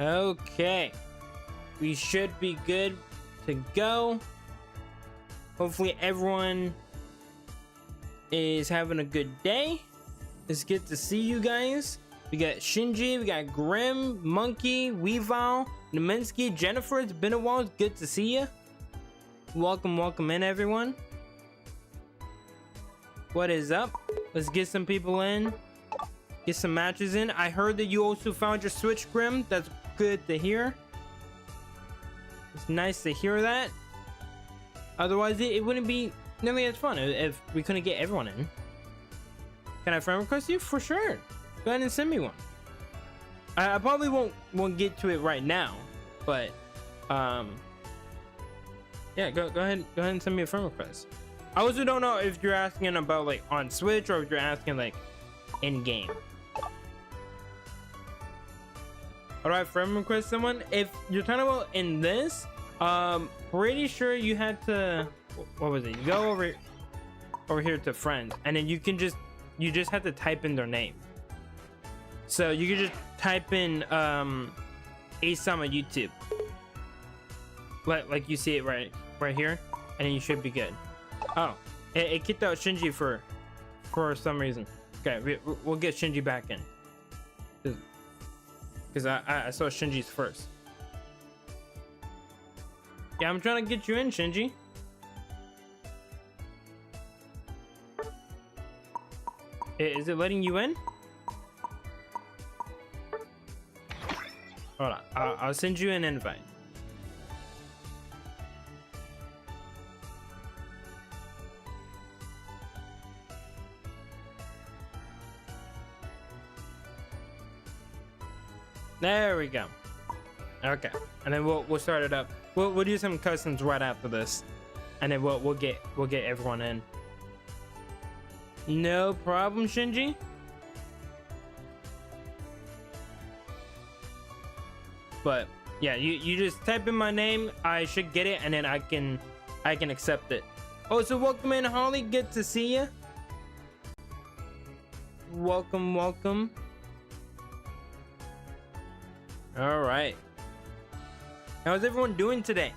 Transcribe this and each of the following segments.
Okay, we should be good to go. Hopefully everyone is having a good day. It's good to see you guys. We got Shinji, we got Grim, Monkey, Weavile, Neminsky, Jennifer. It's been a while. It's good to see you. Welcome in, everyone. What is up? Let's get some people in. Get some matches in. I heard that you also found your Switch, Grim. That's good to hear. It's nice to hear that. Otherwise, it wouldn't be nearly as fun if we couldn't get everyone in. Can I friend request you? For sure. Go ahead and send me one. I probably won't get to it right now, but yeah, go ahead and send me a friend request. I also don't know if you're asking about like on Switch or if you're asking like in game. How do I friend request someone? If you're talking about in this, pretty sure you had to, what was it? You go over here to friends, and then you just have to type in their name. So you can just type in Asama YouTube, like you see it right here, and then you should be good. Oh, it kicked out Shinji for some reason. Okay, we'll get Shinji back in, because I saw Shinji's first. Yeah, I'm trying to get you in, Shinji. Is it letting you in? Hold on, I'll send you an invite. There we go. Okay, and then we'll start it up. We'll do some customs right after this, and then we'll get everyone in. No problem, Shinji. But yeah, you just type in my name. I should get it, and then I can accept it. Oh, so welcome in, Holly. Good to see you. Welcome. All right. How's everyone doing today?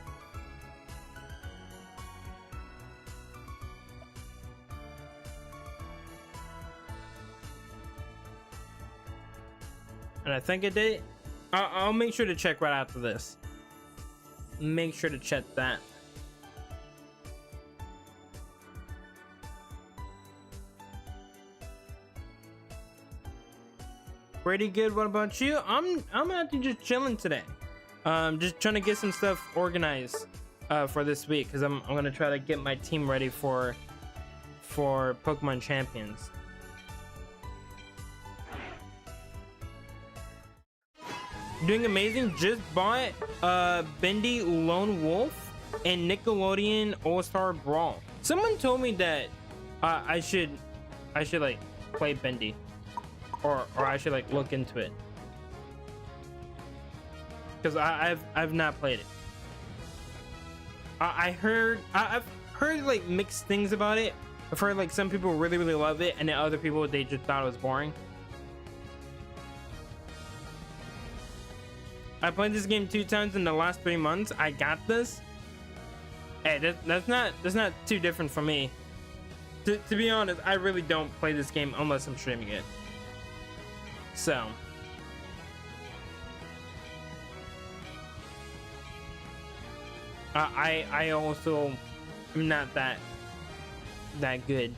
And I think I did. I'll make sure to check right after this. Make sure to check that. Pretty good. What about you? I'm actually just chilling today. Just trying to get some stuff organized for this week, because I'm gonna try to get my team ready for Pokemon Champions. Doing amazing. Just bought Bendy Lone Wolf and Nickelodeon All-Star Brawl. Someone told me that I should like play Bendy, or I should like look into it, because I've not played it. I've heard like mixed things about it. I've heard like some people really love it, and then other people, they just thought it was boring. I played this game 2 times in the last 3 months. I got this. Hey, that's not too different from me. To be honest, I really don't play this game unless I'm streaming it. So I also am not that good.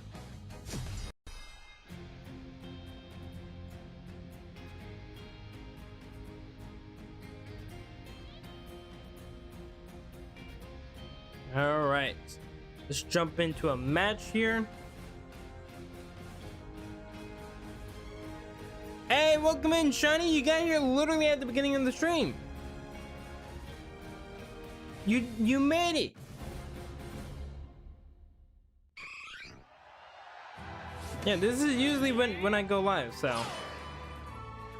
All right, let's jump into a match here. Hey, welcome in, Shiny. You got here literally at the beginning of the stream. You made it. Yeah, this is usually when I go live, so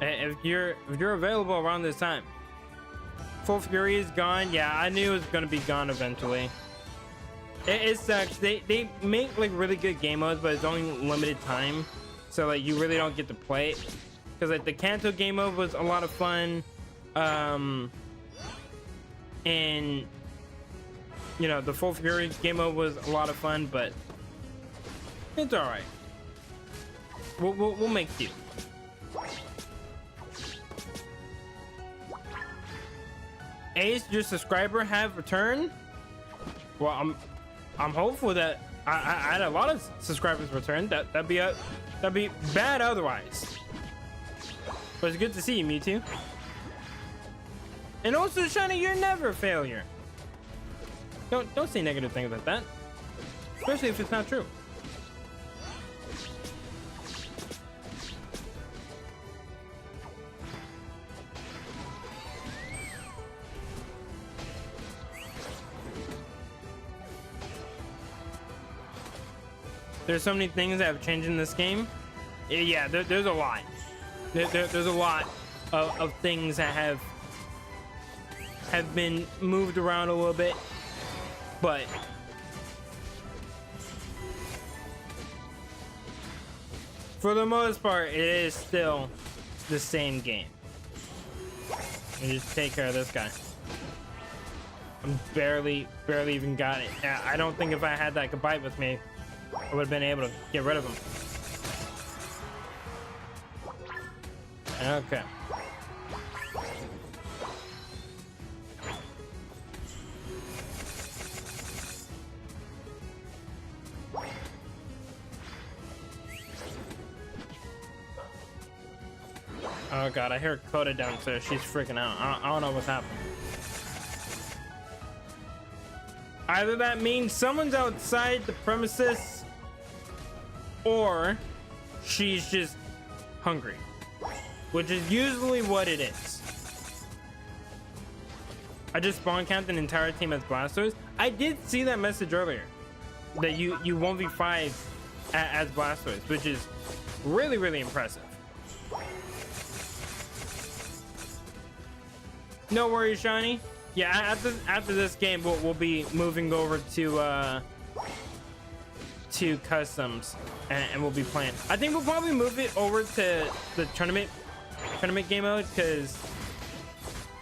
if you're available around this time. Full Fury is gone. Yeah, I knew it was gonna be gone eventually. It sucks. They make like really good game modes, but it's only limited time, so like you really don't get to play it. Because like the Kanto game mode was a lot of fun. And you know, the Full Fury game mode was a lot of fun, but it's all right. We'll make do. Ace, your subscriber have returned. Well, I'm hopeful that I had a lot of subscribers return. That'd be bad otherwise. But it's good to see you, Mewtwo. And also, Shiny, you're never a failure. Don't say negative things like that, especially if it's not true. There's so many things that have changed in this game. Yeah, there's a lot. There's a lot of things that have been moved around a little bit, but for the most part, it is still the same game. Let me just take care of this guy. I'm barely even got it. I don't think if I had that Gabite with me, I would have been able to get rid of him. Okay. Oh god, I hear Coda downstairs. She's freaking out. I don't know what's happening. Either that means someone's outside the premises, or she's just hungry, which is usually what it is. I just spawn camped an entire team as Blasters. I did see that message earlier, that you 1v5 as Blasters, which is really impressive. No worries, Shiny. Yeah, after this game, we'll be moving over to customs, and we'll be playing. I think we'll probably move it over to the tournament game mode, because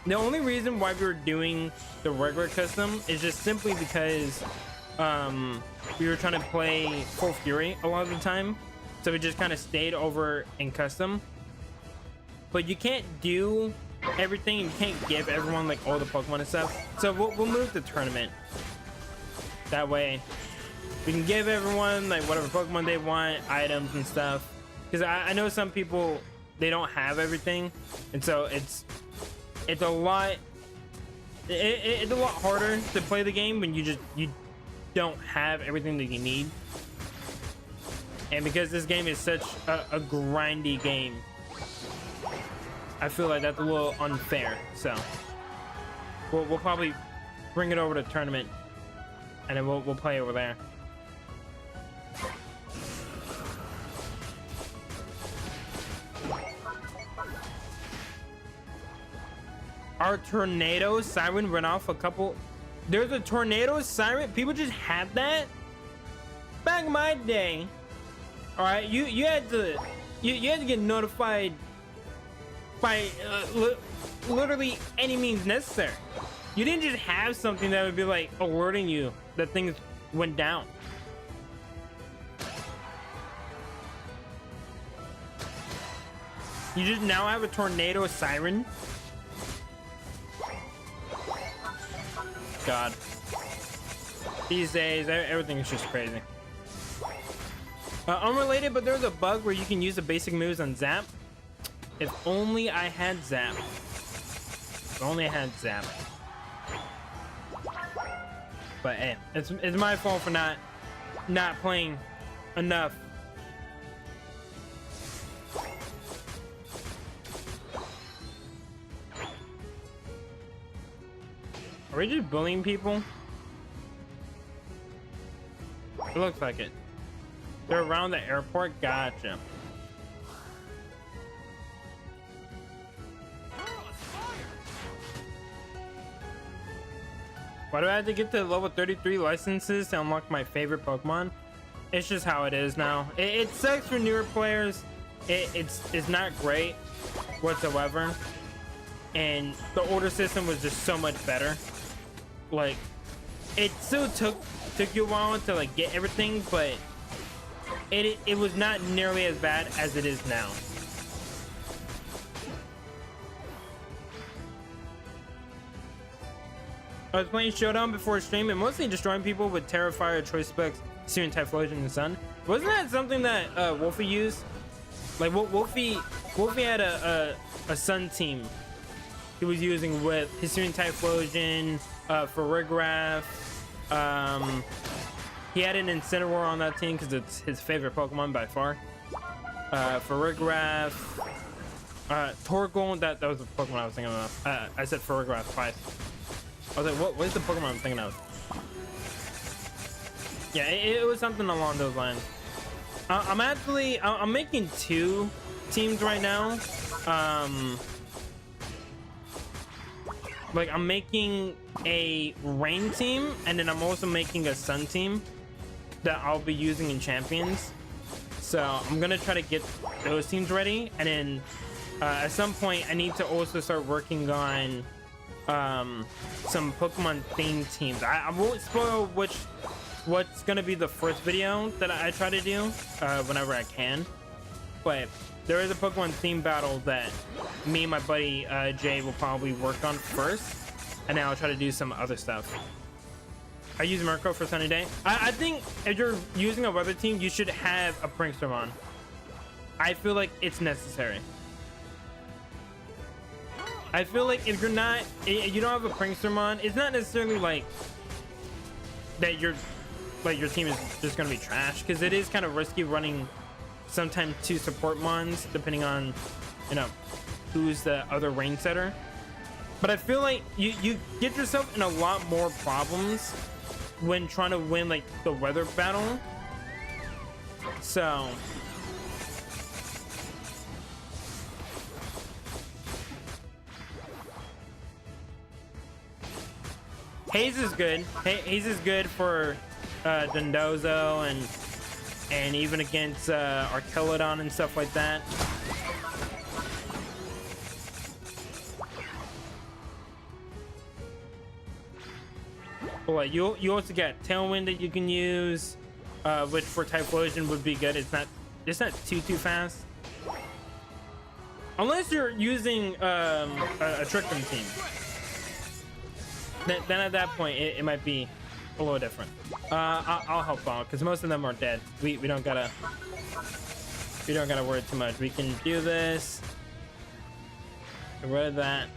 the only reason why we were doing the regular custom is just simply because we were trying to play Full Fury a lot of the time, so we just kind of stayed over in custom. But you can't do everything, and you can't give everyone like all the Pokemon and stuff, so we'll move the tournament. That way we can give everyone like whatever Pokemon they want, items and stuff, because I know some people, they don't have everything, and so it's a lot it's a lot harder to play the game when you don't have everything that you need. And because this game is such a grindy game, I feel like that's a little unfair. So we'll probably bring it over to tournament, and then we'll play over there. Our tornado siren went off a couple. There's a tornado siren. People just had that back in my day. All right, you had to get notified by literally any means necessary. You didn't just have something that would be like alerting you that things went down. You just now have a tornado siren. God, these days everything is just crazy. Unrelated, but there's a bug where you can use the basic moves on Zap. If only I had Zap. If only I had Zap. But hey, it's my fault for not playing enough. Are we just bullying people? It looks like it. They're around the airport. Gotcha. Why do I have to get to level 33 licenses to unlock my favorite Pokemon? It's just how it is now. It sucks for newer players. It's not great whatsoever. and the order system was just so much better. Like, it still took you a while to like get everything, but it was not nearly as bad as it is now. I was playing Showdown before stream and mostly destroying people with Terrifier, Choice Specs, Searing Typhlosion, and Sun. Wasn't that something that Wolfie used? Like, Wolfie had a Sun team he was using with his Searing Typhlosion, for Rigraff. He had an Incineroar on that team because it's his favorite Pokemon by far. For Rigraff, Torkoal, that was the Pokemon I was thinking of. I said for Rigraff twice. I was like, what is the Pokemon I'm thinking of? Yeah, it was something along those lines. I'm making 2 teams right now. Like, I'm making a Rain team, and then I'm also making a Sun team that I'll be using in Champions. So I'm gonna try to get those teams ready, and then at some point I need to also start working on some Pokemon themed teams. I won't spoil what's gonna be the first video that I try to do whenever I can, but there is a Pokemon theme battle that me and my buddy Jay will probably work on first, and then I'll try to do some other stuff. I use Murkrow for Sunny Day. I think if you're using a weather team, you should have a Prankster on. I feel like it's necessary. I feel like if you don't have a Prankstermon, it's not necessarily like that your team is just gonna be trash, because it is kind of risky running sometimes 2 support mons depending on, you know, who's the other rain setter. But I feel like you get yourself in a lot more problems when trying to win like the weather battle. So Haze is good. Haze is good for Dondozo and even against Archelodon and stuff like that. But you also get Tailwind that you can use, which for Typhlosion would be good. It's not too fast, unless you're using a Trick Room team. Then at that point it might be a little different. I'll help out because most of them are dead. We don't gotta worry too much. We can do this. Get rid of that.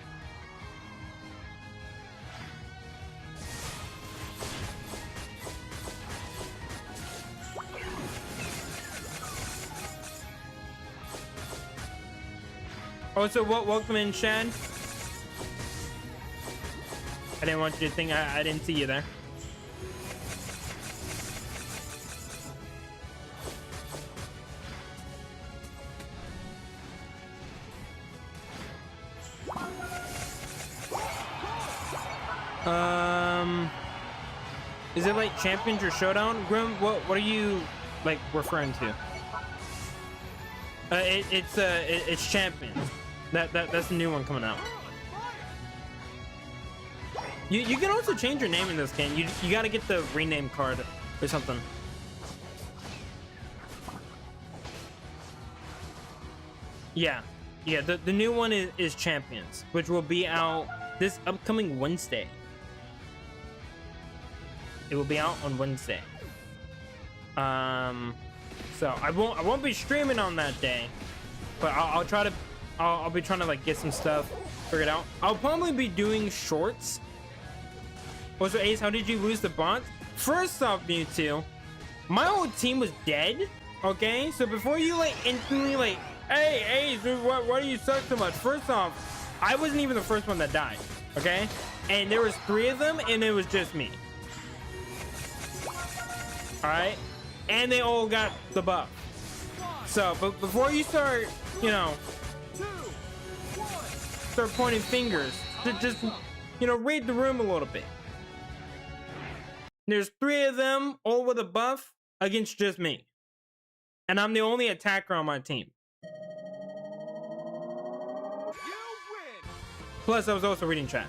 Oh, so welcome in, Shad. I didn't want you to think I didn't see you there. Is it like Champions or Showdown? Grim, what are you like referring to? It's Champions. That's the new one coming out. You can also change your name in this game. You got to get the rename card or something. Yeah. The new one is Champions, which will be out this upcoming Wednesday. It will be out on Wednesday. So I won't be streaming on that day, but I'll try to. I'll be trying to like get some stuff figured out. I'll probably be doing shorts. Also, Ace, how did you lose the bot? First off, Mewtwo, my whole team was dead. Okay, so before you like instantly like, hey Ace, why do you suck so much? First off, I wasn't even the first one that died. Okay, and there was 3 of them, and it was just me. All right, and they all got the buff. So, but before you start, you know, start pointing fingers, just you know, read the room a little bit. There's 3 of them, all with a buff, against just me. And I'm the only attacker on my team. Plus, I was also reading chat.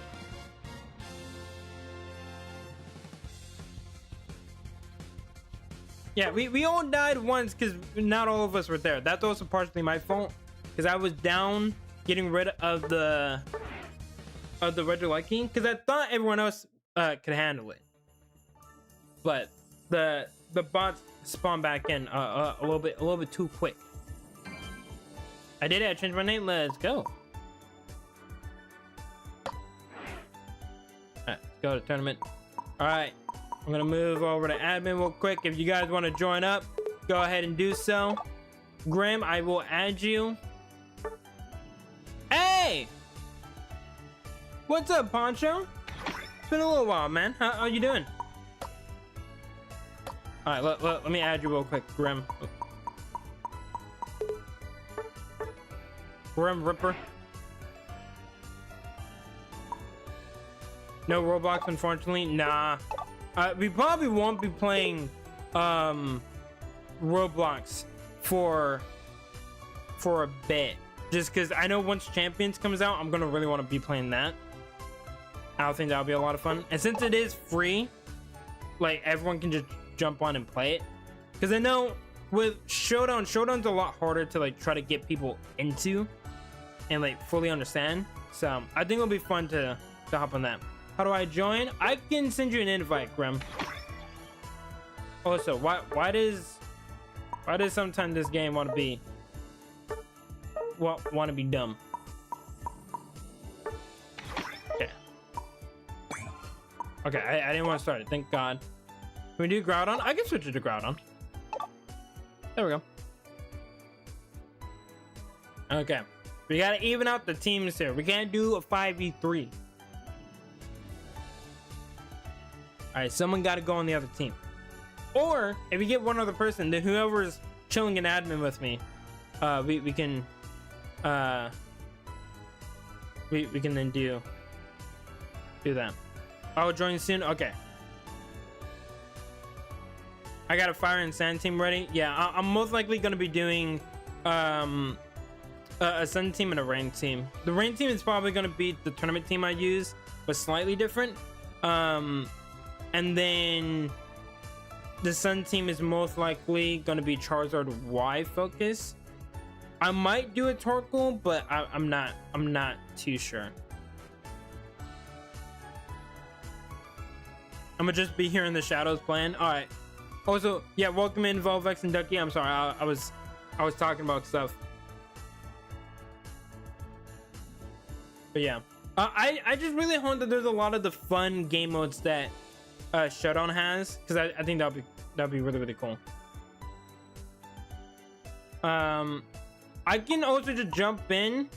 Yeah, we all died once because not all of us were there. That's also partially my fault because I was down getting rid of the red light king because I thought everyone else could handle it, but the bots spawned back in a little bit too quick. I did it. I changed my name. Let's go. Alright, let's go to tournament. Alright, I'm gonna move over to admin real quick. If you guys want to join up, go ahead and do so. Graham, I will add you. Hey! What's up, Poncho? It's been a little while, man. How you doing? Alright, let me add you real quick, Grim. Grim Ripper. No Roblox, unfortunately. Nah. We probably won't be playing Roblox for a bit. Just because I know once Champions comes out, I'm gonna really want to be playing that. I think that'll be a lot of fun. And since it is free, like everyone can just jump on and play it. Because I know with Showdown's a lot harder to like try to get people into and like fully understand. So I think it'll be fun to hop on that. How do I join? I can send you an invite, Grim. Also, why does sometimes this game want to be dumb? Okay, I didn't want to start it. Thank God. Can we do Groudon? I can switch it to Groudon. There we go. Okay. We gotta even out the teams here. We can't do a 5v3. Alright, someone gotta go on the other team. Or, if we get one other person, then whoever's chilling in admin with me, we can then do that. I'll join soon. Okay. I got a Fire and Sand team ready. Yeah, I'm most likely gonna be doing a Sun team and a Rain team. The Rain team is probably gonna be the tournament team I use, but slightly different. And then the Sun team is most likely gonna be Charizard Y focus. I might do a Torkoal, but I'm not too sure. I'm gonna just be here in the shadows playing. All right. Also, yeah, welcome in Volvex and Ducky. I'm sorry, I was talking about stuff. But yeah, I just really hope that there's a lot of the fun game modes that Showdown has, because I think that'd be really cool. I can also just jump in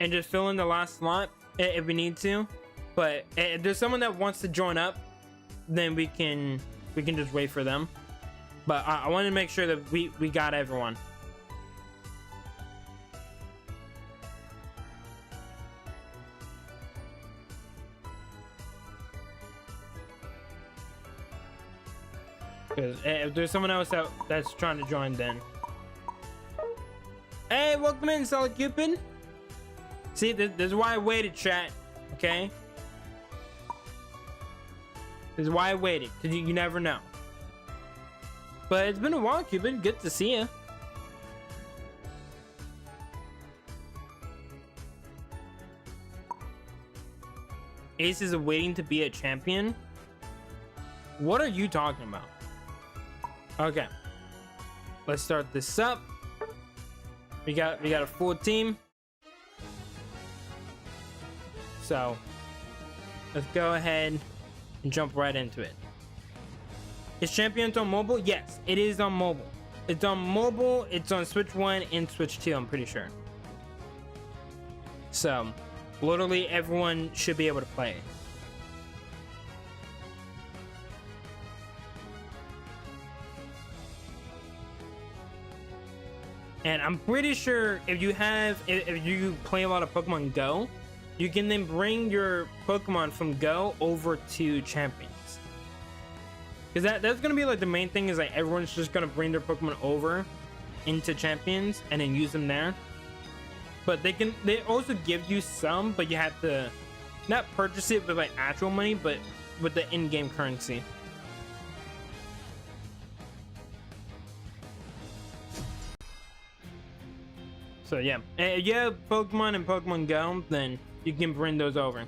and just fill in the last slot if we need to, but if there's someone that wants to join up, then we can just wait for them. But I want to make sure that we got everyone. Because if there's someone else that's trying to join, then hey, welcome in, Solid Cupid. See, this is why I waited, chat. Okay, this is why I waited, because you never know. But it's been a while, Cupid. Good to see you. Ace is waiting to be a champion. What are you talking about? Okay, let's start this up. We got a full team, so let's go ahead and jump right into it. Is Champions on mobile? Yes, it is on mobile. It's on mobile. It's on Switch 1 and Switch 2. I'm pretty sure. So literally everyone should be able to play it. And I'm pretty sure if you play a lot of Pokemon Go, you can then bring your Pokemon from Go over to Champions. Because that's gonna be like the main thing, is like everyone's just gonna bring their Pokemon over into Champions and then use them there. but they also give you some, but you have to not purchase it with like actual money, but with the in-game currency. So yeah, if you have Pokemon and Pokemon Go, then you can bring those over.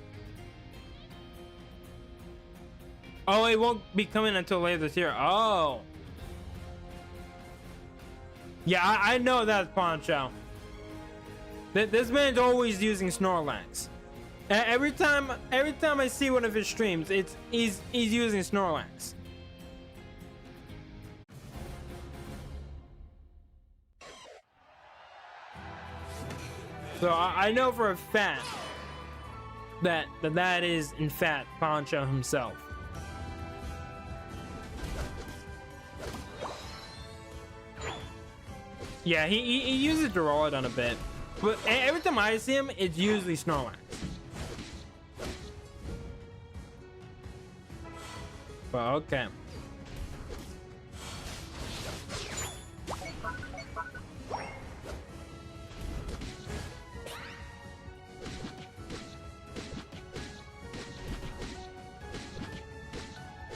Oh, it won't be coming until later this year. Oh. Yeah, I know that's Poncho. This man's always using Snorlax. Every time I see one of his streams, he's using Snorlax. So I know for a fact that is in fact Poncho himself. Yeah, he uses Duraludon a bit, but every time I see him, it's usually Snorlax. Well, okay.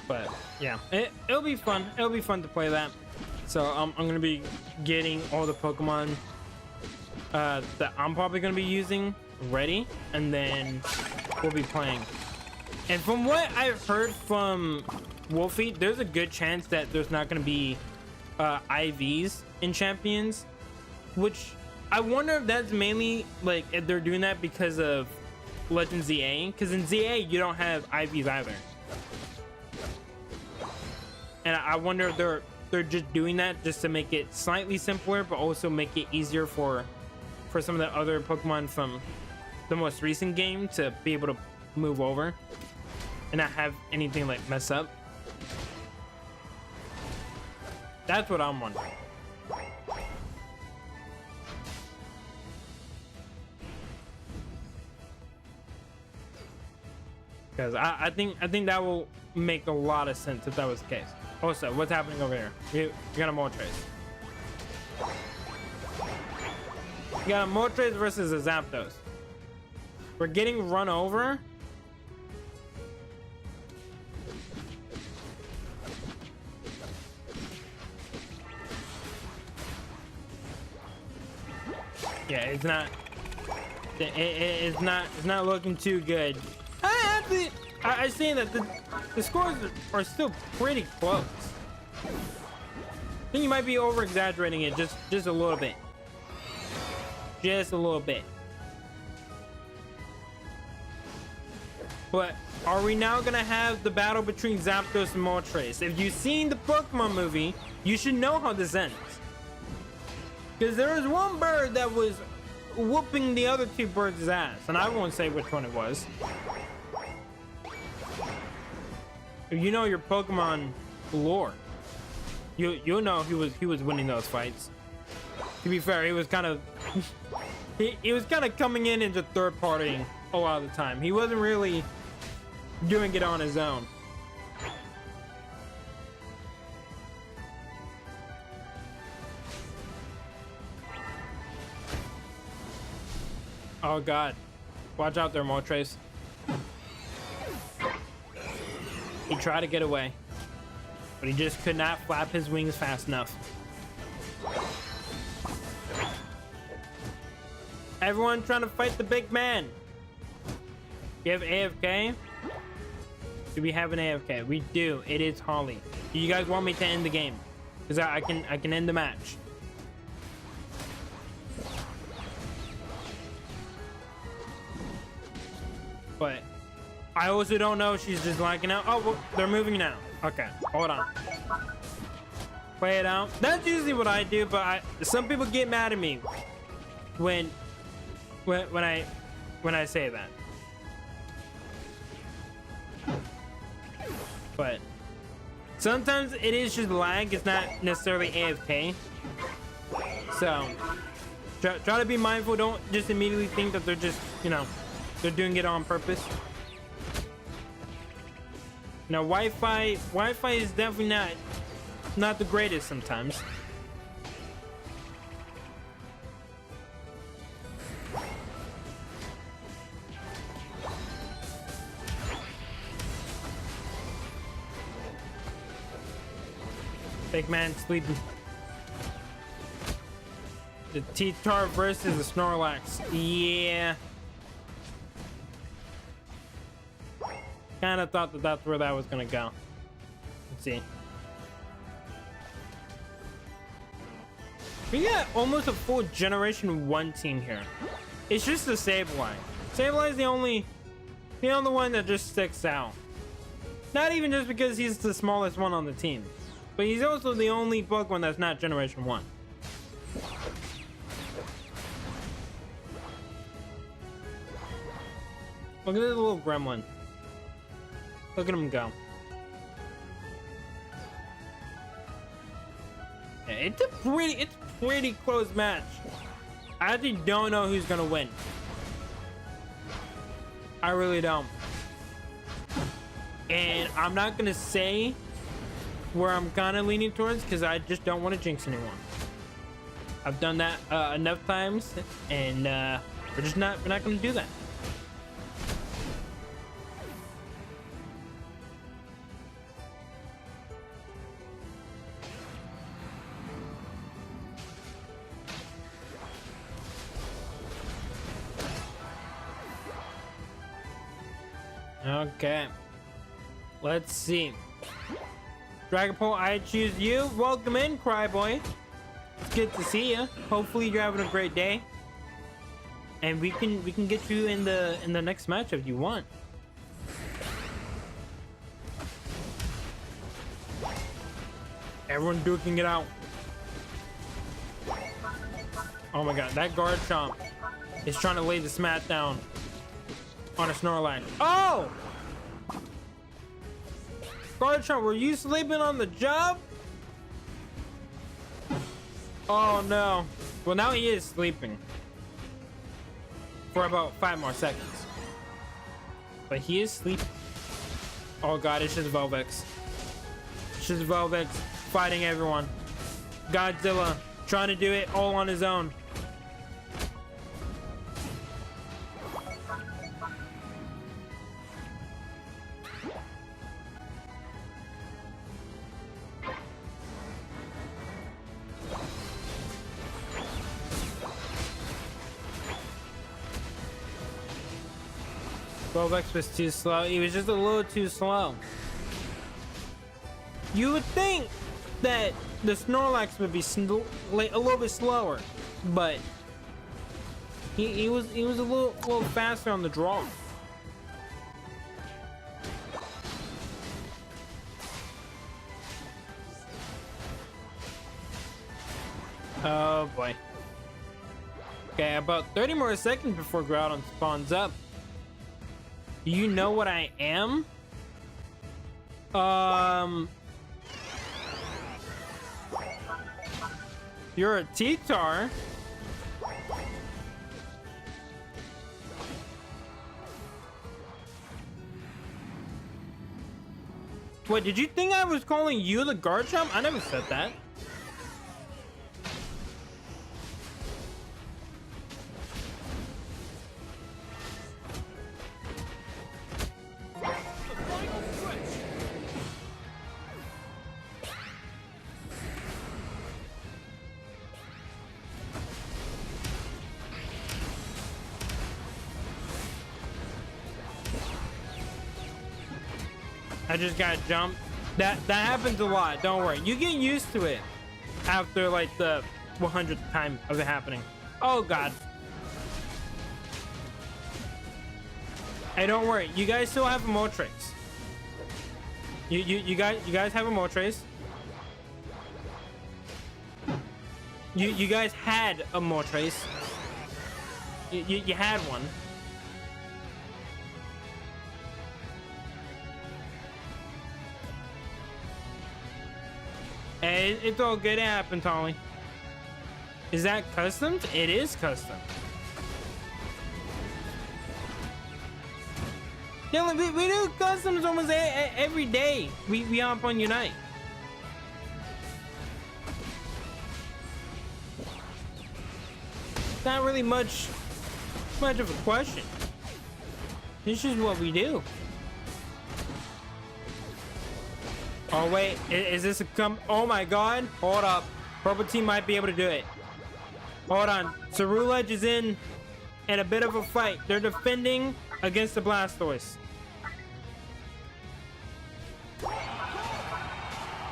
But yeah, it'll be fun. It'll be fun to play that. So I'm gonna be getting all the Pokemon that I'm probably gonna be using ready, and then we'll be playing. And from what I've heard from Wolfie, there's a good chance that there's not gonna be IVs in Champions, which I wonder if that's mainly like if they're doing that because of Legend ZA, because in ZA you don't have IVs either. And I wonder if they're just doing that just to make it slightly simpler, but also make it easier for some of the other Pokemon from the most recent game to be able to move over and not have anything like mess up. That's what I'm wondering. Because I think that will make a lot of sense if that was the case. Also, what's happening over here? You got a Moltres. You got a Moltres versus a Zapdos. We're getting run over. Yeah, it's not. It's not looking too good. I see that the scores are still pretty close. I think you might be over exaggerating it just a little bit. Just a little bit. But are we now gonna have the battle between Zapdos and Moltres? If you've seen the Pokemon movie, you should know how this ends. Because there was one bird that was whooping the other two birds' ass, and I won't say which one it was. If you know your Pokemon lore, you'll know he was winning those fights. To be fair, he was kind of he was kind of coming in into third party a lot of the time. He wasn't really doing it on his own. Oh god, watch out there, Moltres. He tried to get away, but he just could not flap his wings fast enough. Everyone trying to fight the big man. You have AFK? Do we have an AFK? We do. It is Holly. Do you guys want me to end the game? Because I can end the match. But I also don't know if she's just lagging out. Oh, well, they're moving now. Okay, hold on. Play it out. That's usually what I do, but some people get mad at me when I say that. But sometimes it is just lag. It's not necessarily AFK. So try to be mindful. Don't just immediately think that they're just, you know, they're doing it on purpose. Now, Wi-Fi is definitely not the greatest sometimes. Big man sleeping. The T-Tar versus the Snorlax. Yeah. Kind of thought that that's where that was gonna go. Let's see. We got almost a full Generation 1 team here. It's just the Sableye. Sableye is the only one that just sticks out. Not even just because he's the smallest one on the team, but he's also the only Pokemon that's not Generation 1. Look at this little gremlin. Look at him go. Yeah, it's a pretty close match. I actually don't know who's gonna win. I really don't. And I'm not gonna say where I'm kind of leaning towards because I just don't want to jinx anyone. I've done that enough we're not gonna do that. Okay, let's see. Dragapult, I choose you. Welcome in, Cryboy. It's good to see you. Hopefully you're having a great day, and we can get you in the next match if you want. Everyone duking it out. Oh my god, that Garchomp is trying to lay the smack down on a Snorlax. Oh! Garchomp, were you sleeping on the job? Oh no. Well, now he is sleeping. For about 5 more seconds. But he is sleeping. Oh god, it's just Velvex. It's just Velvex fighting everyone. Godzilla trying to do it all on his own. Velvex was too slow. He was just a little too slow. You would think that the Snorlax would be a little bit slower, but he was a little faster on the draw. Oh boy. Okay, about 30 more seconds before Groudon spawns up. Do you know what I am? You're a T-Tar. What, did you think I was calling you the Garchomp? I never said that. I just got jumped. That happens a lot. Don't worry. You get used to it after like the 100th time of it happening. Oh god. Hey, don't worry. You guys still have a Moltres. You guys have a Moltres. You guys had a Moltres. You had one. Hey, it's all good. It happened, Tommy. Is that custom? It is custom. Yeah, like, we do customs almost every day. We hop on Unite. It's not really much of a question. This is what we do. Oh wait, is this a come? Oh my god, hold up. Purple team might be able to do it. Hold on. Cerulege is in a bit of a fight. They're defending against the Blastoise.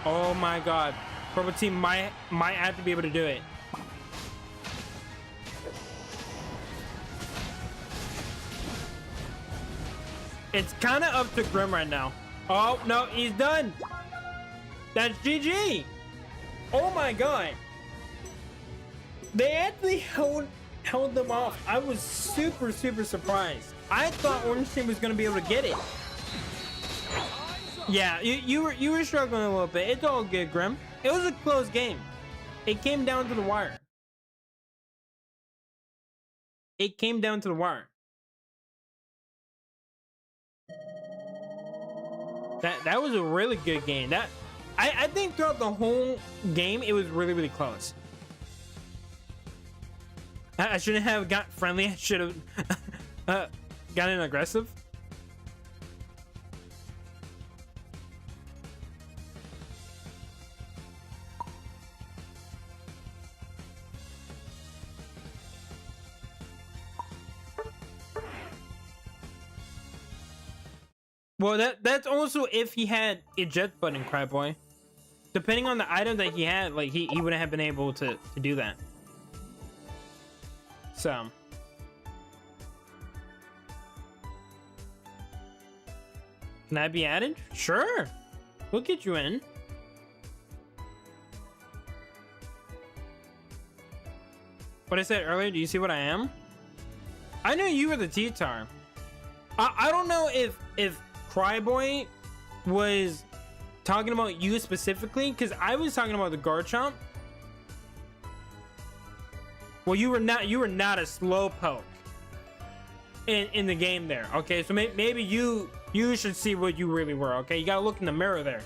Oh my god. Purple team might have to be able to do it. It's kind of up to Grim right now. Oh, no, he's done. That's GG. Oh my god. They actually held them off. I was super surprised. I thought Orange Team was going to be able to get it. Yeah, you were struggling a little bit. It's all good, Grim. It was a close game. It came down to the wire. It came down to the wire. That was a really good game. I think throughout the whole game it was really close. I shouldn't have got friendly. I should have gotten aggressive. Well, that's also if he had a jet button, Cryboy. Depending on the item that he had, like he wouldn't have been able to do that. So can I be added? Sure. We'll get you in. What I said earlier, do you see what I am? I knew you were the T-Tar. I don't know if Cryboy was talking about you specifically, because I was talking about the Garchomp. Well, you were not a Slowpoke in the game there. Okay, so maybe you should see what you really were. Okay, you gotta look in the mirror there.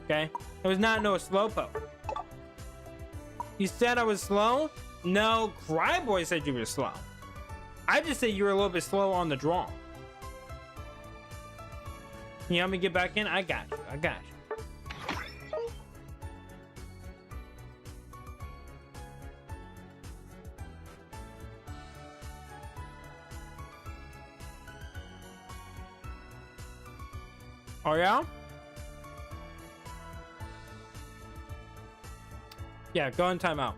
Okay, it was not no Slowpoke. You said I was slow? No, Cryboy said you were slow. I just said you were a little bit slow on the draw. Can you help me get back in? I got you. I got you. Oh, yeah? Yeah, go in timeout.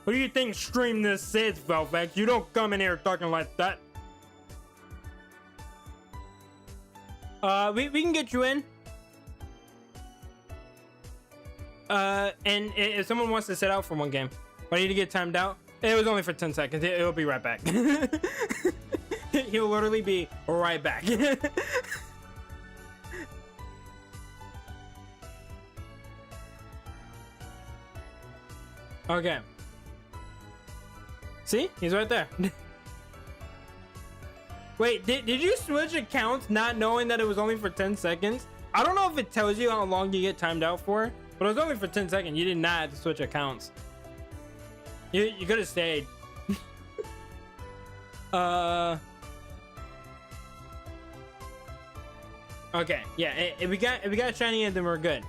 What do you think stream this is, Velvex? You don't come in here talking like that. We can get you in. And if someone wants to sit out for one game, I need to get timed out. It was only for 10 seconds. It'll be right back. He'll literally be right back. Okay. See? He's right there. Wait, did you switch accounts not knowing that it was only for 10 seconds? I don't know if it tells you how long you get timed out for, but it was only for 10 seconds. You did not have to switch accounts. You could have stayed. Okay, yeah, if we got shiny in, then we're good.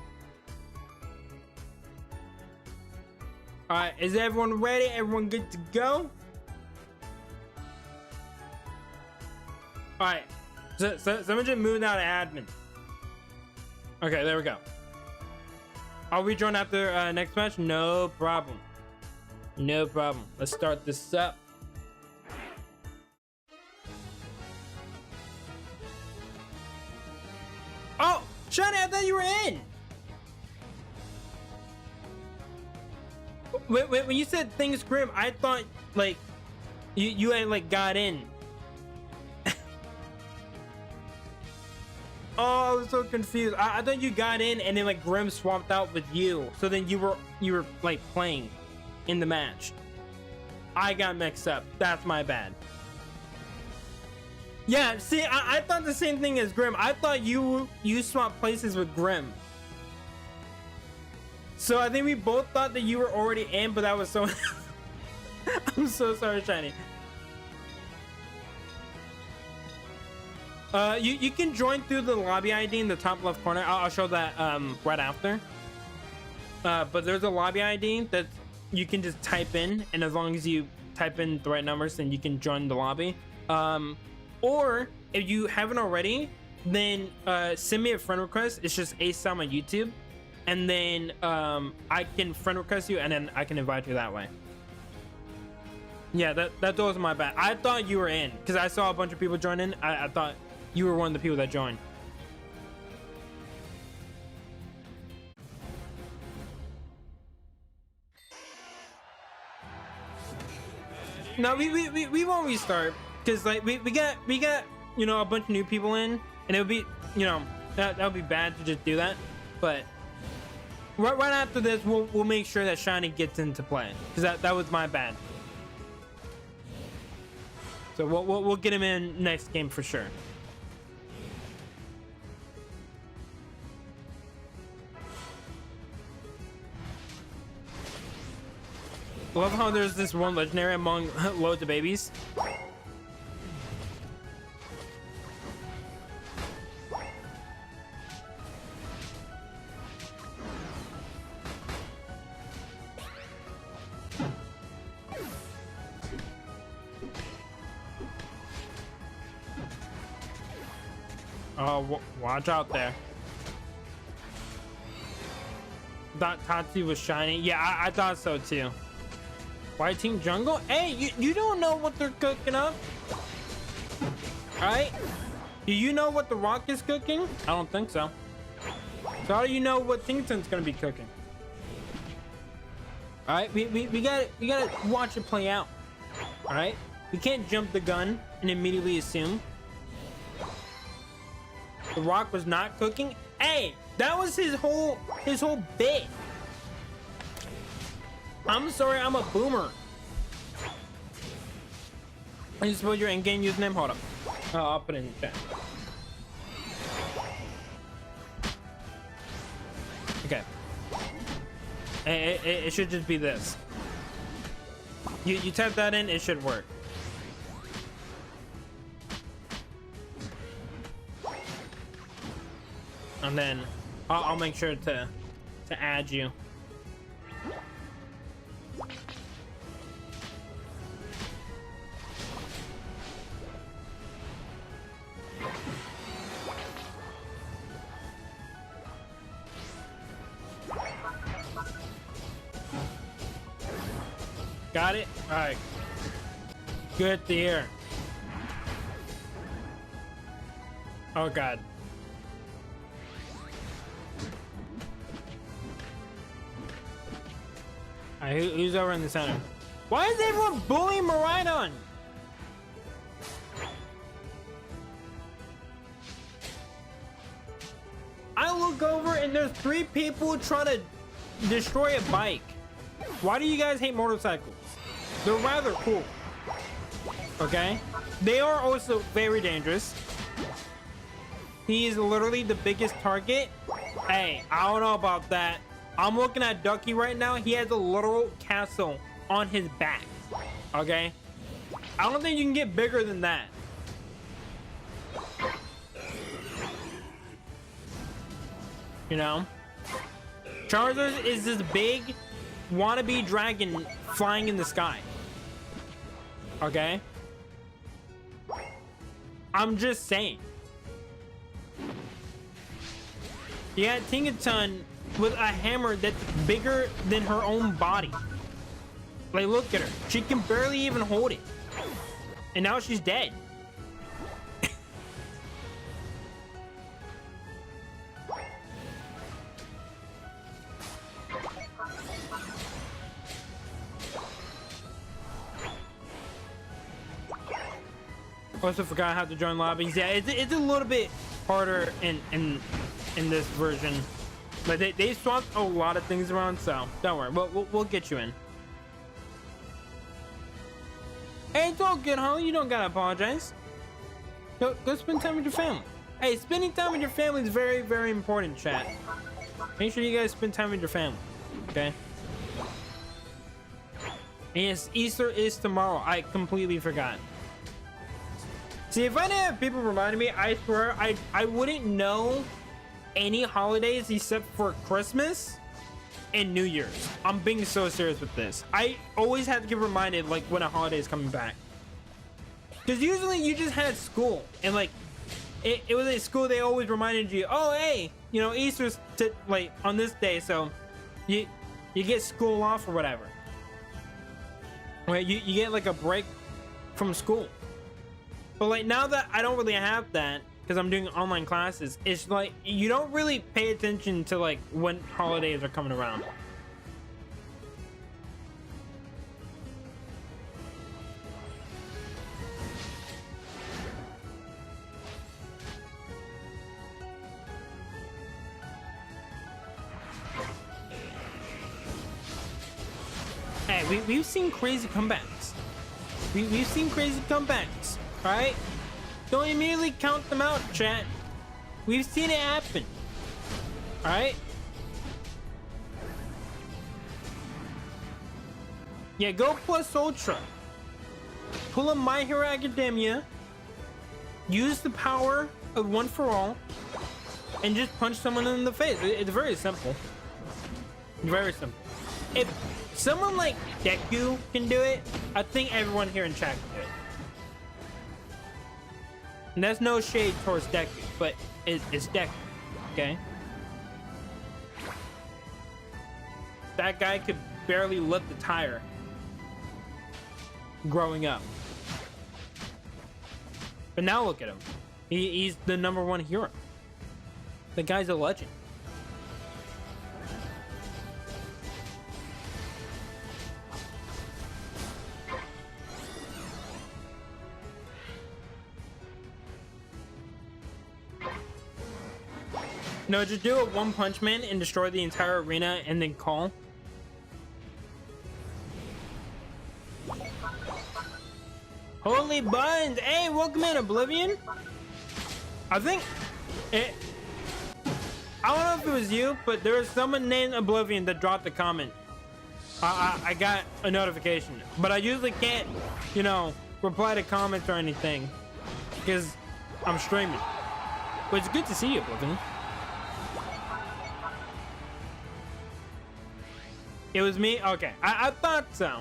Alright, is everyone ready? Everyone good to go? Alright, so someone just moved out of admin. Okay, there we go. I'll rejoin after next match. No problem. No problem. Let's start this up. Oh, Shani, I thought you were in. When you said things grim, I thought like you had like got in. Oh, I was so confused. I thought you got in and then like Grim swapped out with you. So then you were like playing in the match. I got mixed up. That's my bad. Yeah, see, I thought the same thing as Grim. I thought you swapped places with Grim. So I think we both thought that you were already in, but that was so... I'm so sorry, Shiny. You can join through the lobby ID in the top left corner. I'll show that right after. But there's a lobby ID that you can just type in, and as long as you type in the right numbers, then you can join the lobby. Or if you haven't already, then send me a friend request. It's just ASAM on YouTube, and then I can friend request you, and then I can invite you that way. Yeah, that was my bad. I thought you were in because I saw a bunch of people join in. I thought you were one of the people that joined. No, we won't restart because like we got you know a bunch of new people in, and it would be that would be bad to just do that. But right after this, we'll make sure that Shiny gets into play because that was my bad. So we'll get him in next game for sure. Love how there's this one legendary among loads of babies. Oh, watch out there. Thought Tatsu was shiny. Yeah, I thought so too. White Team Jungle? Hey, you don't know what they're cooking up. Alright? Do you know what the Rock is cooking? I don't think so. So how do you know what Tington's gonna be cooking? Alright, we gotta watch it play out. Alright? We can't jump the gun and immediately assume. The Rock was not cooking. Hey, that was his whole bit. I'm sorry, I'm a boomer. I just spelled your in-game username. Hold up. I'll put it in the chat. Okay. It should just be this. You type that in, it should work. And then I'll make sure to add you. Got it? All right. Good to hear. Oh God. All right, who's over in the center? Why is everyone bullying Maridon? I look over and there's 3 people trying to destroy a bike. Why do you guys hate motorcycles? They're rather cool. Okay? They are also very dangerous. He is literally the biggest target. Hey, I don't know about that. I'm looking at Ducky right now. He has a literal castle on his back. Okay? I don't think you can get bigger than that. You know? Charizard is this big wannabe dragon flying in the sky. Okay? I'm just saying. You got Tingaton with a hammer that's bigger than her own body. Like, look at her. She can barely even hold it. And now she's dead. Also forgot how to join lobbies. Yeah, it's a little bit harder in this version, but they swapped a lot of things around, so don't worry, we'll get you in. Hey, it's all good, Holly. You don't gotta apologize. Go spend time with your family. Hey, spending time with your family is very, very important, chat. Make sure you guys spend time with your family, okay? And yes, Easter is tomorrow. I completely forgot. See, if I didn't have people reminding me, I swear I wouldn't know any holidays except for Christmas and New Year's. I'm being so serious with this. I always have to get reminded like when a holiday is coming back. Because usually you just had school and like it was at school, they always reminded you, oh hey, you know, Easter's like on this day, so you get school off or whatever. Right? You get like a break from school. But like now that I don't really have that because I'm doing online classes, it's like you don't really pay attention to like when holidays are coming around. Hey, we've seen crazy comebacks. We've seen crazy comebacks, right? Don't immediately count them out, chat. We've seen it happen. Alright? Yeah, go plus ultra. Pull a My Hero Academia. Use the power of One for All. And just punch someone in the face. It's very simple. Very simple. If someone like Deku can do it, I think everyone here in chat can do it. And that's no shade towards Deku, but it's Deku, okay? That guy could barely lift a tire growing up. But now look at him. He's the #1 hero. The guy's a legend. No, just do a One Punch Man and destroy the entire arena and then call. Holy buns! Hey, welcome in, Oblivion. I think it. I don't know if it was you, but there was someone named Oblivion that dropped a comment. I got a notification, but I usually can't, you know, reply to comments or anything because I'm streaming. But it's good to see you, Oblivion. It was me? Okay. I thought so.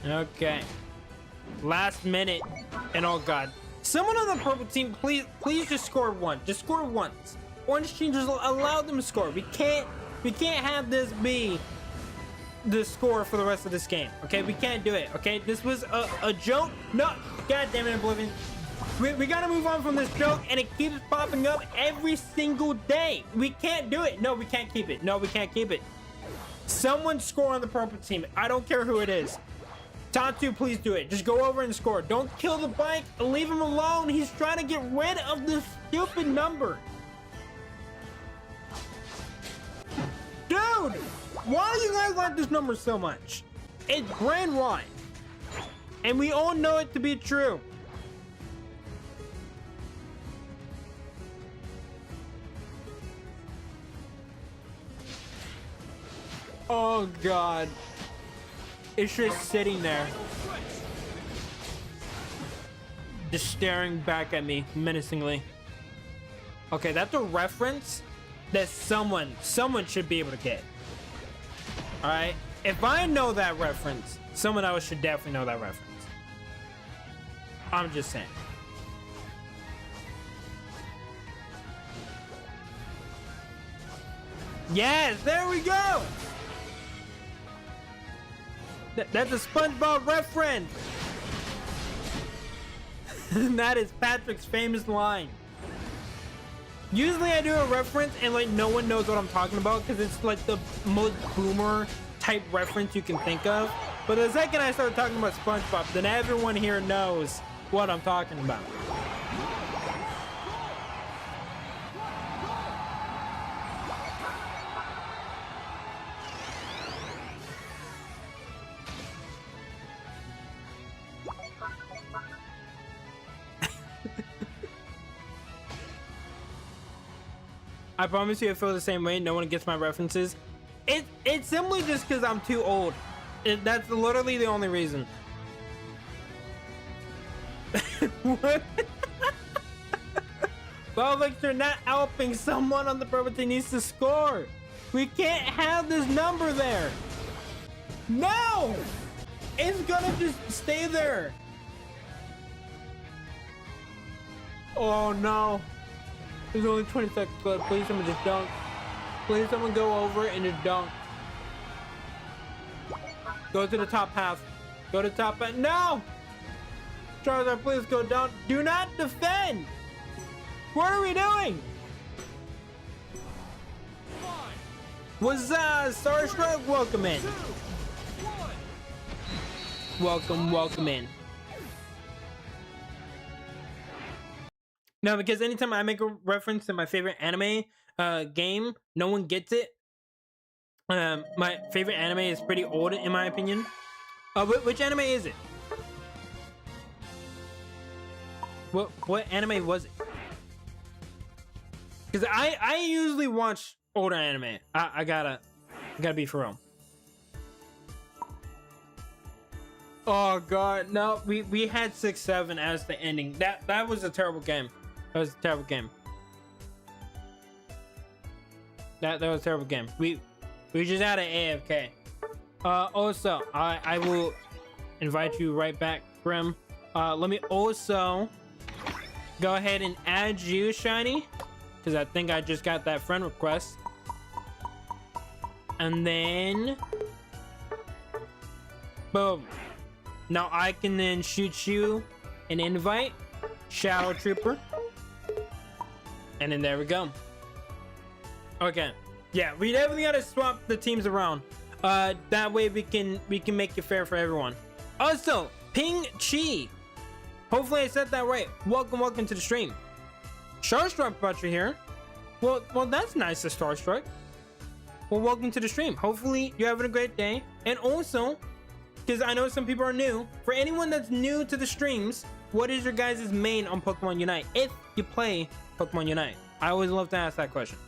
Okay. Last minute. And oh god. Someone on the purple team, please just score one. Just score once. Orange team, just allow them to score. We can't have this be the score for the rest of this game. Okay? We can't do it. Okay? This was a joke. No. God damn it, Oblivion. We gotta move on from this joke, and it keeps popping up every single day. We can't do it. No, we can't keep it. No, we can't keep it. Someone score on the purple team. I don't care who it is. Tatu, please do it. Just go over and score. Don't kill the bike. Leave him alone. He's trying to get rid of this stupid number. Dude, why do you guys like this number so much? It's brand wide. And we all know it to be true. Oh god. It's just sitting there. Just staring back at me menacingly. Okay, that's a reference that someone should be able to get. Alright? If I know that reference, someone else should definitely know that reference. I'm just saying. Yes, there we go! That's a SpongeBob reference! That is Patrick's famous line. Usually I do a reference and like no one knows what I'm talking about because it's like the most boomer type reference you can think of. But the second I start talking about SpongeBob, then everyone here knows what I'm talking about. I promise you I feel the same way. No one gets my references. It's simply just because I'm too old. That's literally the only reason. What? Well, Victor, not helping someone on the probability needs to score. We can't have this number there. No! It's gonna just stay there. Oh no. There's only 20 seconds left. Please someone just dunk. Please someone go over and just dunk. Go to the top half. Go to the top half. No! Charizard, please go down. Do not defend! What are we doing? What's Starstruck? Welcome in. Welcome in. Now, because anytime I make a reference to my favorite anime game, no one gets it. My favorite anime is pretty old, in my opinion. Which anime is it? What anime was it? Because I usually watch older anime. I gotta be for real. Oh god, no, we had 6-7 as the ending. That was a terrible game. That was a terrible game. That was a terrible game. We just had an AFK. Also, I will invite you right back, Grim. Let me also go ahead and add you, Shiny, because I think I just got that friend request. And then boom. Now I can then shoot you an invite, Shadow Trooper. And then there we go. Okay. Yeah, we definitely gotta swap the teams around. That way we can make it fair for everyone. Also, Ping Chi. Hopefully I said that right. Welcome to the stream. Starstruck brought you here. Well, that's nice of Starstruck. Well, welcome to the stream. Hopefully you're having a great day. And also, because I know some people are new, for anyone that's new to the streams, what is your guys' main on Pokemon Unite? If you play Pokemon Unite. I always love to ask that question.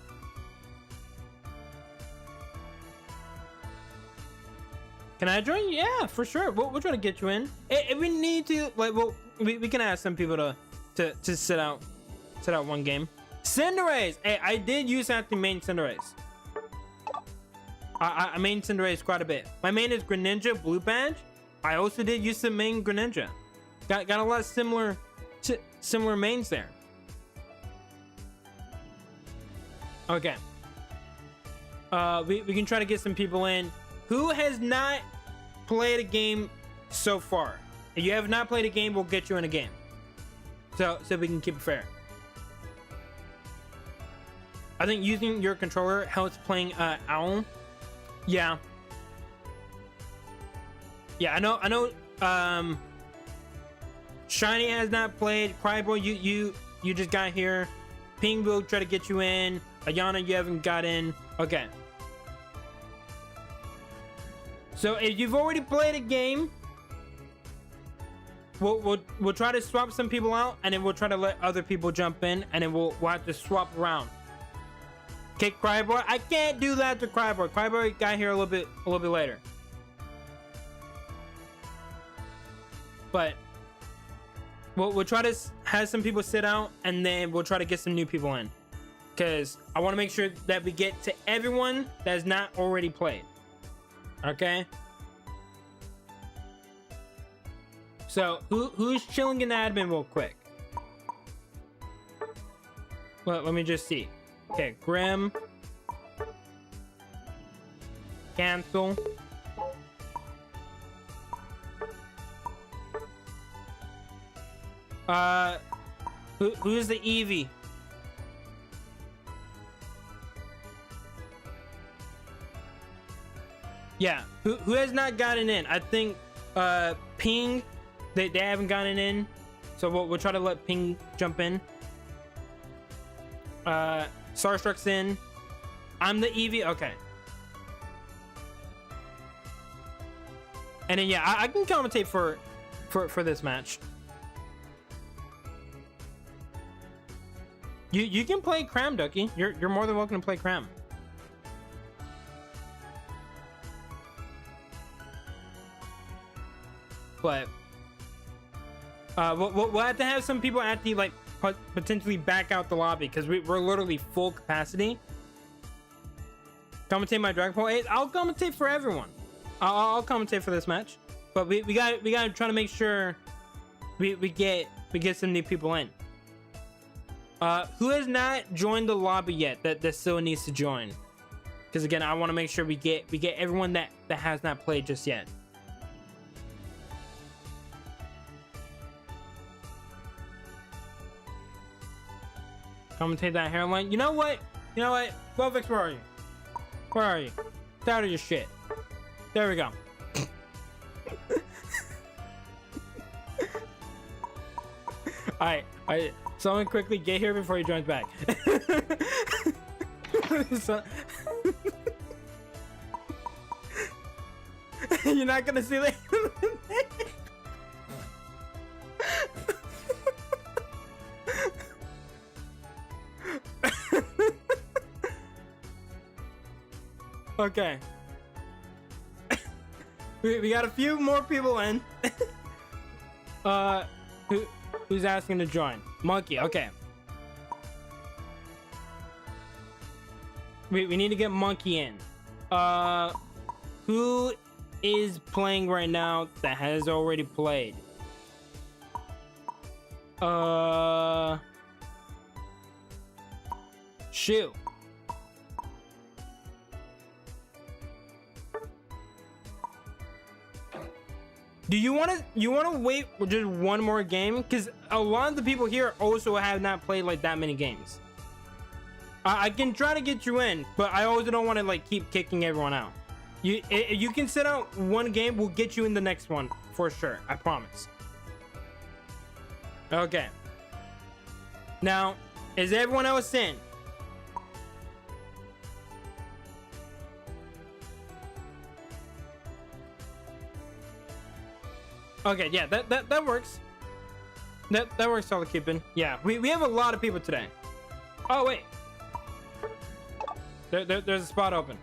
Can I join? Yeah, for sure. We'll try to get you in. If we need to, like, well, we can ask some people to sit out one game. Cinderace. Hey, I did use that to main Cinderace. I main Cinderace quite a bit. My main is Greninja Blue Badge. I also did use the main Greninja. Got a lot of similar mains there. Okay. We can try to get some people in. Who has not played a game so far? If you have not played a game, we'll get you in a game. So we can keep it fair. I think using your controller helps playing Owl. Yeah. Yeah, I know Shiny has not played. Cryboy, you just got here. Ping will try to get you in. Ayana, you haven't got in. Okay. So if you've already played a game, we'll try to swap some people out, and then we'll try to let other people jump in, and then we'll have to swap around. Okay, Cryboy, I can't do that to Cryboy. Cryboy got here a little bit later. But we'll try to have some people sit out, and then we'll try to get some new people in, because I want to make sure that we get to everyone that has not already played. Okay. So who's chilling in the admin real quick? Well, let me just see. Okay, Grim. Cancel. Who's the Eevee? Yeah, who has not gotten in? I think Ping, they haven't gotten in, so we'll try to let Ping jump in. Starstruck's in. I'm the Eevee. Okay. And then yeah, I can commentate for this match. You can play Cram, Ducky. You're more than welcome to play Cram. but we'll have to have some people actually like potentially back out the lobby because we're literally full capacity. Commentate my Dragon Ball 8. I'll commentate for everyone. I'll commentate for this match, but we gotta try to make sure we get some new people in. Who has not joined the lobby yet that still needs to join? Because again, I want to make sure we get everyone that has not played just yet. Commentate that hairline. You know what? Lovix, where are you? Where are you? Get out of your shit. There we go. Alright. Someone quickly get here before he joins back. You're not gonna see that. Okay. we got a few more people in. Who's asking to join? Monkey, okay. We need to get Monkey in. Who is playing right now that has already played? Shoot. Do you want to wait for just one more game? Because a lot of the people here also have not played like that many games. I can try to get you in, but I also don't want to like keep kicking everyone out. You can sit out one game, we'll get you in the next one for sure. I promise. Okay. Now, is everyone else in? Okay, yeah, that works. That works, solid keeping. Yeah, we have a lot of people today. Oh wait, there's a spot open.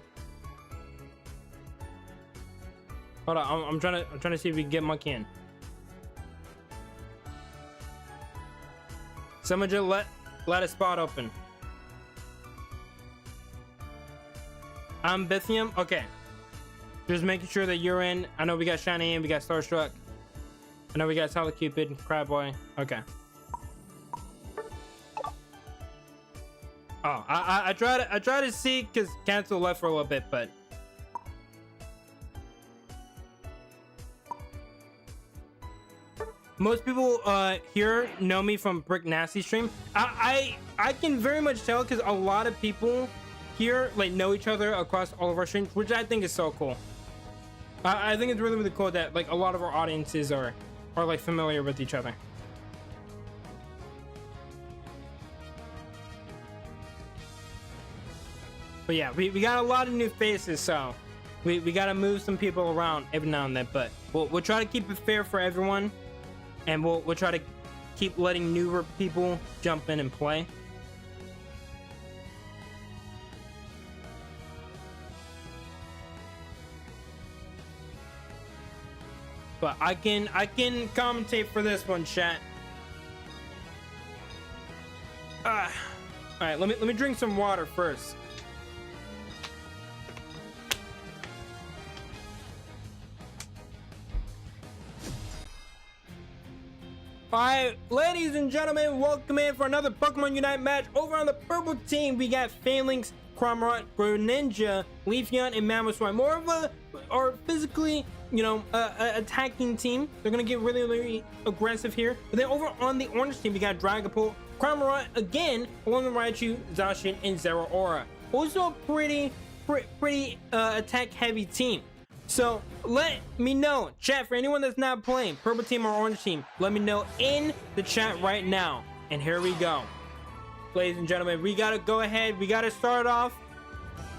Hold on, I'm trying to see if we can get Monkey in. Someone just let a spot open. I'm Bithium. Okay, just making sure that you're in. I know we got Shiny in, we got Starstruck. I know we got Solid Cupid, Crabboy. Okay. Oh, I try to see because Cancel left for a little bit, but most people here know me from Brick Nasty stream. I can very much tell because a lot of people here like know each other across all of our streams, which I think is so cool. I think it's really cool that like a lot of our audiences are like familiar with each other. But yeah, we got a lot of new faces, so we gotta move some people around every now and then, but we'll try to keep it fair for everyone, and we'll try to keep letting newer people jump in and play. But I can commentate for this one, chat. All right, let me drink some water first. Alright, ladies and gentlemen, welcome in for another Pokemon Unite match. Over on the purple team, we got Phalanx, Cramorant, Greninja, Leafeon, and Mamoswine. More of a or physically, you know, attacking team. They're gonna get really aggressive here. But then over on the orange team, we got Dragapult, Cramorant again, along with Raichu, Zacian, and Zeraora. Also a pretty attack heavy team. So let me know, chat, for anyone that's not playing purple team or orange team, let me know in the chat right now. And here we go, ladies and gentlemen. We gotta go ahead, we gotta start off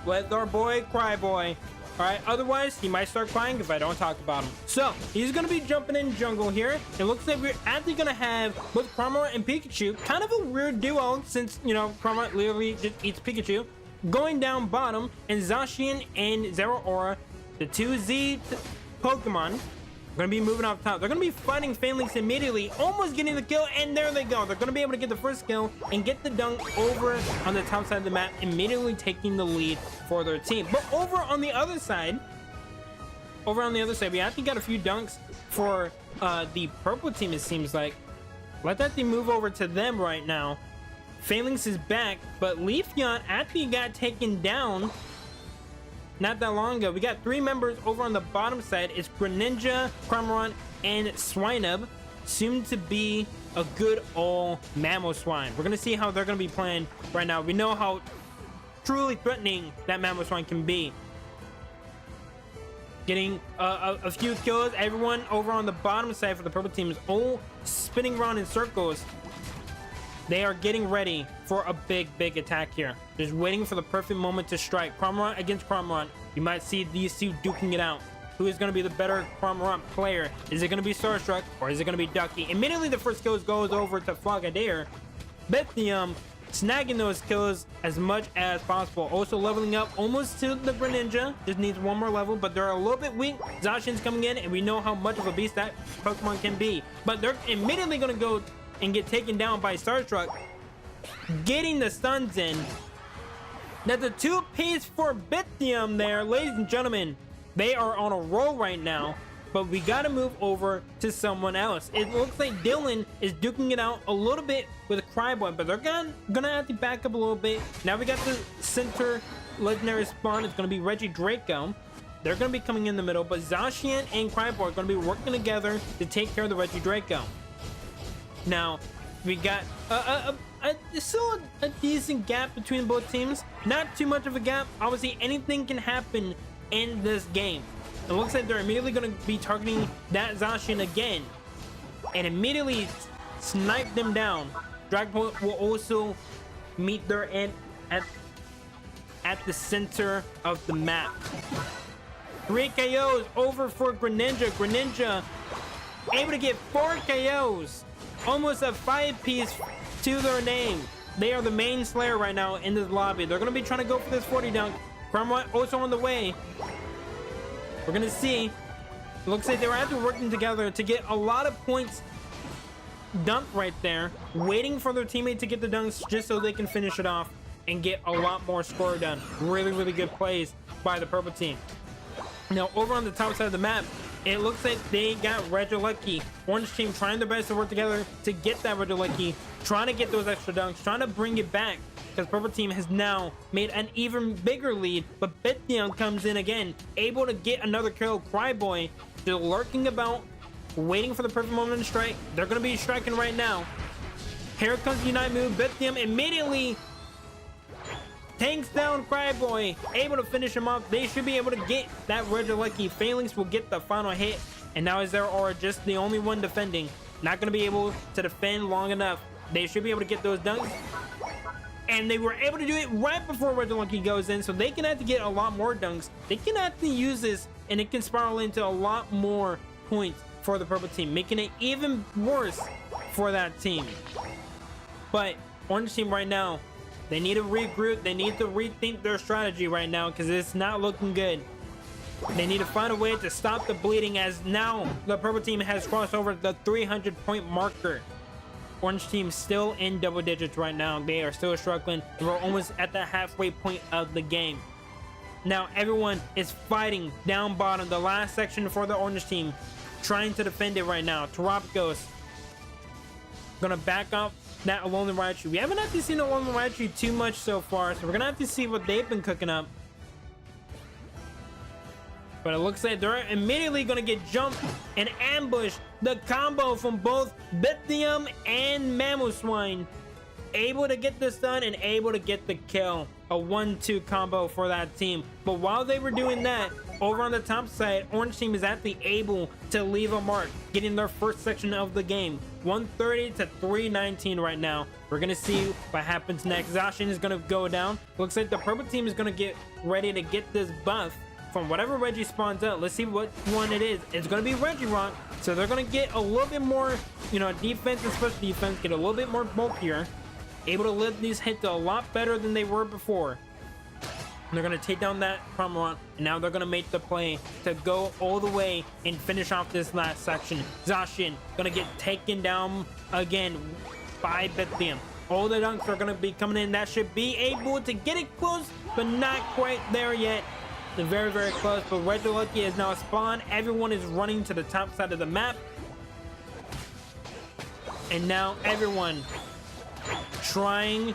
with our boy Cryboy. All right, otherwise he might start crying if I don't talk about him. So he's gonna be jumping in jungle here. It looks like we're actually gonna have both Cramorant and Pikachu, kind of a weird duo since, you know, Cramorant literally just eats Pikachu. Going down bottom, and Zacian and Zeraora, the 2Z Pokemon, Gonna be moving off top. They're gonna be fighting Phalanx immediately, almost getting the kill, and there they go. They're gonna be able to get the first kill and get the dunk over on the top side of the map, immediately taking the lead for their team. But over on the other side, we actually got a few dunks for the purple team, it seems like. Let that thing move over to them right now. Phalanx is back, but Leafeon actually got taken down not that long ago. We got 3 members over on the bottom side. It's Greninja, Cramorant, and Swinub. Soon to be a good old Mamoswine. We're gonna see how they're gonna be playing right now. We know how truly threatening that Mamoswine can be. Getting a few kills. Everyone over on the bottom side for the purple team is all spinning around in circles. They are getting ready for a big attack here. Just waiting for the perfect moment to strike. Cramorant against Cramorant. You might see these two duking it out. Who is going to be the better Cramorant player? Is it going to be Starstruck or is it going to be Ducky? Immediately the first kill goes over to Flogadier. Bithium snagging those kills as much as possible. Also leveling up almost to the Greninja. Just needs one more level, but they're a little bit weak. Zacian's coming in, and we know how much of a beast that Pokemon can be. But they're immediately going to go and get taken down by Starstruck, getting the stuns in. That's a 2-piece for Bithium there, ladies and gentlemen. They are on a roll right now, but we got to move over to someone else. It looks like Dylan is duking it out a little bit with Cryboy, but they're gonna have to back up a little bit. Now we got the center legendary spawn. It's gonna be Regidrago. They're gonna be coming in the middle, but Zacian and Cryboy are gonna be working together to take care of the Regidrago. Now we got still a decent gap between both teams. Not too much of a gap. Obviously anything can happen in this game. It looks like they're immediately going to be targeting that Zacian again and immediately snipe them down. Dragapult will also meet their end at the center of the map. 3 KOs over for Greninja. Greninja able to get 4 KOs. Almost a 5-piece to their name. They are the main slayer right now in this lobby. They're going to be trying to go for this 40 dunk. Cramorant also on the way. We're going to see. It looks like they were actually working together to get a lot of points dumped right there. Waiting for their teammate to get the dunks just so they can finish it off and get a lot more score done. Really good plays by the purple team. Now over on the top side of the map, it looks like they got Regilucky. Orange team trying their best to work together to get that Regilucky, trying to get those extra dunks, trying to bring it back, because purple team has now made an even bigger lead. But Bithium comes in again, able to get another kill. Cryboy still lurking about, waiting for the perfect moment to strike. They're going to be striking right now. Here comes the Unite move. Bithium immediately tanks down Cryboy, able to finish him off. They should be able to get that Regilucky. Phalanx will get the final hit, and now is there or just the only one defending. Not going to be able to defend long enough. They should be able to get those dunks, and they were able to do it right before Regilucky goes in, so they can have to get a lot more dunks. They can actually use this, and it can spiral into a lot more points for the purple team, making it even worse for that team. But orange team right now, they need to regroup. They need to rethink their strategy right now because it's not looking good. They need to find a way to stop the bleeding, as now the purple team has crossed over the 300-point marker. Orange team still in double digits right now. They are still struggling. We're almost at the halfway point of the game. Now everyone is fighting down bottom, the last section for the orange team, trying to defend it right now. Terapagos gonna back up that Alolan Raichu. We haven't actually seen Alolan Raichu too much so far, so we're gonna have to see what they've been cooking up. But it looks like they're immediately gonna get jumped and ambushed. The combo from both Bithium and Mamoswine, able to get this done and able to get the kill. A 1-2 combo for that team. But while they were doing that, over on the top side, orange team is actually able to leave a mark, getting their first section of the game. 130 to 319 right now. We're gonna see what happens next. Zacian is gonna go down. Looks like the purple team is gonna get ready to get this buff from whatever Reggie spawns out. Let's see what one it is. It's gonna be Regirock, so they're gonna get a little bit more, defense and special defense, get a little bit more bulkier, able to lift these hits a lot better than they were before. They're gonna take down that Cromwell, and now they're gonna make the play to go all the way and finish off this last section. Zacian gonna get taken down again by Bithium. All the dunks are gonna be coming in. That should be able to get it close, but not quite there yet. They're very, very close, but Red Lucky is now spawned. Everyone is running to the top side of the map. And now everyone trying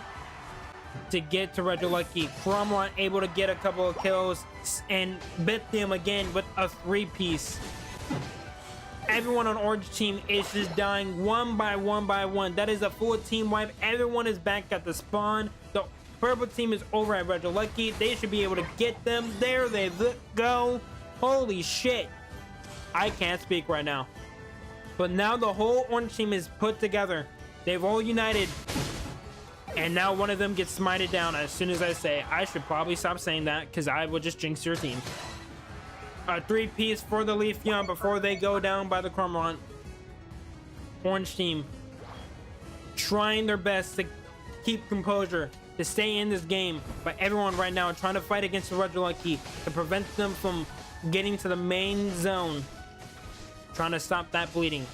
to get to Red Lucky. Cromwell able to get a couple of kills and Bithium again with a 3-piece. Everyone on Orange team is just dying one by one. That is a full team wipe. Everyone is back at the spawn. The purple team is over at Red Lucky. They should be able to get them. There they go. Holy shit. I can't speak right now. But now the whole Orange team is put together. They've all united. And now one of them gets smited down as soon as I say. I should probably stop saying that because I will just jinx your team. A 3-piece for the Leafeon before they go down by the Cormorant. Orange team trying their best to keep composure, to stay in this game, but everyone right now trying to fight against the Red Lucky to prevent them from getting to the main zone, trying to stop that bleeding.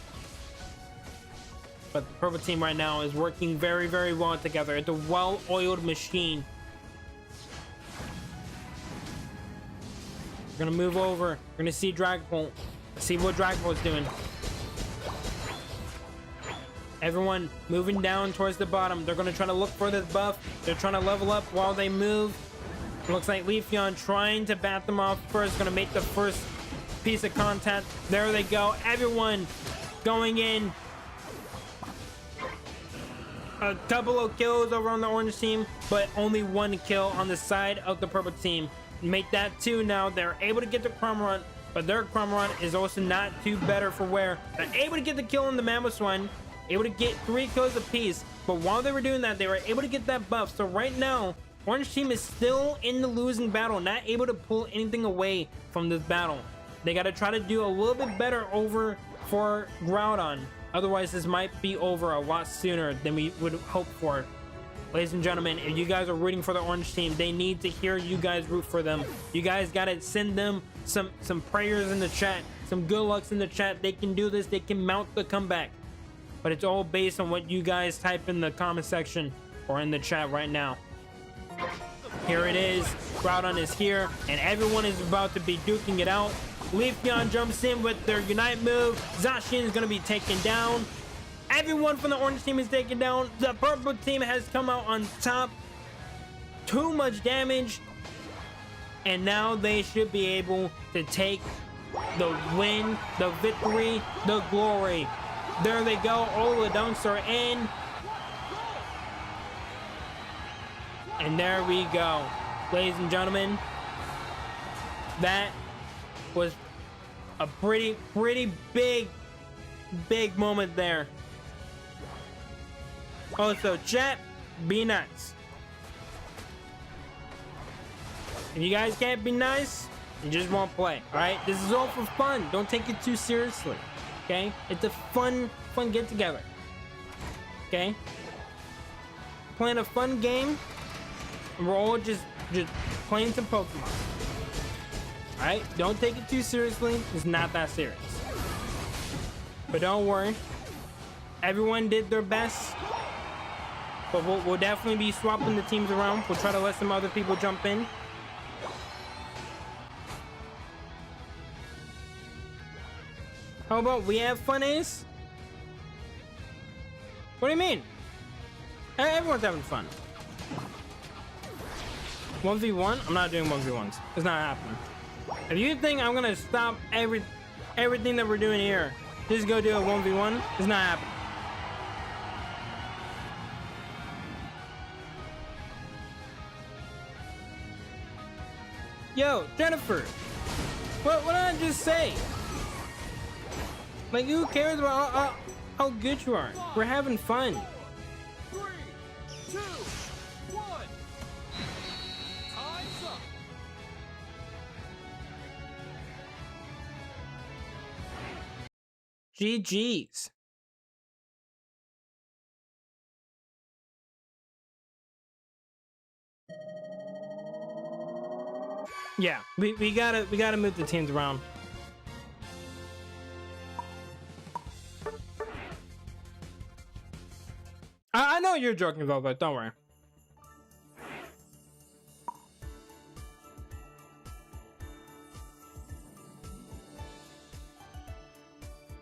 But the purple team right now is working very, very well together. It's a well-oiled machine. We're gonna move over. We're gonna see Dragapult. See what Dragapult's doing. Everyone moving down towards the bottom. They're gonna try to look for this buff. They're trying to level up while they move. It looks like Leafeon trying to bat them off first. Gonna make the first piece of contact. There they go. Everyone going in. A couple of kills over on the orange team, but only one kill on the side of the purple team. Make that 2 now. They're able to get the Cromorant, but their Cromorant is also not too better for wear. They're able to get the kill on the Mamoswine, able to get 3 kills apiece, but while they were doing that, they were able to get that buff. So right now, orange team is still in the losing battle, not able to pull anything away from this battle. They got to try to do a little bit better over for Groudon. Otherwise, this might be over a lot sooner than we would hope for. Ladies and gentlemen, if you guys are rooting for the orange team, they need to hear you guys root for them. You guys gotta send them some prayers in the chat, some good lucks in the chat. They can do this. They can mount the comeback. But it's all based on what you guys type in the comment section or in the chat right now. Here it is. Groudon is here, and everyone is about to be duking it out. Leafeon jumps in with their Unite move. Zacian is gonna be taken down. Everyone from the orange team is taken down. The purple team has come out on top. Too much damage. And now they should be able to take the win, the victory, the glory. There they go. All the dunks are in. And there we go. Ladies and gentlemen, that was a pretty big moment there. Also, chat, be nice. If you guys can't be nice, you just won't play. All right, this is all for fun. Don't take it too seriously. Okay, it's a fun get together. Okay, playing a fun game, and we're all just playing some Pokemon. All right, don't take it too seriously. It's not that serious. But don't worry, everyone did their best. But we'll definitely be swapping the teams around. We'll try to let some other people jump in. How about we have fun, Ace? What do you mean? Everyone's having fun. 1v1? I'm not doing 1v1s. It's not happening. If you think I'm gonna stop everything that we're doing here, just go do a 1v1, it's not happening. Yo, Jennifer, what did I just say? Like, who cares about how good you are? We're having fun. 3, 2, 1. Time's up. GG's. Yeah, we gotta move the teams around. I know you're joking about, but don't worry.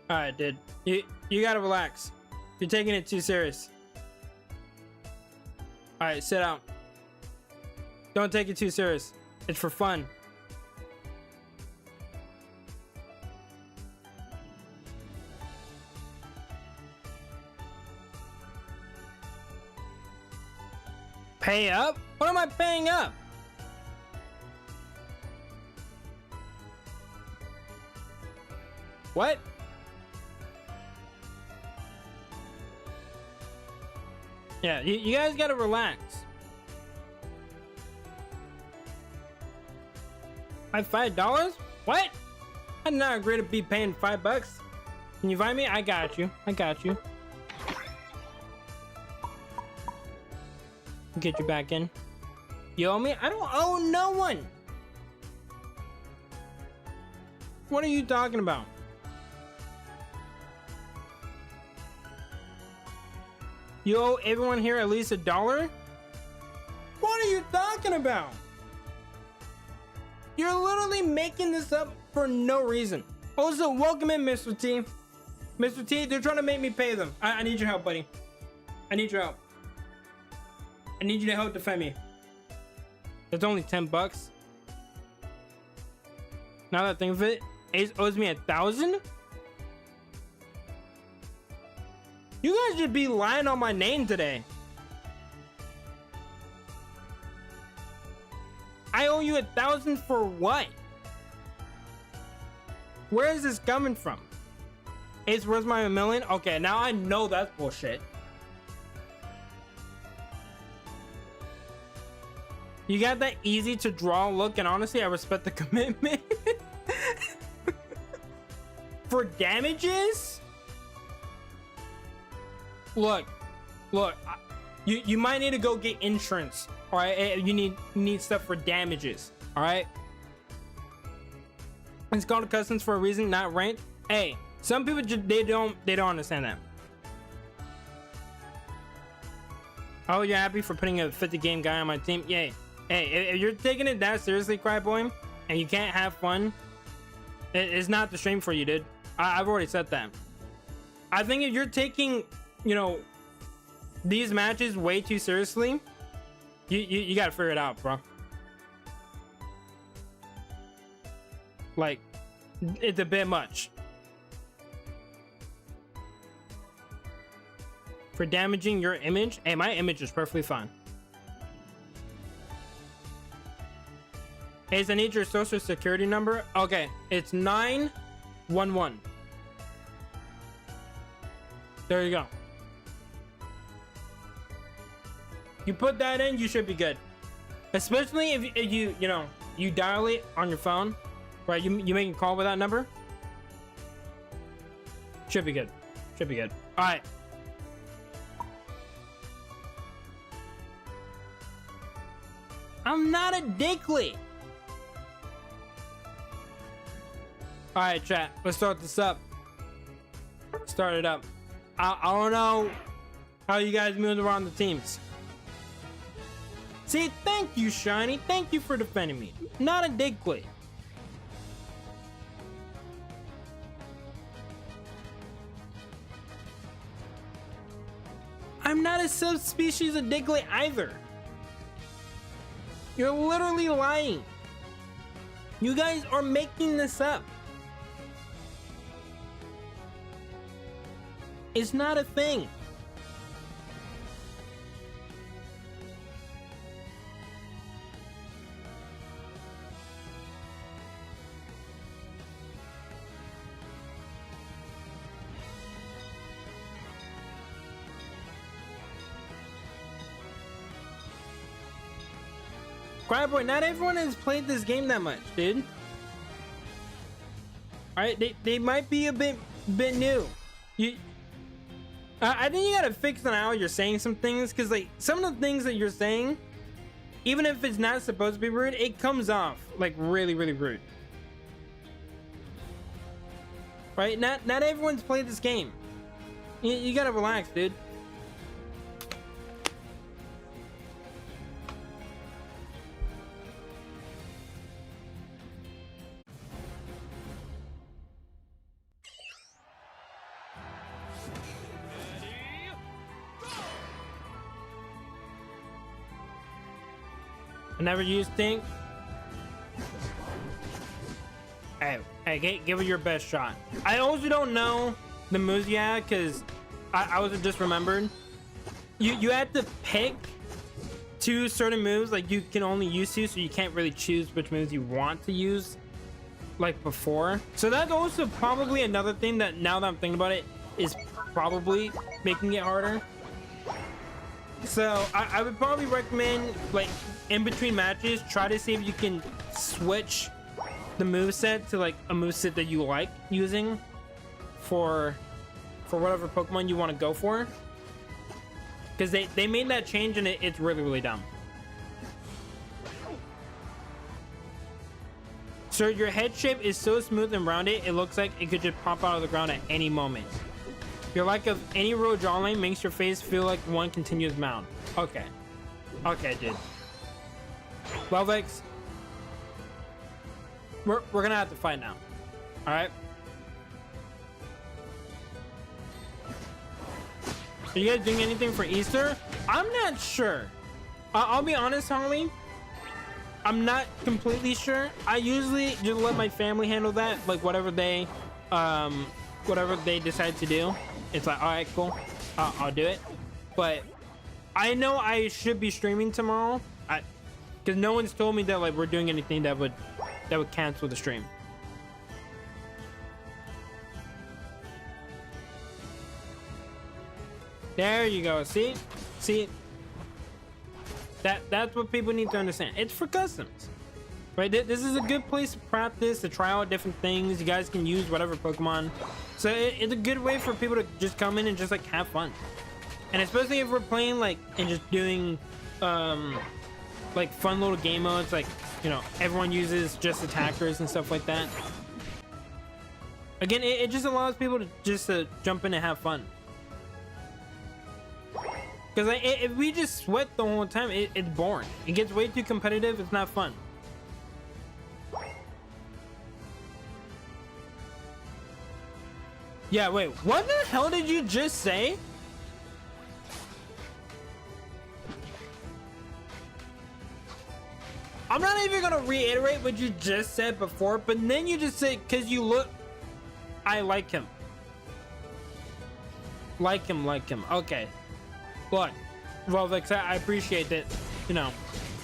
All right, dude. You gotta relax. You're taking it too serious. All right, sit down. Don't take it too serious. It's for fun. Pay up? What am I paying up? What? Yeah, you guys gotta relax. $5? What? I did not agree to be paying $5. Can you find me? I got you. I got you. Get you back in. You owe me? I don't owe no one. What are you talking about? You owe everyone here at least $1? What are you talking about? You're literally making this up for no reason. Also, welcome in, Mr. T. Mr. T, they're trying to make me pay them. I need your help, buddy. I need your help. I need you to help defend me. It's only $10. Now that I think of it, Ace owes me 1,000? You guys should be lying on my name today. I owe you 1,000 for what? Where is this coming from? Ace, where's my million? Okay, now I know that's bullshit. You got that easy to draw look, and honestly, I respect the commitment. For damages? Look, you might need to go get insurance. All right, you need stuff for damages. All right, it's called customs for a reason, not rent. Hey, some people they don't understand that. Oh, you're happy for putting a 50 game guy on my team? Yay. Hey, if you're taking it that seriously, Cryboy, and you can't have fun, it's not the stream for you, dude. I've already said that. I think if you're taking, you know, these matches way too seriously, you gotta figure it out, bro. Like, it's a bit much. For damaging your image? Hey, my image is perfectly fine. Hey, I need your social security number. Okay, it's 911. There you go. You put that in, you should be good. Especially if you dial it on your phone, right? You make a call with that number. Should be good. Should be good. All right. I'm not a dickly. All right, chat. Let's start this up. Start it up. I don't know how you guys moved around the teams. See, thank you, Shiny. Thank you for defending me. Not a dickly. I'm not a subspecies of dickly either. You're literally lying. You guys are making this up. It's not a thing. Cryboy, not everyone has played this game that much, dude. Alright, they might be a bit new. I think you gotta fix on how you're saying some things, because like some of the things that you're saying even if it's not supposed to be rude, it comes off like really, really rude. Right? Not everyone's played this game. You gotta relax, dude. I never used Think. Hey, give it your best shot. I also don't know the moves you had because I was just remembered. You had to pick 2 certain moves, like you can only use 2, so you can't really choose which moves you want to use like before. So that's also probably another thing that, now that I'm thinking about it, is probably making it harder. So I would probably recommend, like, in between matches, try to see if you can switch the moveset to like a moveset that you like using for whatever Pokemon you want to go for, because they made that change and it's really, really dumb. So your head shape is so smooth and rounded, it looks like it could just pop out of the ground at any moment. Your lack of any real jawline makes your face feel like one continuous mound. Okay, dude. Well, Vex, we're gonna have to fight now. All right. Are you guys doing anything for Easter? I'm not sure. I'll be honest, Holly. I'm not completely sure. I usually just let my family handle that, like whatever they decide to do. It's like, all right, cool, I'll do it. But I know I should be streaming tomorrow, because no one's told me that like we're doing anything that would cancel the stream. There you go. See, that's what people need to understand. It's for customs, right? This is a good place to practice, to try out different things. You guys can use whatever Pokemon, so it's a good way for people to just come in and just like have fun. And especially if we're playing like and just doing like fun little game modes, like, you know, everyone uses just attackers and stuff like that. Again, it just allows people to just jump in and have fun. Because like, if we just sweat the whole time, it's boring. It gets way too competitive. It's not fun. Yeah, wait. What the hell did you just say? I'm not even gonna reiterate what you just said before, but then you just said, because you look... I like him. Like him. Okay. Look, well, Vex, I appreciate that, you know,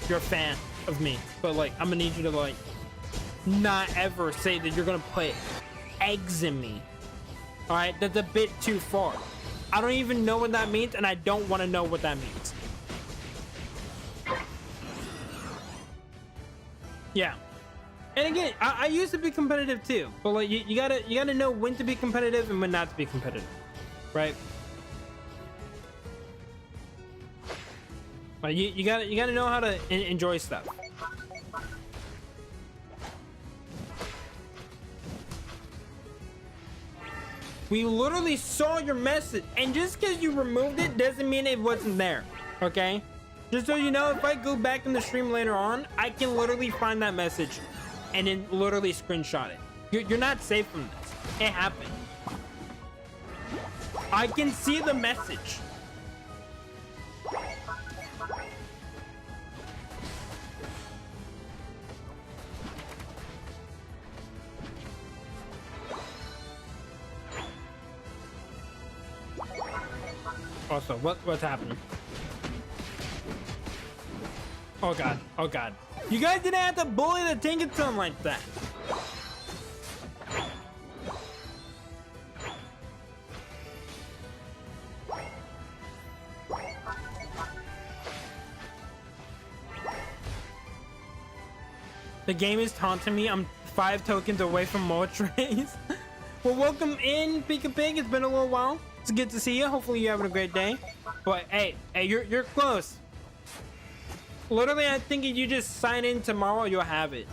you're a fan of me, but like, I'm gonna need you to like not ever say that you're gonna put eggs in me. All right, that's a bit too far. I don't even know what that means, and I don't want to know what that means. Yeah, and again, I used to be competitive too, but like you gotta know when to be competitive and when not to be competitive, right? Like you gotta know how to enjoy stuff. We literally saw your message, and just because you removed it doesn't mean it wasn't there. Okay, just so you know, if I go back in the stream later on, I can literally find that message and then literally screenshot it. You're not safe from this. It happened. I can see the message. Also, what's happening? Oh god. You guys didn't have to bully the Tinkerton like that. The game is taunting me. I'm 5 tokens away from Moltres. Well, welcome in, Pika Pig. It's been a little while. It's good to see you. Hopefully you're having a great day. But hey, you're close. Literally, I think if you just sign in tomorrow, you'll have it.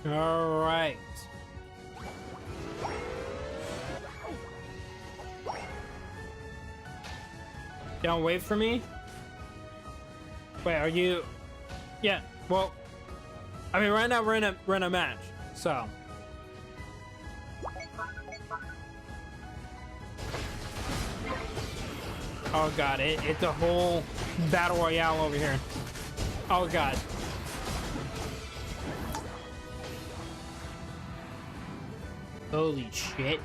All right. Don't wait for me. Wait, are you? Yeah. Well, I mean, right now we're in a match, so. Oh god, it's a whole battle royale over here. Oh god. Holy shit.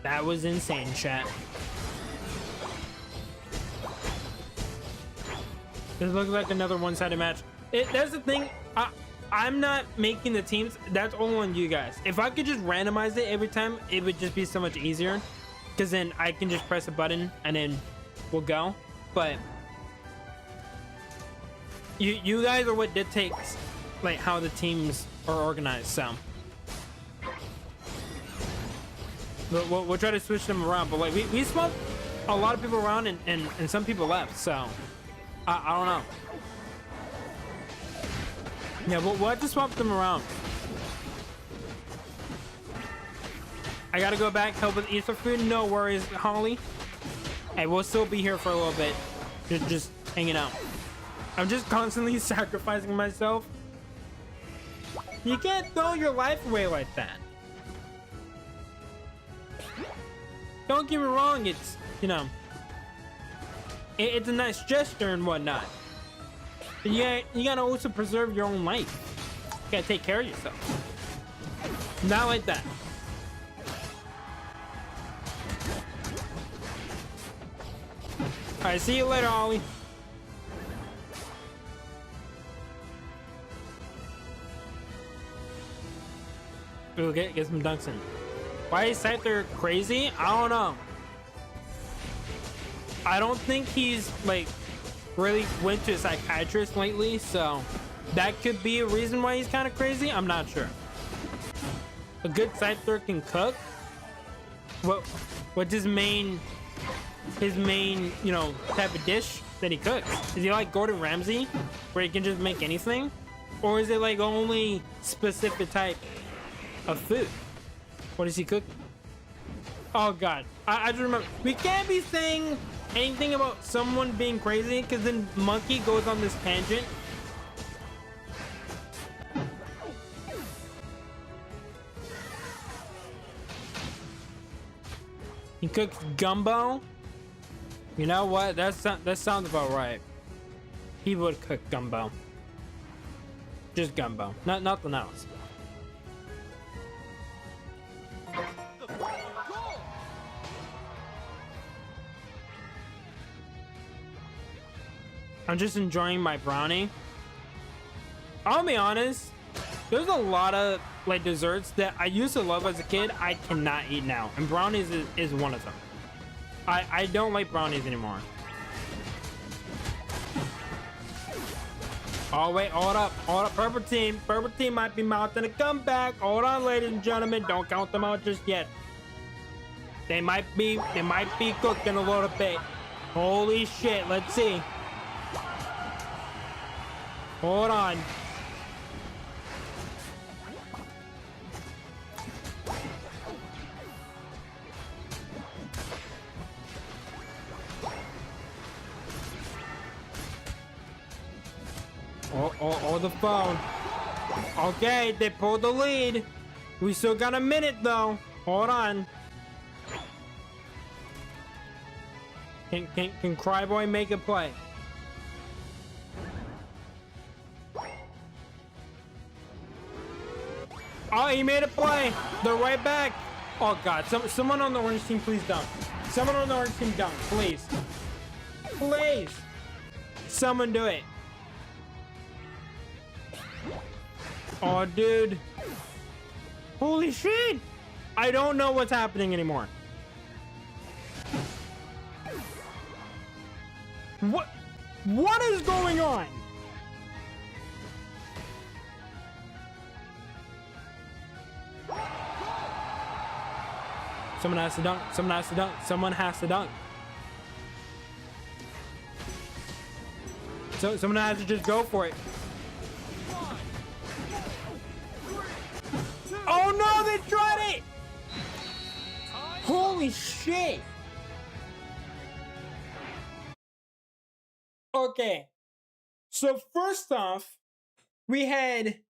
That was insane, chat. This looks like another one-sided match. That's the thing. I'm not making the teams. That's all on you guys. If I could just randomize it every time, it would just be so much easier. Because then I can just press a button and then we'll go. But you guys are what dictates like how the teams are organized. So we'll try to switch them around. But like we swapped a lot of people around and some people left. So I don't know. Yeah, we'll have to swap them around. I gotta go back, help with Easter food. No worries, Holly. Hey, we'll still be here for a little bit. Just hanging out. I'm just constantly sacrificing myself. You can't throw your life away like that. Don't get me wrong, it's, you know, it's a nice gesture and whatnot. But you gotta also preserve your own life. You gotta take care of yourself. Not like that. Alright, see you later, Ollie. Ooh, get some dunks in. Why is Scyther crazy? I don't know. I don't think he's like really went to a psychiatrist lately, so that could be a reason why he's kind of crazy. I'm not sure. A good Scyther can cook. What's his main, you know, type of dish that he cooks? Is he like Gordon Ramsay, where he can just make anything? Or is it like only specific type of food? What does he cook? Oh god, I just remember, we can't be saying anything about someone being crazy, because then Monkey goes on this tangent. He cooks gumbo. You know what? That sounds about right. He would cook gumbo. Just gumbo, nothing else. I'm just enjoying my brownie. I'll be honest, there's a lot of like desserts that I used to love as a kid I cannot eat now, and brownies is one of them. I don't like brownies anymore. Oh wait, hold up. Purple team might be mounting a comeback. Hold on, ladies and gentlemen, don't count them out just yet. They might be cooking a little bit. Holy shit, let's see. Hold on. Oh, the phone. Okay, they pulled the lead. We still got a minute though. Hold on. Can Cryboy make a play? Oh, he made a play. They're right back. Oh god, someone on the orange team, please don't. Someone on the orange team don't, please. Please. Someone do it. Oh, dude. Holy shit. I don't know what's happening anymore. What is going on? Someone has to dunk. Someone has to dunk. Someone has to dunk. So someone has to just go for it. Oh no, they tried it! Holy shit! Okay, so first off, we had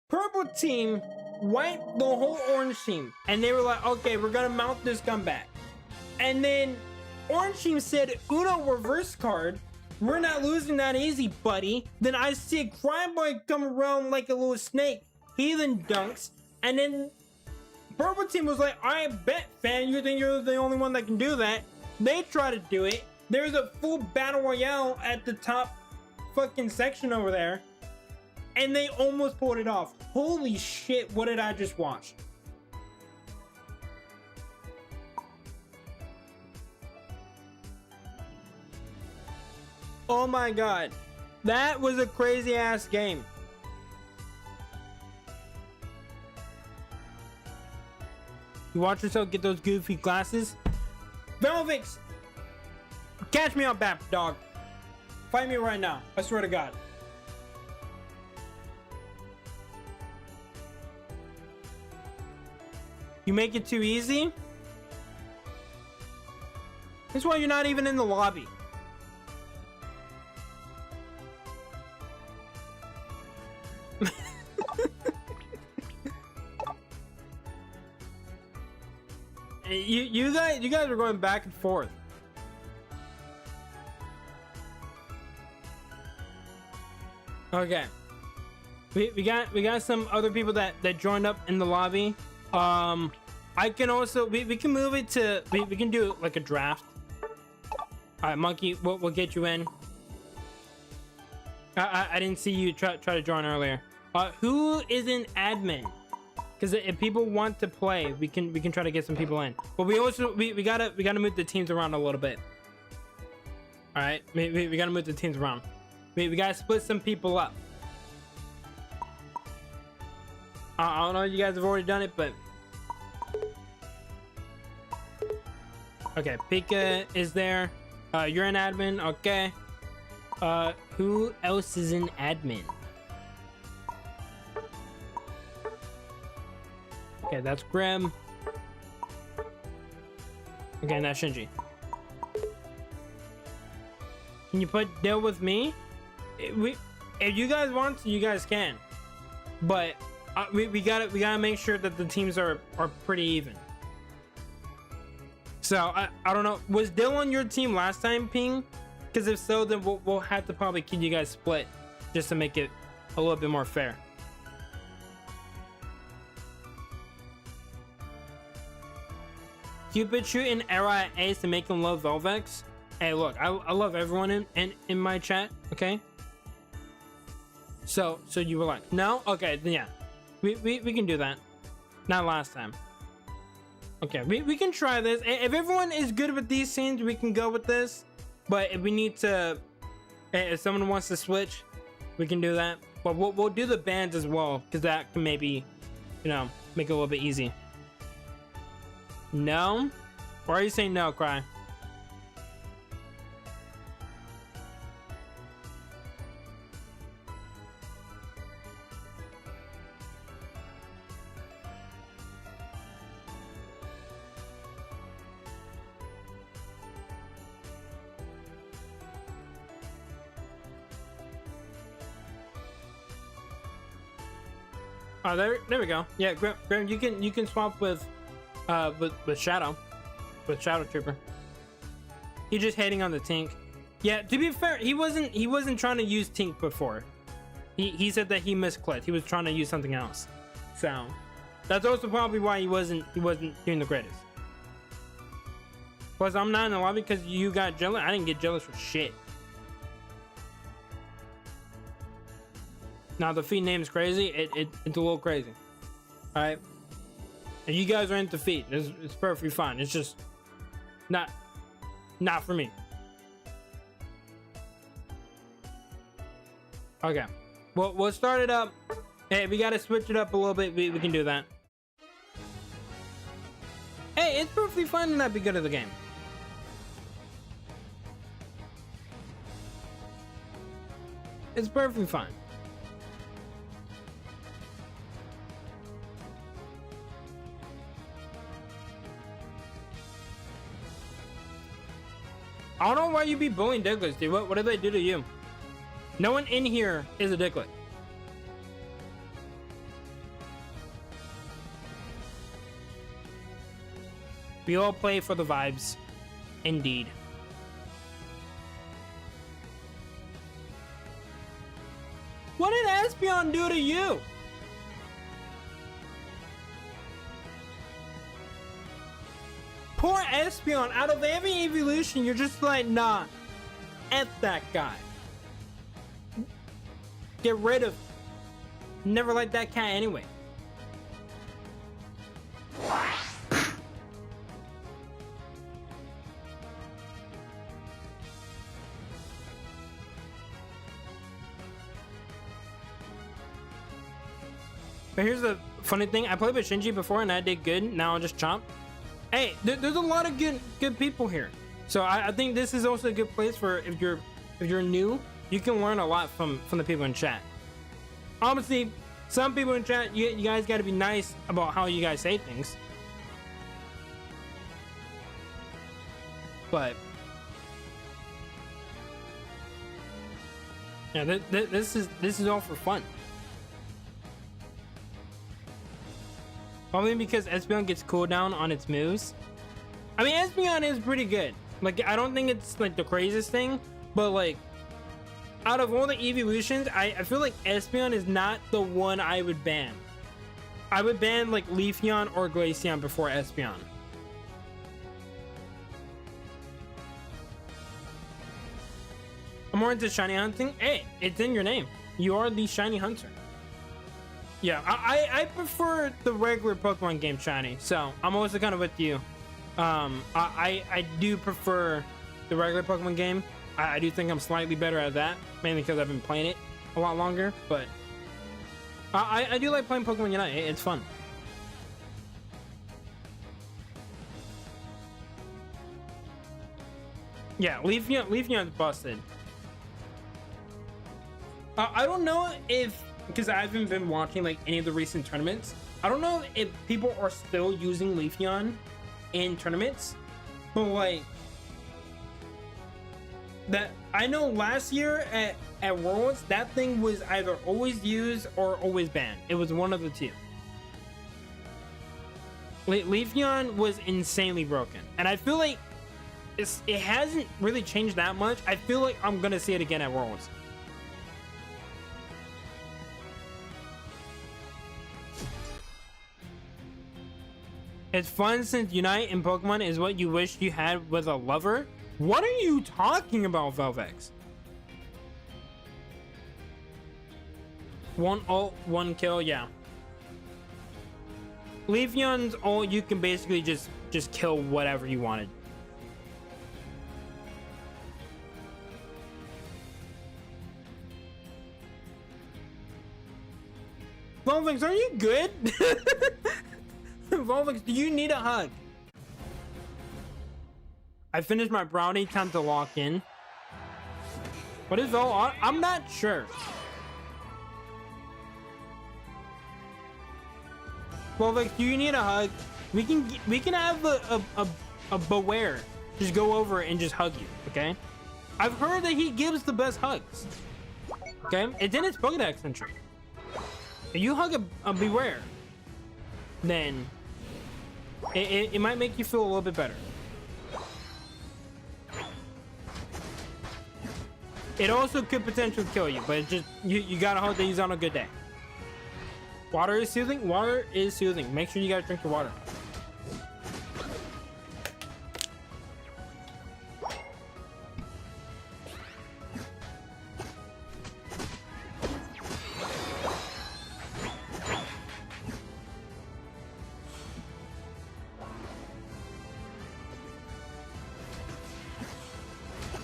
purple team wipe the whole orange team, and they were like, okay, we're gonna mount this comeback. And then orange team said, Uno reverse card, we're not losing that easy, buddy. Then I see a crime boy come around like a little snake. He then dunks, and then purple team was like, I bet, fan, you think you're the only one that can do that. They try to do it. There's a full battle royale at the top fucking section over there, and they almost pulled it off. Holy shit, what did I just watch? Oh my god, that was a crazy ass game. You watch yourself get those goofy glasses. Velvix, catch me up, Bap dog. Fight me right now. I swear to God. You make it too easy? That's why you're not even in the lobby. You guys are going back and forth. Okay, we got some other people that joined up in the lobby. I can also we can move it to we can do like a draft. All right, Monkey, we'll get you in. I didn't see you try to join earlier. Who is an admin? Because if people want to play, we can try to get some people in. But we also we gotta move the teams around a little bit. All right, we gotta move the teams around. We gotta split some people up. I don't know if you guys have already done it, but okay, Pika is there. You're an admin, okay. Who else is an admin? Okay, that's Grim. Okay, and that's Shinji. Can you put deal with me? If you guys want to, you guys can. But we gotta make sure that the teams are pretty even. So I don't know. Was Dill on your team last time, Ping? Because if so, then we'll have to probably keep you guys split just to make it a little bit more fair. Cupid shooting arrow at Ace to make him love Velvex. Hey, look, I love everyone in my chat. Okay. So you were like, no? Okay, then yeah, we can do that. Not last time. Okay, we can try this. If everyone is good with these scenes, we can go with this. But if we need to, if someone wants to switch, we can do that. But we'll do the bands as well, because that can maybe, you know, make it a little bit easy. No? Why are you saying no, Cry? Oh, there we go. Yeah, Grim, you can swap with Shadow, with Shadow Trooper. He's just hating on the Tink. Yeah, to be fair, he wasn't trying to use Tink before. He said that he misclicked. He was trying to use something else. So that's also probably why he wasn't doing the greatest. Plus, I'm not in the lobby because you got jealous. I didn't get jealous for shit. Now the feed name's crazy. It's a little crazy. All right. And you guys are in defeat. It's perfectly fine. It's just not for me. Okay. Well, we'll start it up. Hey, we gotta switch it up a little bit. We can do that. Hey, it's perfectly fine to not be good at the game. It's perfectly fine. I don't know why you be bullying Dicklets, dude. What did they do to you? No one in here is a Dicklet. We all play for the vibes. Indeed. What did Espeon do to you? Poor Espeon. Out of every evolution, you're just like, nah. F that guy. Get rid of. Never liked that cat anyway. But here's the funny thing. I played with Shinji before and I did good. Now I'll just chomp. Hey, there's a lot of good people here. So I think this is also a good place for if you're new, you can learn a lot from the people in chat. Obviously, some people in chat, you guys got to be nice about how you guys say things. But yeah, this is all for fun. Probably because Espeon gets cooldown on its moves. I mean, Espeon is pretty good. Like, I don't think it's like the craziest thing, but like, out of all the evolutions, I feel like Espeon is not the one I would ban. I would ban like Leafeon or Glaceon before Espeon. I'm more into shiny hunting. Hey, it's in your name. You are the shiny hunter. Yeah, I prefer the regular Pokemon game shiny, so I'm also kind of with you. I do prefer the regular Pokemon game. I do think I'm slightly better at that, mainly because I've been playing it a lot longer, but I do like playing Pokemon Unite. It's fun. Yeah, Leafeon's busted. I don't know if, because I haven't been watching like any of the recent tournaments, I don't know if people are still using Leafeon in tournaments, but like that, I know last year at Worlds, that thing was either always used or always banned. It was one of the two. Leafeon was insanely broken, and I feel like it hasn't really changed that much. I feel like I'm gonna see it again at Worlds. It's fun since Unite in Pokemon is what you wish you had with a lover. What are you talking about, Velvex? One ult, one kill, yeah. Leafeon's ult, you can basically just kill whatever you wanted. Velvex, are you good? Velvex, do you need a hug? I finished my brownie, time to lock in. What is Vel? I'm not sure. Velvex, do you need a hug? We can have a Beware just go over and just hug you, okay? I've heard that he gives the best hugs. Okay, it's in its Pokédex entry. If you hug a Beware, then it might make you feel a little bit better. It also could potentially kill you, but it just you gotta hope that he's on a good day. Water is soothing. Water is soothing. Make sure you gotta drink your water.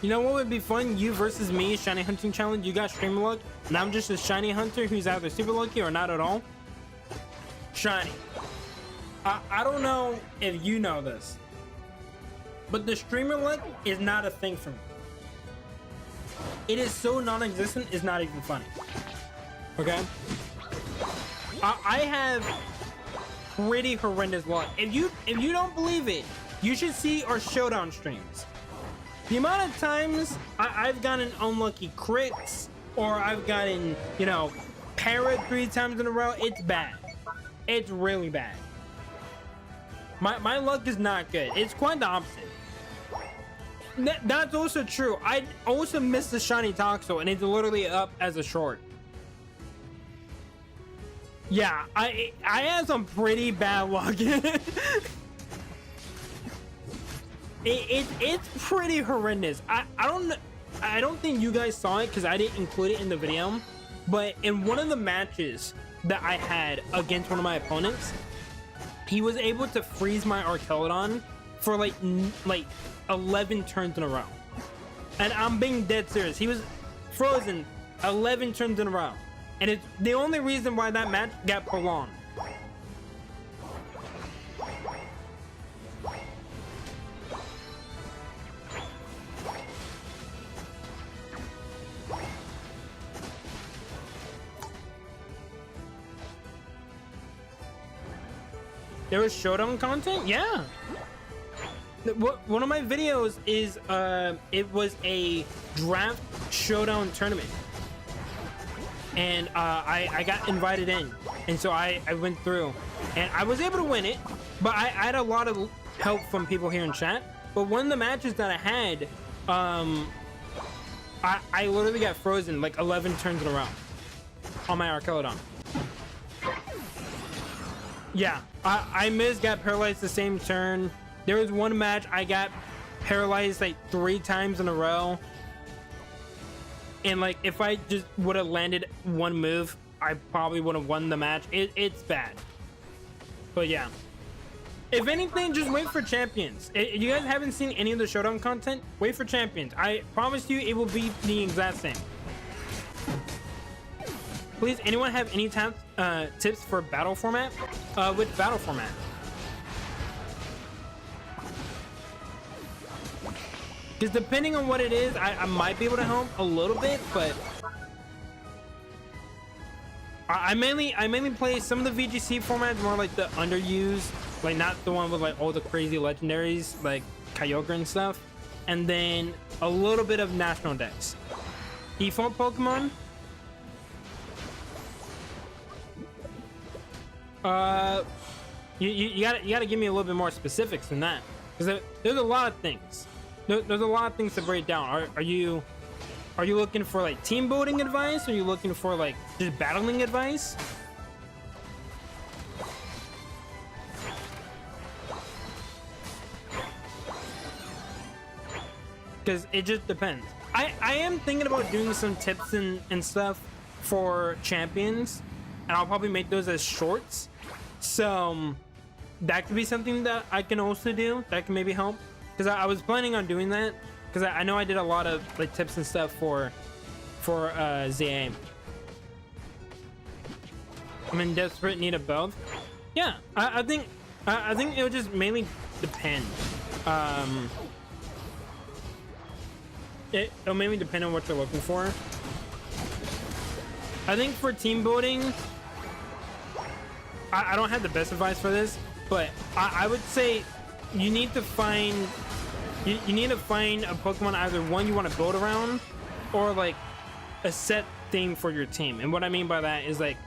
You know what would be fun? You versus me, shiny hunting challenge. You got streamer luck, and I'm just a shiny hunter who's either super lucky or not at all. Shiny. I don't know if you know this, but the streamer luck is not a thing for me. It is so non-existent, it's not even funny. Okay? I have pretty horrendous luck. If you don't believe it, you should see our showdown streams. The amount of times I've gotten unlucky crits, or I've gotten, you know, parrot 3 times in a row, it's bad. It's really bad. My luck is not good. It's quite the opposite. That's also true. I also missed the shiny Toxel, and it's literally up as a short. Yeah, I had some pretty bad luck. It's pretty horrendous. I don't think you guys saw it because I didn't include it in the video, but in one of the matches that I had against one of my opponents, he was able to freeze my Archelodon for like 11 turns in a row. And I'm being dead serious. He was frozen 11 turns in a row. And it's the only reason why that match got prolonged. There was showdown content? Yeah. One of my videos is it was a draft showdown tournament, and I got invited in, and so I went through, and I was able to win it, but I had a lot of help from people here in chat. But one of the matches that I had, I literally got frozen like 11 turns in a row on my Archelodon. Yeah, I missed, got paralyzed the same turn. There was one match I got paralyzed like 3 times in a row. And like, if I just would have landed one move, I probably would have won the match. It's bad. But yeah. If anything, just wait for Champions. If you guys haven't seen any of the Showdown content, wait for Champions. I promise you it will be the exact same. Please, anyone have any tips for battle format? Which battle format? Because depending on what it is, I might be able to help a little bit, but I mainly play some of the VGC formats, more like the underused, like not the one with like all the crazy legendaries like Kyogre and stuff, and then a little bit of national decks. Default Pokemon. You gotta give me a little bit more specifics than that, because there's a lot of things. There's a lot of things to break down. Are you looking for like team building advice? Or are you looking for like just battling advice? Because it just depends. I am thinking about doing some tips and stuff for champions, and I'll probably make those as shorts. So that could be something that I can also do that can maybe help. Because I was planning on doing that, because I know I did a lot of like tips and stuff for ZA. I'm in desperate need of both. Yeah, I think it would just mainly depend. It'll mainly depend on what you're looking for. I think for team building, I don't have the best advice for this, but I would say you need to find a Pokemon, either one you want to build around, or like a set theme for your team. And what I mean by that is, like,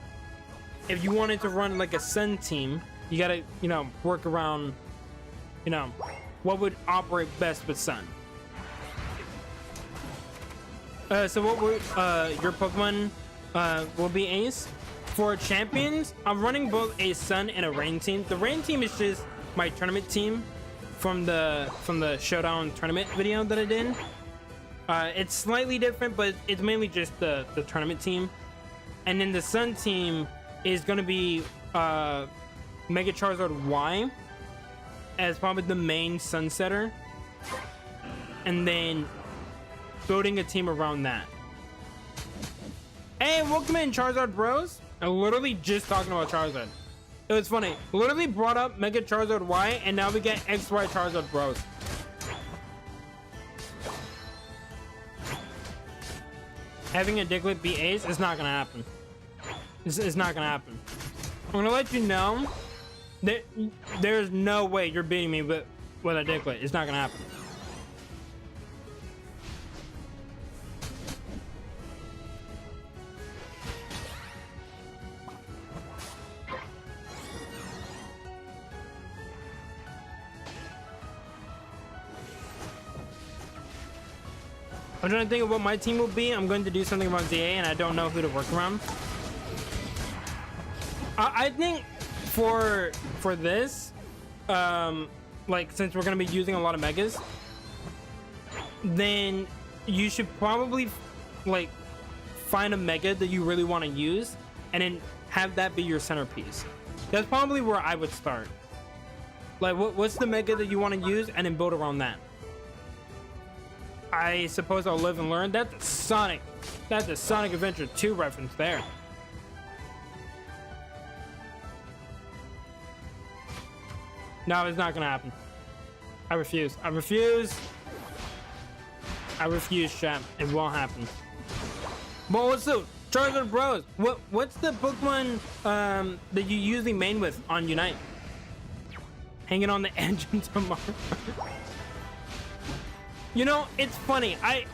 if you wanted to run like a Sun team, you gotta, you know, work around, you know, what would operate best with Sun. So what would your Pokemon will be, Ace? For champions, I'm running both a Sun and a Rain team. The Rain team is just my tournament team from the Showdown tournament video that I did. It's slightly different, but it's mainly just the tournament team. And then the Sun team is going to be Mega Charizard Y as probably the main Sun setter. And then building a team around that. Hey, welcome in, Charizard Bros. I'm literally just talking about Charizard. It was funny. Literally brought up Mega Charizard Y, and now we get XY Charizard Bros. Having a Diglett be Ace is not gonna happen. It's not gonna happen. I'm gonna let you know that there's no way you're beating me with a Diglett. It's not gonna happen. I'm trying to think of what my team will be. I'm going to do something around ZA, and I don't know who to work around. I think for this, like, since we're going to be using a lot of megas, then you should probably like find a mega that you really want to use, and then have that be your centerpiece. That's probably where I would start. Like, what's the mega that you want to use, and then build around that. I suppose I'll live and learn. That's Sonic. That's a Sonic Adventure 2 reference there. No, it's not gonna happen. I refuse. I refuse. I refuse, chat. It won't happen. But what's the Charizard Bros? What's the Pokemon that you usually main with on Unite? Hanging on the engine tomorrow. You know, it's funny. I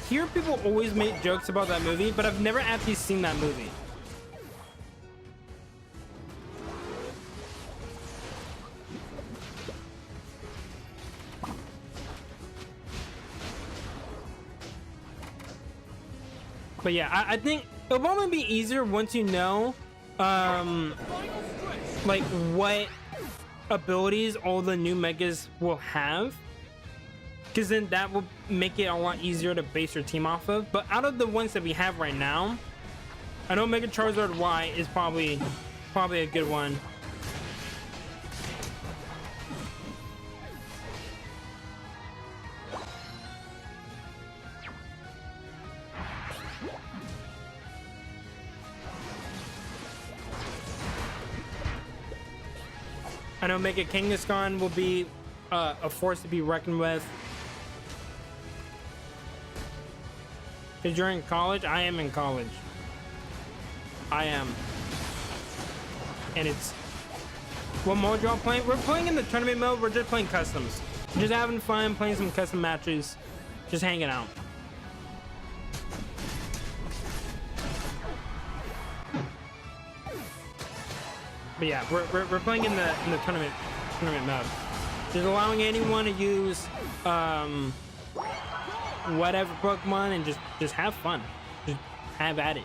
hear people always make jokes about that movie, but I've never actually seen that movie. But yeah, I think it'll probably be easier once you know, like what abilities all the new megas will have. Because then that will make it a lot easier to base your team off of. But out of the ones that we have right now, I know Mega Charizard Y is probably a good one. I know Mega Kangaskhan will be a force to be reckoned with. Because you're in college? I am in college. I am. And it's... What mode y'all playing? We're playing in the tournament mode. We're just playing customs. Just having fun, playing some custom matches. Just hanging out. But yeah, we're playing in the tournament mode. Just allowing anyone to use whatever Pokemon and just have fun. Just have at it.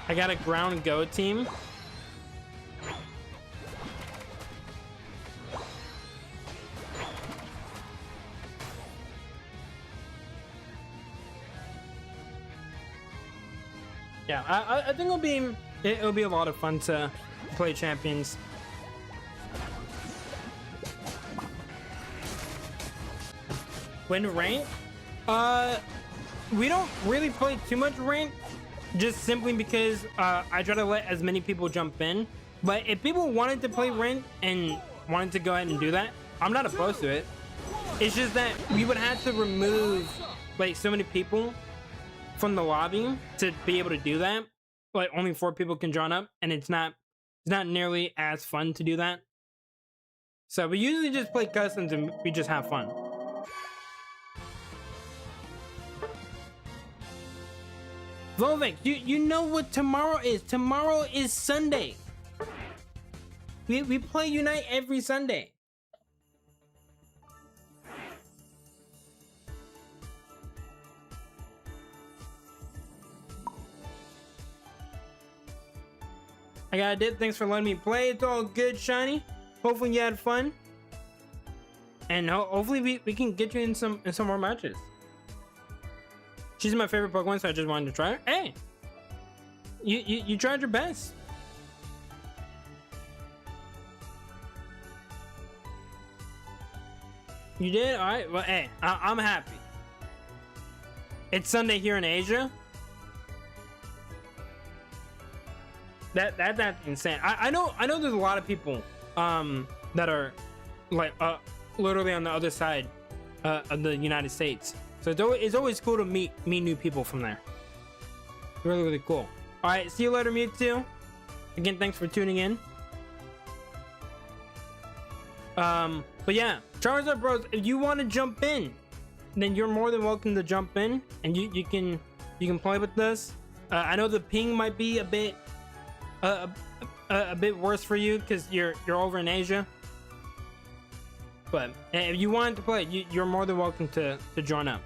I got a ground go team. Yeah, I think it'll be a lot of fun to play champions. Win rank? We don't really play too much rank, just simply because I try to let as many people jump in. But if people wanted to play rank and wanted to go ahead and do that, I'm not opposed to it. It's just that we would have to remove like so many people from the lobby to be able to do that. Like only 4 people can join up, and it's not nearly as fun to do that. So we usually just play customs and we just have fun. Volvic, you know what tomorrow is? Tomorrow is Sunday. We play Unite every Sunday. I got it. Thanks for letting me play. It's all good, Shiny. Hopefully you had fun. And hopefully we can get you in some more matches. She's my favorite Pokemon, so I just wanted to try her. Hey! You tried your best. You did? All right. Well, hey, I'm happy. It's Sunday here in Asia. That's insane. I know there's a lot of people that are like literally on the other side of the United States. So it's always cool to meet new people from there. Really cool. All right, see you later, Mewtwo. Again, thanks for tuning in. But yeah, Charizard Bros, if you want to jump in, then you're more than welcome to jump in, and you can play with us. I know the ping might be a bit worse for you because you're over in Asia. But if you wanted to play, you're more than welcome to join up.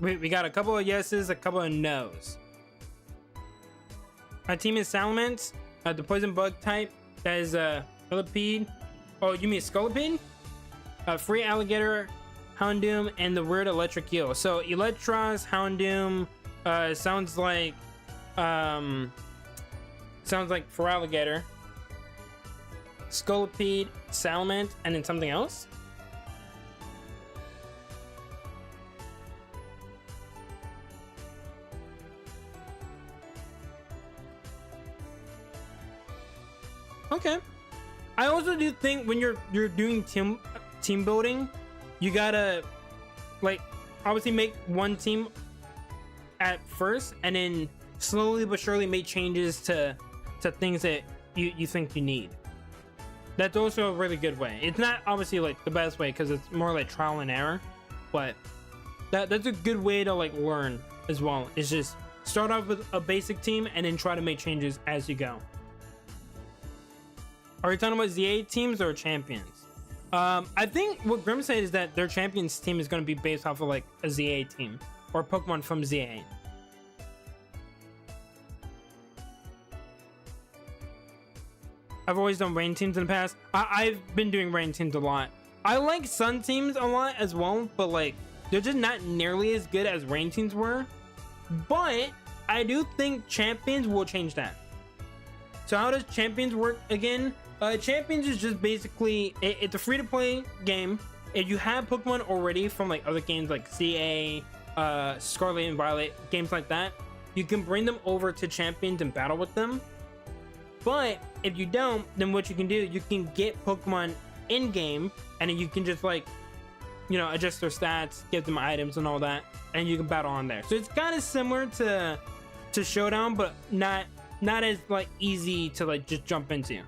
We got a couple of yeses, a couple of nos. Our team is Salamence, the poison bug type. That is Millipede. Oh, you mean Scolipede? Free Alligator, Houndoom, and the weird electric eel. So Electros, Houndoom, sounds like for Alligator. Scolipede, Salamence, and then something else. Okay. I also do think when you're doing team building, you gotta like obviously make one team at first, and then slowly but surely make changes to things that you think you need. That's also a really good way. It's not obviously like the best way because it's more like trial and error, but that's a good way to like learn as well. It's just start off with a basic team and then try to make changes as you go. Are we talking about ZA teams or champions? I think what Grim said is that their champions team is going to be based off of like a ZA team or Pokemon from ZA. I've always done rain teams in the past. I've been doing rain teams a lot. I like sun teams a lot as well, but like they're just not nearly as good as rain teams were. But I do think champions will change that. So how does champions work again? Champions is just basically it's a free-to-play game. If you have Pokemon already from like other games like CA, Scarlet and Violet, games like that, you can bring them over to champions and battle with them. But if you don't, then what you can do, you can get Pokemon in game, and then you can just like, you know, adjust their stats, give them items and all that, and you can battle on there. So it's kind of similar to Showdown, but not as like easy to like just jump into.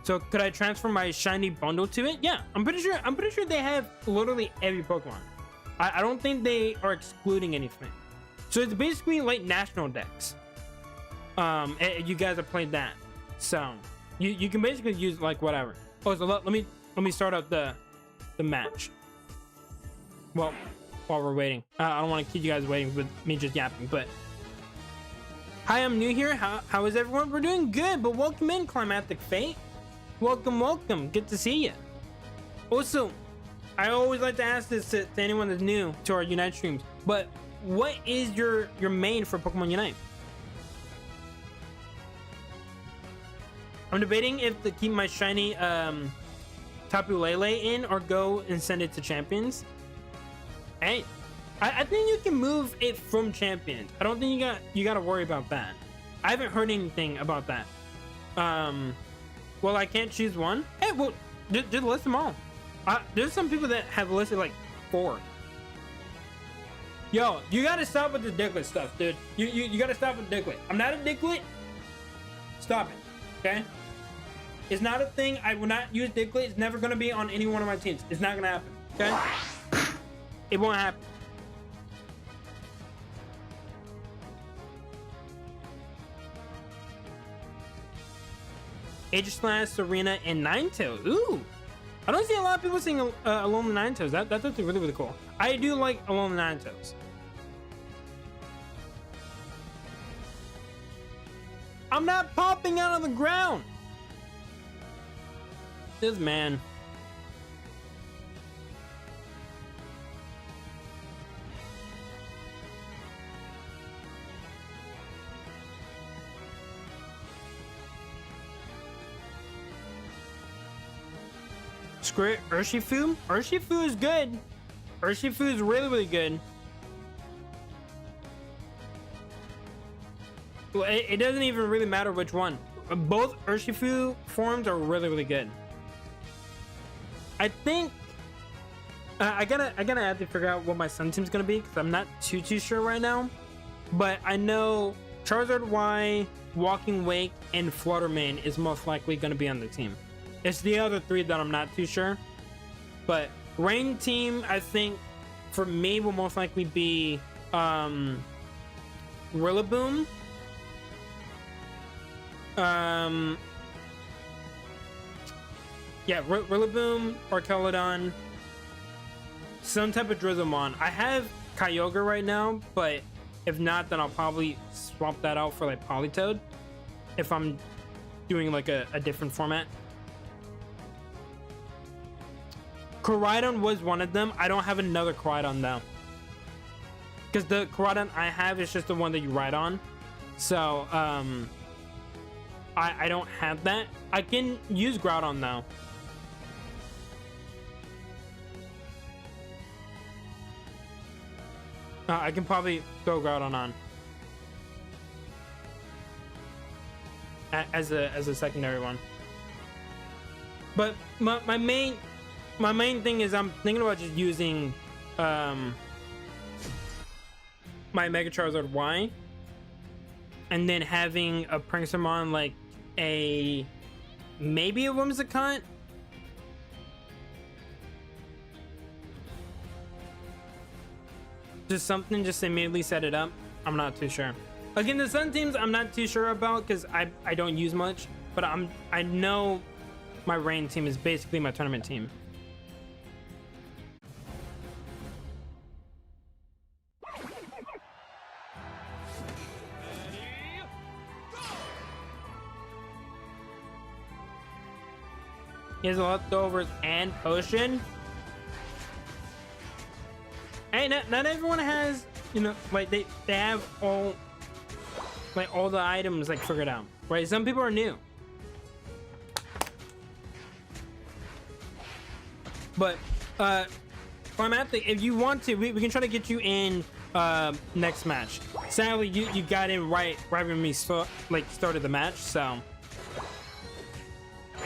So could I transfer my shiny bundle to it? Yeah, I'm pretty sure they have literally every Pokemon. I don't think they are excluding anything. So it's basically like national decks. You guys have played that, so you can basically use like whatever. Oh, so let me start out the match. Well, while we're waiting, I don't want to keep you guys waiting with me just yapping, but. Hi, I'm new here. How is everyone? We're doing good, but welcome in, Climatic Fate. Welcome. Good to see you. Also, I always like to ask this to anyone that's new to our Unite streams, but what is your main for Pokemon Unite? I'm debating if to keep my shiny Tapu Lele in or go and send it to champions. Hey. I think you can move it from champions. I don't think you got to worry about that. I haven't heard anything about that. Well, I can't choose one. Hey, well, just list them all. There's some people that have listed like 4. Yo, you got to stop with the Diglett stuff, dude. You got to stop with Diglett. I'm not a Diglett. Stop it, okay? It's not a thing. I will not use Diglett. It's never going to be on any one of my teams. It's not going to happen, okay? It won't happen. Aegislash, Serena, and Ninetales. Ooh, I don't see a lot of people saying Alone the Ninetales. That's actually really cool. I do like Alone the Ninetales. I'm not popping out of the ground. This man. Screw it. Urshifu? Urshifu is good. Urshifu is really, really good. Well, it doesn't even really matter which one. Both Urshifu forms are really, really good. I think I gotta have to figure out what my Sun team's gonna be because I'm not too sure right now. But I know Charizard Y, Walking Wake, and Fluttermane is most likely gonna be on the team. It's the other three that I'm not too sure. But Rain team, I think for me will most likely be Rillaboom. Yeah, Rillaboom or Celadon. Some type of Drizzlemon. I have Kyogre right now, but if not, then I'll probably swap that out for like Politoed if I'm doing like a different format. Koraidon was one of them. I don't have another Koraidon though, because the Koraidon I have is just the one that you ride on. So I don't have that. I can use Groudon though. I can probably throw Groudon on as a secondary one. But my main thing is I'm thinking about just using my Mega Charizard Y, and then having a Prinxamon like maybe a Whimsicott. Just something just to immediately set it up. I'm not too sure. Again, the Sun teams I'm not too sure about because I don't use much, but I know my Rain team is basically my tournament team. He has leftovers and potion. Hey, not everyone has, you know, like they have all the items like figured out, right? Some people are new, but if you want to, we can try to get you in next match. Sadly, you got in right when we started the match, so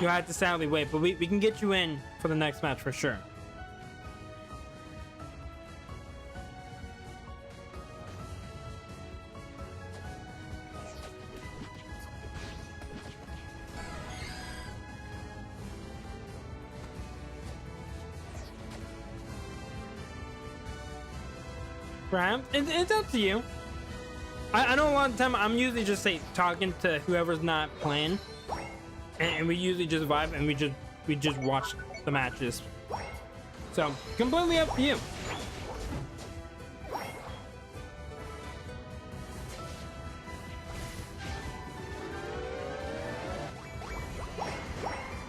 you have to sadly wait, but we can get you in for the next match for sure. It's up to you. I know a lot of the time I'm usually just talking to whoever's not playing, and we usually just vibe and we just watch the matches. So completely up to you.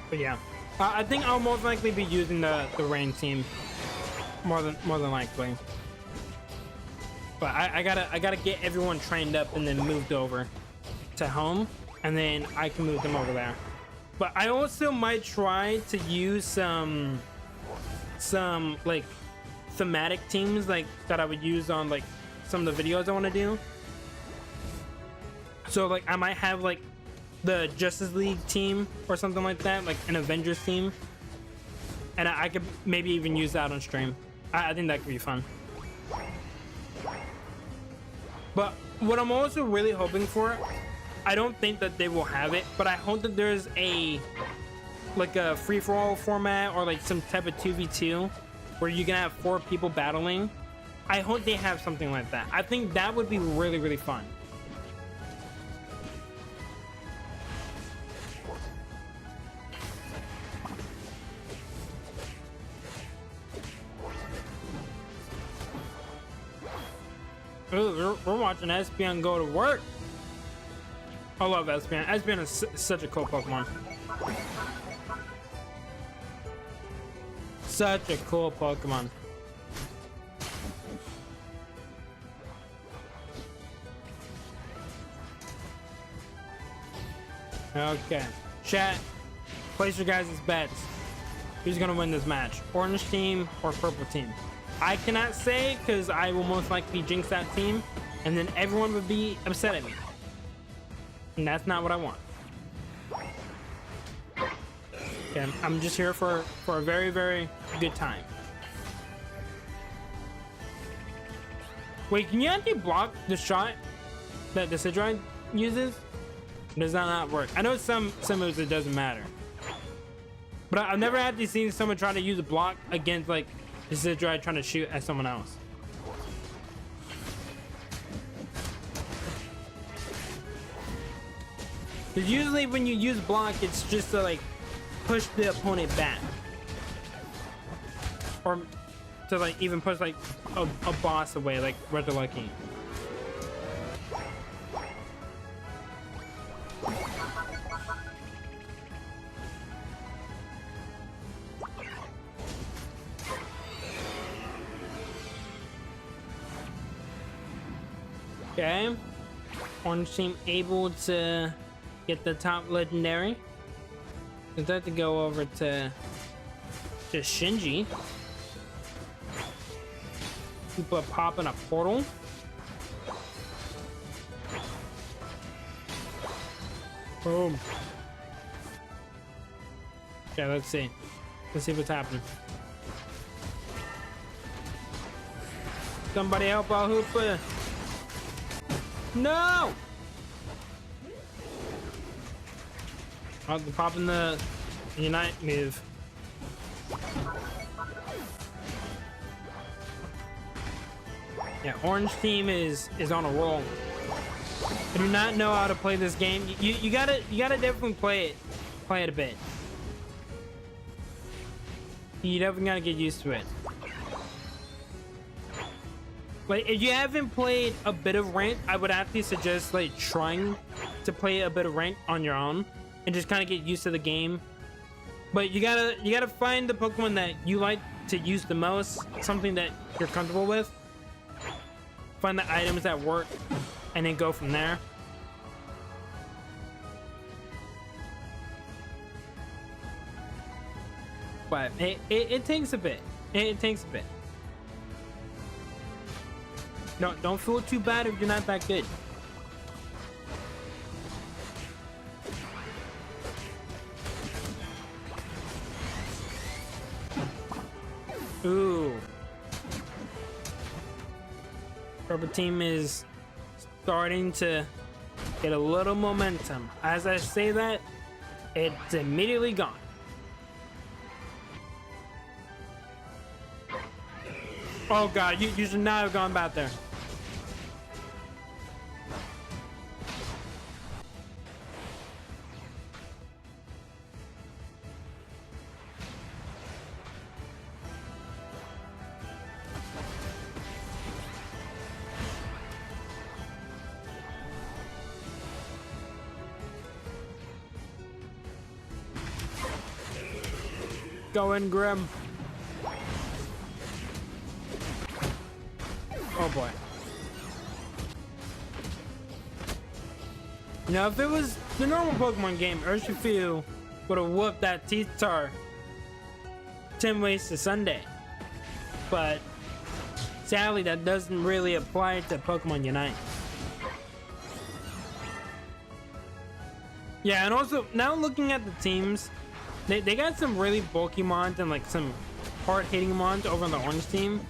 But yeah, I think I'll most likely be using the Rain team more than likely. But I gotta get everyone trained up and then moved over to home, and then I can move them over there. But I also might try to use some like thematic teams like that I would use on like some of the videos I want to do. So like I might have like the Justice League team or something like that, like an Avengers team, and I could maybe even use that on stream. I think that could be fun. But what I'm also really hoping for, I don't think that they will have it, but I hope that there's a free-for-all format or like some type of 2v2 where you can have 4 people battling. I hope they have something like that. I think that would be really, really fun. Ooh, we're watching Espeon go to work. I love Espeon. Espeon is such a cool Pokemon. Such a cool Pokemon. Okay. Chat, place your guys' bets. who's gonna win this match, orange team or purple team. I cannot say because I will most likely jinx that team, and then everyone would be upset at me, and that's not what I want. Okay, I'm just here for a very, very good time. Wait, can you actually block the shot that the Sidroid uses? Does that not work? I know some moves it doesn't matter, but I've never actually seen someone try to use a block against like the Sidroid trying to shoot at someone else. Because usually when you use block, it's just to like push the opponent back, or to like even push like a boss away, like Red Lucky. Okay, orange team able to get the top legendary. Is that to go over to Shinji? People are popping a portal. Boom. Okay, let's see. Let's see what's happening. Somebody help out Hooper. No! Oh, they're popping the Unite move. Yeah, orange team is on a roll. I do not know how to play this game. You gotta definitely play it a bit. You definitely gotta get used to it. Like, if you haven't played a bit of rank, I would actually suggest like trying to play a bit of rank on your own and just kind of get used to the game. But you gotta find the Pokemon that you like to use the most, something that you're comfortable with. Find the items that work, and then go from there. But it takes a bit. It takes a bit. No, don't feel too bad if you're not that good. Ooh. Purple team is starting to get a little momentum. As I say that, it's immediately gone. Oh god, you should not have gone back there. Going Grim. Oh boy. You know, if it was the normal Pokemon game, Urshifu would have whooped that T-Star 10 ways to Sunday. But sadly, that doesn't really apply to Pokemon Unite. Yeah, and also, now looking at the teams, they got some really bulky mons and like some hard-hitting mons over on the orange team.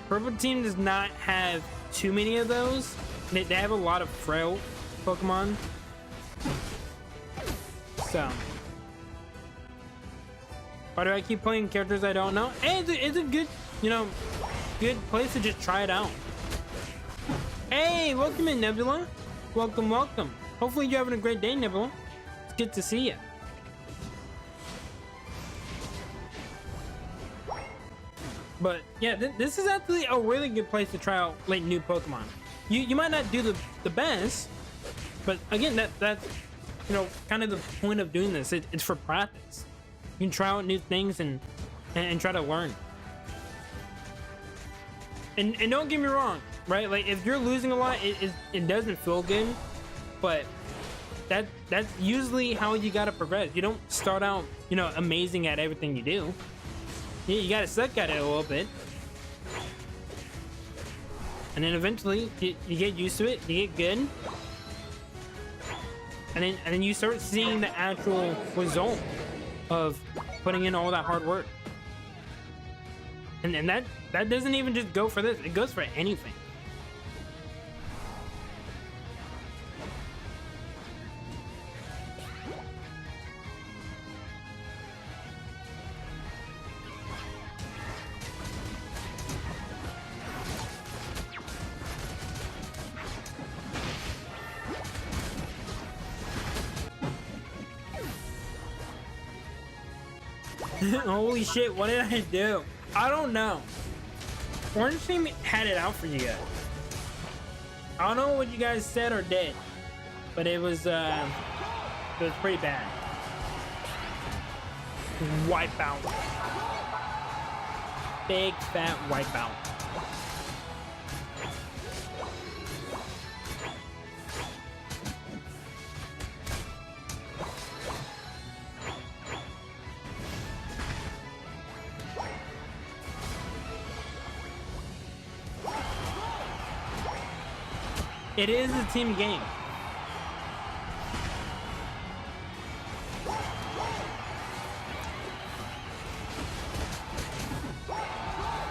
Purple team does not have too many of those. They have a lot of frail Pokemon. So, why do I keep playing characters I don't know? Hey, it's a good, you know, good place to just try it out. Hey, welcome in, Nebula. Welcome, welcome. Hopefully you're having a great day, Nebula. It's good to see you. But yeah, this is actually a really good place to try out like new Pokemon. You might not do the best, but again, that's you know kind of the point of doing this. It's for practice. You can try out new things and try to learn. And don't get me wrong, right? Like if you're losing a lot, it doesn't feel good, but that's usually how you gotta progress. You don't start out, you know, amazing at everything you do. You gotta suck at it a little bit, and then eventually you get used to it. You get good, and then you start seeing the actual result of putting in all that hard work. And that doesn't even just go for this. It goes for anything. Holy shit, what did I do? I don't know. Orange Team had it out for you guys. I don't know what you guys said or did, but it was pretty bad. Wipeout. Big fat wipeout. It is a team game.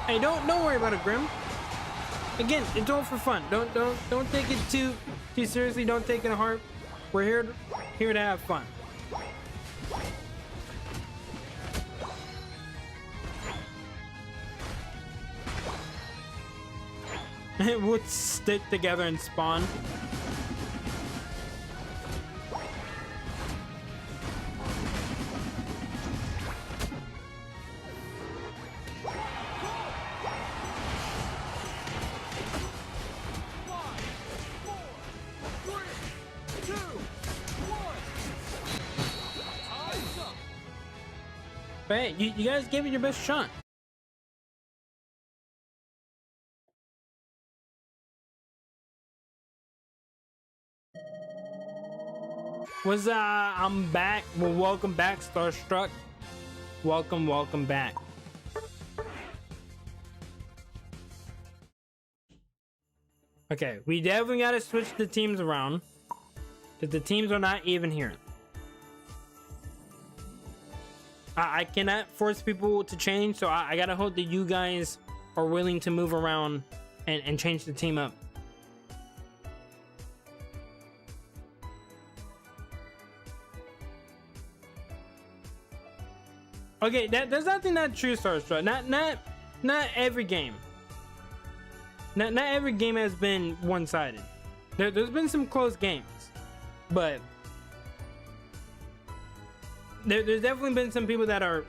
Hey, don't worry about it, Grim. Again, it's all for fun. Don't take it too seriously. Don't take it to heart. We're here to have fun. We'll stick together and spawn. But hey, you guys gave it your best shot. I'm back. Well, welcome back, Starstruck. Welcome back. Okay, we definitely gotta switch the teams around, because the teams are not even here. I cannot force people to change, so I gotta hope that you guys are willing to move around and change the team up. Okay, that's nothing not true, Starstruck. Not every game. Not every game has been one-sided. There's been some close games, but there's definitely been some people that are,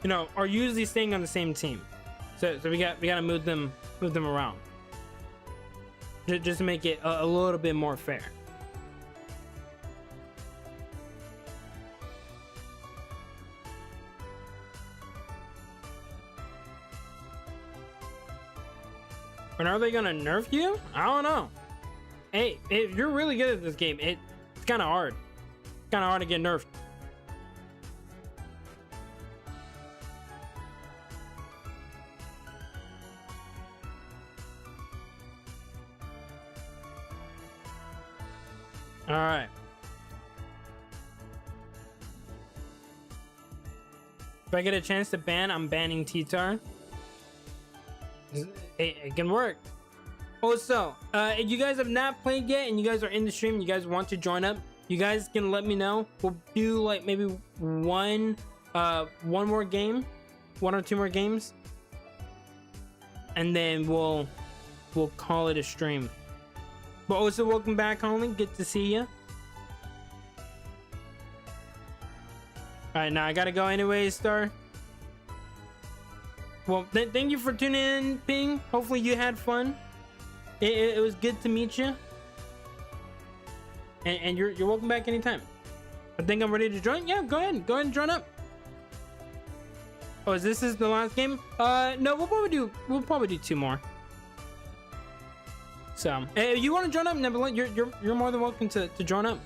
you know, are usually staying on the same team. So we gotta move them around, just to make it a little bit more fair. And are they gonna nerf you? I don't know. Hey, if you're really good at this game, it's kind of hard. It's kind of hard to get nerfed. All right. If I get a chance to ban, I'm banning T-Tar. It can work. Also, if you guys have not played yet and you guys are in the stream, you guys want to join up, you guys can let me know. We'll do like maybe one more game, 1 or 2 more games, and then we'll call it a stream. But also, welcome back, Holly. Good to see you. All right, now I gotta go anyways, Star. Well, thank you for tuning in, Ping. Hopefully you had fun. It was good to meet you. And you're welcome back anytime. I think I'm ready to join. Yeah, go ahead and join up. Oh, is this the last game? No, we'll probably do 2 more. So, if you want to join up, Nebula, you're more than welcome to join up.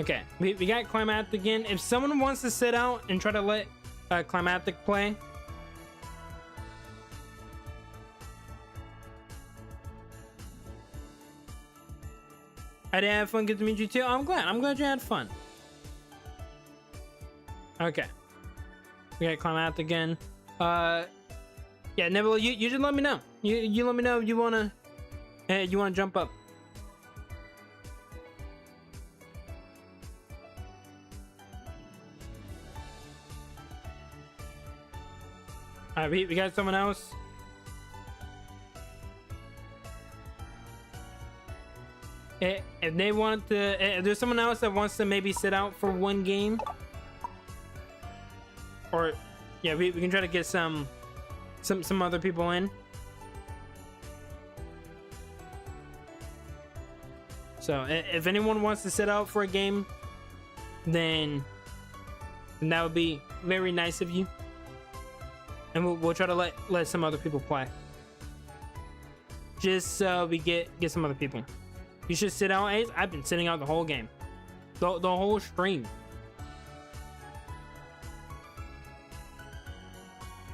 Okay, we got Climatic again. If someone wants to sit out and try to let Climatic play, I did have fun. Good to meet you too. I'm glad you had fun. Okay, we got Climatic again. Yeah, Nebula, you just let me know. You let me know if you wanna jump up. All right, we got someone else. If they want to, if there's someone else that wants to maybe sit out for one game, or yeah, we can try to get some other people in. So if anyone wants to sit out for a game, then that would be very nice of you. And we'll try to let some other people play. Just so we get some other people. You should sit out, Ace. I've been sitting out the whole game. The whole stream.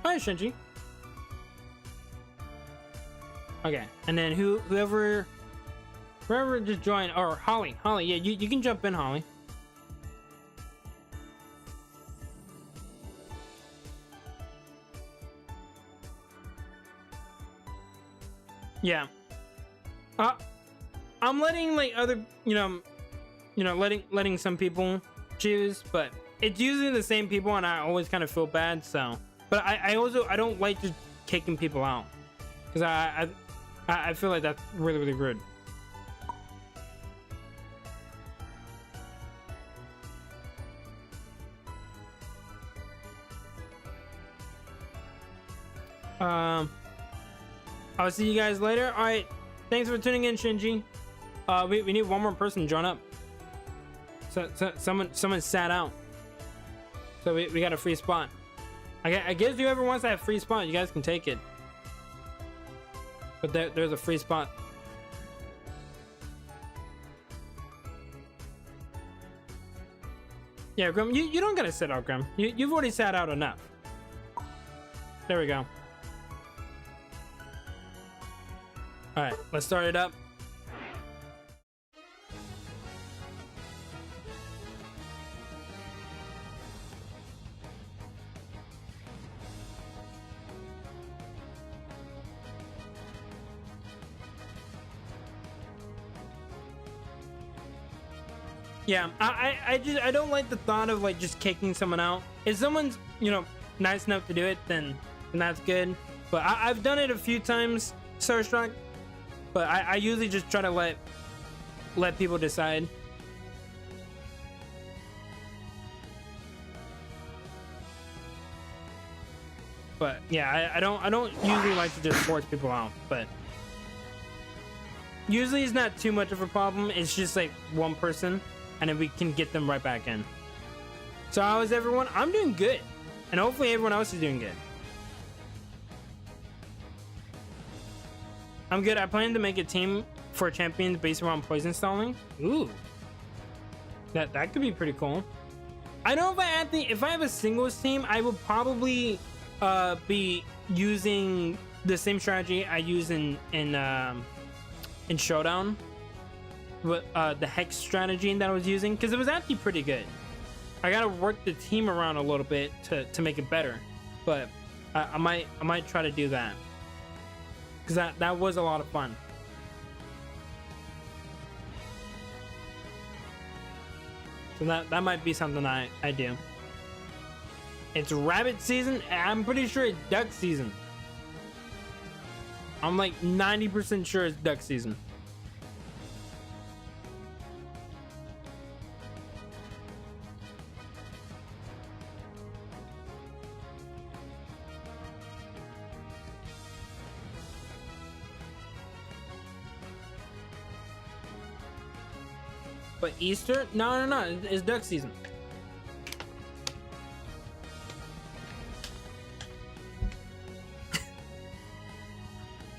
Hi, Shinji. Okay, and then whoever just joined, or Holly, yeah, you can jump in, Holly. Yeah. I'm letting like other, letting some people choose, but it's usually the same people, and I always kind of feel bad. So, but I don't like just kicking people out, because I feel like that's really rude. I'll see you guys later. All right, thanks for tuning in, Shinji. We need one more person to join up. So someone sat out, so we got a free spot. I guess whoever wants that free spot, you guys can take it. But there's a free spot. Yeah, Grim, you don't gotta sit out, Grim. You've already sat out enough. There we go. All right, let's start it up. Yeah, I don't like the thought of like just kicking someone out. If someone's nice enough to do it, then that's good. But I've done it a few times, Starstruck. But I usually just try to let people decide. But yeah, I don't usually like to just force people out. But usually it's not too much of a problem. It's just like one person, and then we can get them right back in. So how is everyone? I'm doing good, and hopefully everyone else is doing good. I'm good. I plan to make a team for champions based around poison stalling. Ooh, that could be pretty cool. I know if I have a singles team, I will probably be using the same strategy I use in Showdown, with the Hex strategy that I was using, because it was actually pretty good. I gotta work the team around a little bit to make it better, but I might try to do that, because that was a lot of fun. So that might be something I do. It's rabbit season. I'm pretty sure it's duck season. I'm like 90% sure it's duck season. But Easter? No. It's duck season.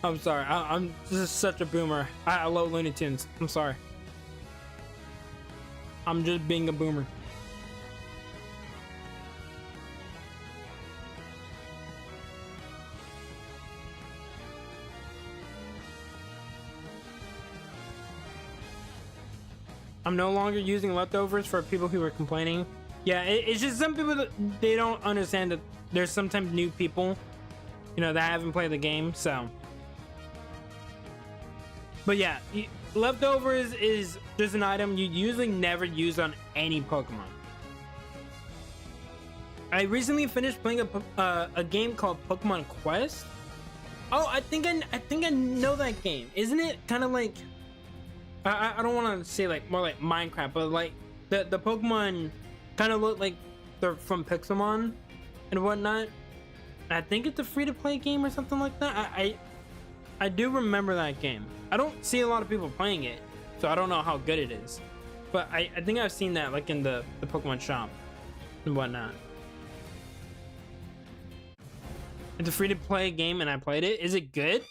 I'm sorry. I'm just such a boomer. I love Looney Tunes. I'm sorry. I'm just being a boomer. I'm no longer using leftovers for people who were complaining. Yeah, it's just some people that they don't understand that there's sometimes new people, you know, that haven't played the game. So, but yeah, leftovers is just an item you usually never use on any Pokemon. I recently finished playing a game called Pokemon Quest. Oh, I think I know that game. Isn't it kind of like? I don't want to say like more like Minecraft, but like the Pokemon kind of look like they're from Pixelmon and whatnot. I think it's a free-to-play game or something like that. I do remember that game. I don't see a lot of people playing it, so I don't know how good it is. But I think I've seen that like in the Pokemon shop and whatnot. It's a free-to-play game and I played it. Is it good?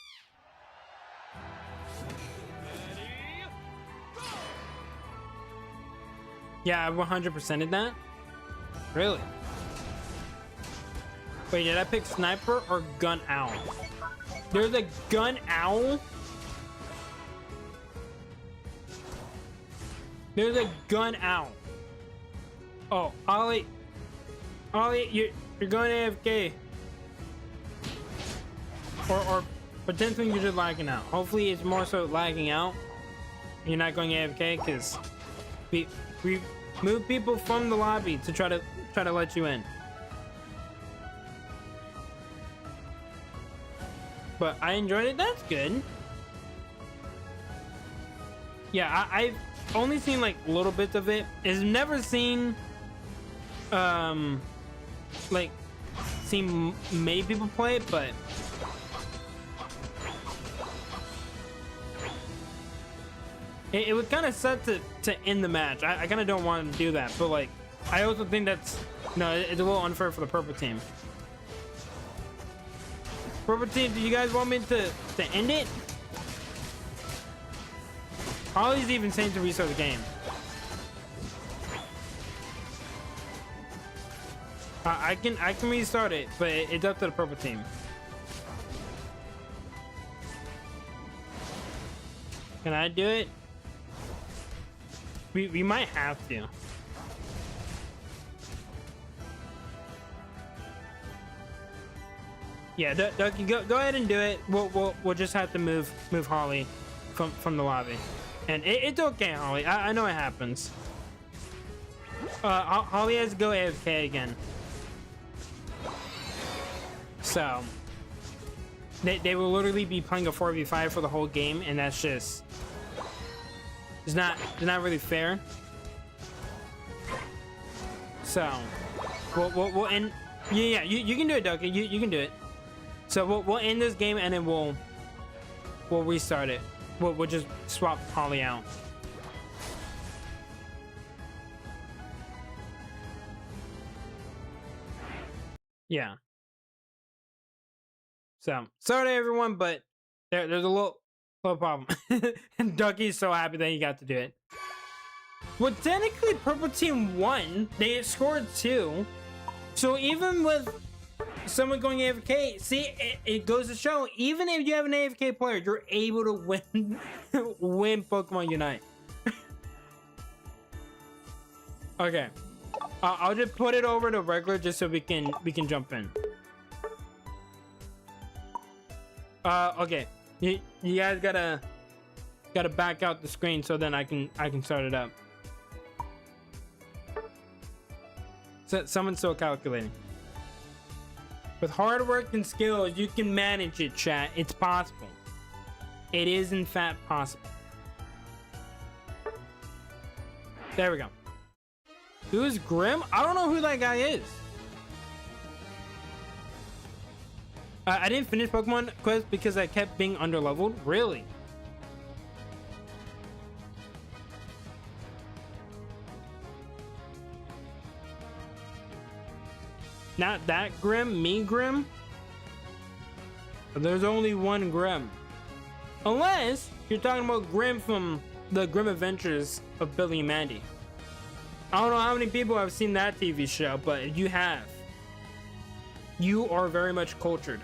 Yeah, I 100%ed that. Really? Wait, did I pick Sniper or Gun Owl? There's a Gun Owl? There's a Gun Owl. Oh, Ollie, you're going AFK. Or potentially you're just lagging out. Hopefully it's more so lagging out. You're not going AFK because we move people from the lobby to try to let you in. But I enjoyed it. That's good. Yeah, I've only seen like little bits of it. I've never seen like seen many people play it, but it was kind of set to end the match. I kind of don't want to do that, but like I also think that's it's a little unfair for the purple team. Purple team, do you guys want me to end it? Ollie's even saying to restart the game. I can restart it, but it's up to the purple team. Can I do it? We might have to. Yeah, Ducky, go ahead and do it. We'll just have to move Holly from the lobby, and it's okay, Holly. I know it happens. Holly has to go AFK again, so they will literally be playing a 4v5 for the whole game, and that's just it's not really fair. So we'll end. Yeah, you can do it, Ducky. You can do it. So we'll end this game and then we'll restart it. We'll just swap Holly out. Yeah. So sorry everyone, but there's a little problem. And Ducky's so happy that he got to do it. Well, technically Purple Team won. They scored 2. So even with someone going AFK, see, it goes to show, even if you have an AFK player, you're able to win win Pokemon Unite. Okay, I'll just put it over to regular just so we can jump in. Okay, you guys gotta back out the screen so then I can start it up. So someone's still calculating. With hard work and skills, you can manage it, chat. It's possible. It is, in fact, possible. There we go. Who's Grim? I don't know who that guy is. I didn't finish Pokemon Quest because I kept being underleveled. Really? Not that Grim, me Grim? There's only one Grim. Unless you're talking about Grim from the Grim Adventures of Billy and Mandy. I don't know how many people have seen that TV show, but if you have, you are very much cultured.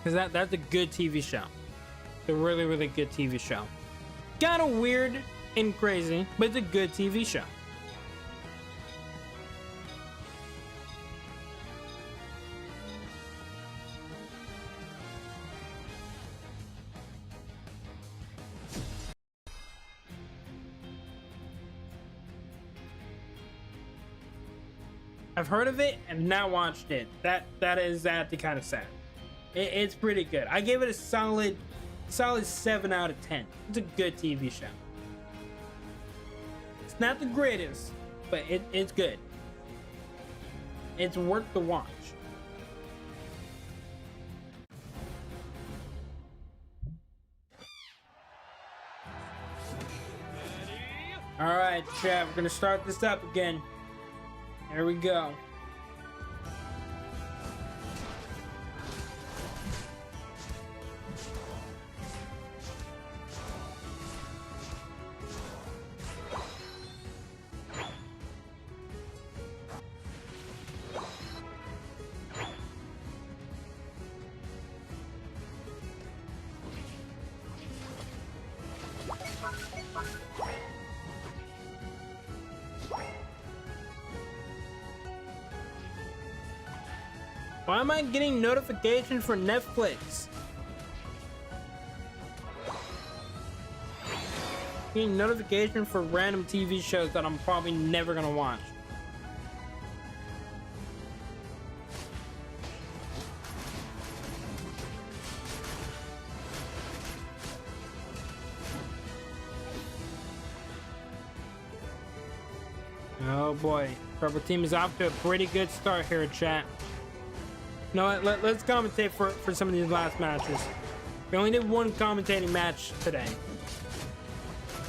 Because that's a good TV show. It's a really, really good TV show. Kind of weird and crazy, but it's a good TV show. I've heard of it and not watched it. That is actually kind of sad. It's pretty good. I gave it a solid 7 out of 10. It's a good TV show. It's not the greatest, but it's good. It's worth the watch. All right, chat. We're gonna start this up again. There we go. Why am I getting notification for Netflix? Getting notification for random TV shows that I'm probably never gonna watch. Oh boy, Purple Team is off to a pretty good start here, chat. You know what? Let's commentate for some of these last matches. We only did one commentating match today.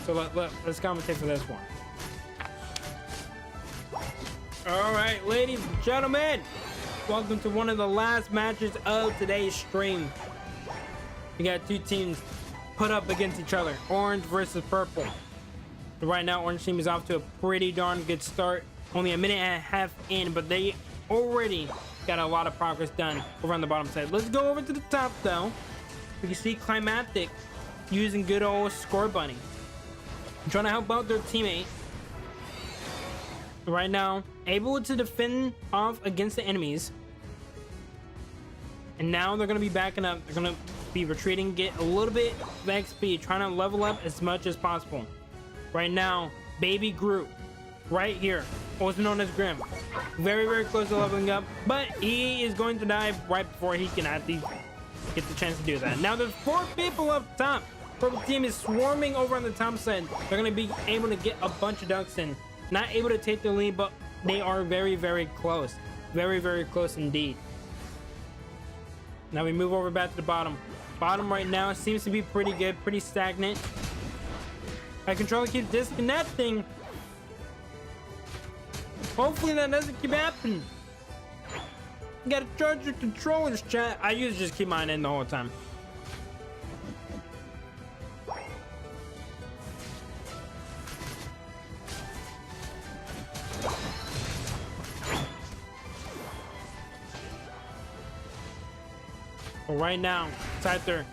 So let's commentate for this one. Alright, ladies and gentlemen. Welcome to one of the last matches of today's stream. We got two teams put up against each other. Orange versus purple. Right now, Orange team is off to a pretty darn good start. Only a minute and a half in, but they already got a lot of progress done over on the bottom side. Let's go over to the top though. We can see Climatic using good old Score Bunny, trying to help out their teammate. Right now, able to defend off against the enemies. And now they're going to be backing up. They're going to be retreating, get a little bit of XP, trying to level up as much as possible. Right now, Baby Groot, right here, also known as Grim, very, very close to leveling up, but he is going to die right before he can actually get the chance to do that. Now there's 4 people up top. Purple team is swarming over on the top side. They're going to be able to get a bunch of ducks in. Not able to take the lead, but they are very, very close. Very, very close indeed. Now we move over back to the bottom. Bottom right now seems to be pretty good, pretty stagnant. My controller keeps disconnecting. Hopefully that doesn't keep happening. You gotta charge your controllers, chat. I usually just keep mine in the whole time. But right now, Scyther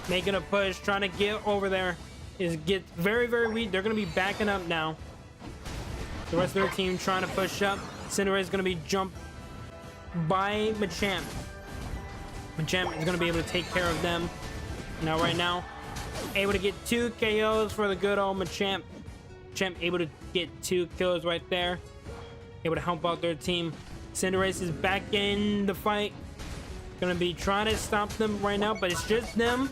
making a push, trying to get over there. Gets very, very weak. They're gonna be backing up now. The rest of their team trying to push up. Cinderace is going to be jumped by Machamp. Machamp is going to be able to take care of them. Now, right now, able to get 2 KOs for the good old Machamp. Machamp able to get 2 kills right there. Able to help out their team. Cinderace is back in the fight. Going to be trying to stop them right now, but it's just them.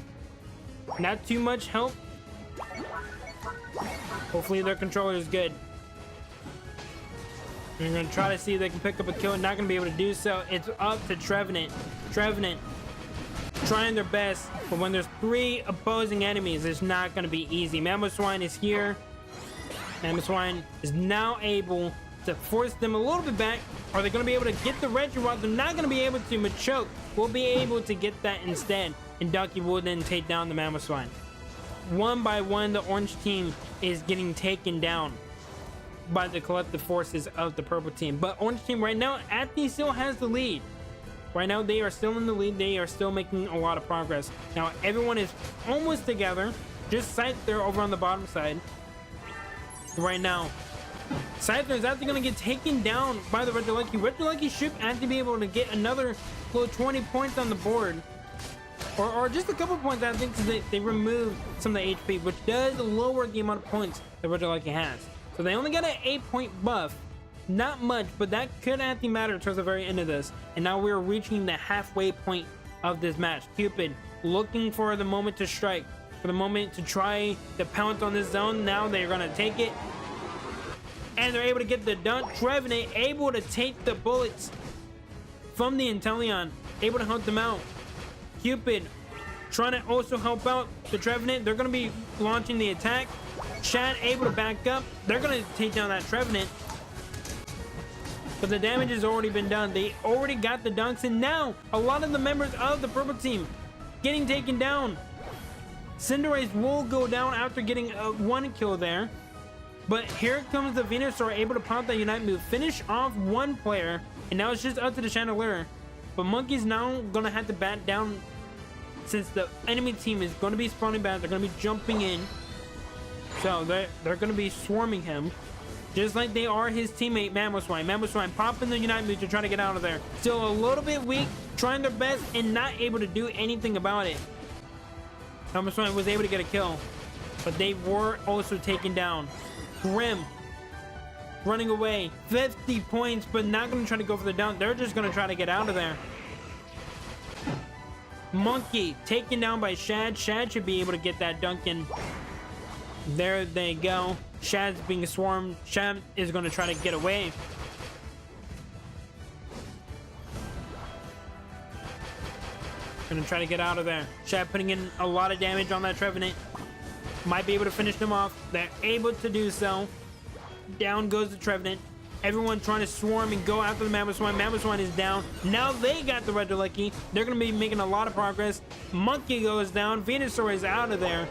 Not too much help. Hopefully their controller is good. They're going to try to see if they can pick up a kill. Not going to be able to do so. It's up to Trevenant. Trevenant trying their best, but when there's 3 opposing enemies, it's not going to be easy. Mamoswine is here. Mamoswine is now able to force them a little bit back. Are they going to be able to get the Regirot? They're not going to be able to. Machoke will be able to get that instead, and Ducky will then take down the Mamoswine. one by one, the orange team is getting taken down by the collective forces of the purple team. But orange team right now, Anthony still has the lead. Right now, they are still in the lead. They are still making a lot of progress. Now, everyone is almost together. Just Scyther over on the bottom side. Right now, Scyther is actually going to get taken down by the Red Lucky. Red Lucky should actually be able to get another little 20 points on the board. Or just a couple points, I think, because they removed some of the HP, which does lower the amount of points that Red Lucky has. So they only got an 8-point buff. Not much, but that could actually matter towards the very end of this. And now we're reaching the halfway point of this match. Cupid looking for the moment to strike, for the moment to try to pounce on this zone. Now they're going to take it. And they're able to get the dunk. Trevenant able to take the bullets from the Inteleon, able to help them out. Cupid trying to also help out the Trevenant. They're going to be launching the attack. Shad able to back up. They're going to take down that Trevenant. But the damage has already been done. They already got the dunks. And now a lot of the members of the purple team getting taken down. Cinderace will go down after getting one kill there. But here comes the Venusaur, able to pop that Unite move. Finish off one player. And now it's just up to the Chandelier. But Monkey's now going to have to bat down, since the enemy team is going to be spawning back. They're going to be jumping in. So they're going to be swarming him, just like they are his teammate Mamoswine. Mamoswine popping the Unite move to try to get out of there. Still a little bit weak, trying their best and not able to do anything about it. Mamoswine was able to get a kill, but they were also taken down. Grim running away, 50 points, but not going to try to go for the dunk. They're just going to try to get out of there. Monkey taken down by Shad. Shad should be able to get that dunk in. There they go. Shad's being swarmed. Shad is going to try to get away. Going to try to get out of there. Shad putting in a lot of damage on that Trevenant. Might be able to finish them off. They're able to do so. Down goes the Trevenant. Everyone trying to swarm and go after the Mamoswine. Mamoswine is down. Now they got the Red Lucky. They're going to be making a lot of progress. Monkey goes down. Venusaur is out of there.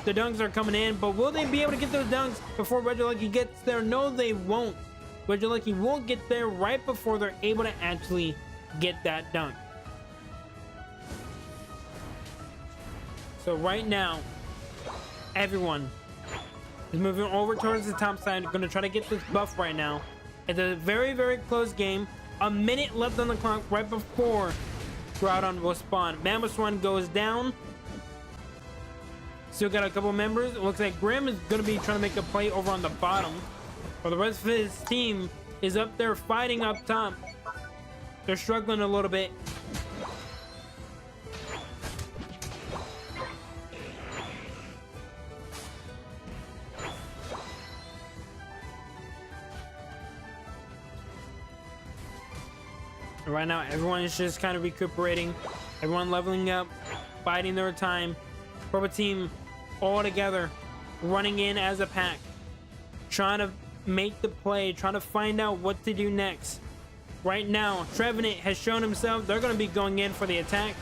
The dunks are coming in, but will they be able to get those dunks before Red Lucky gets there? No, they won't. Red Lucky will get there right before they're able to actually get that dunk. So right now, everyone is moving over towards the top side. Going to try to get this buff right now. It's a very, very close game. A minute left on the clock right before Groudon will spawn. Mamoswine goes down. Still got a couple members. It looks like Grim is going to be trying to make a play over on the bottom. But the rest of his team is up there fighting up top. They're struggling a little bit. Right now, everyone is just kind of recuperating. Everyone leveling up, biding their time. Purple team all together, running in as a pack, trying to make the play, trying to find out what to do next. Right now, Trevenant has shown himself. They're going to be going in for the attack.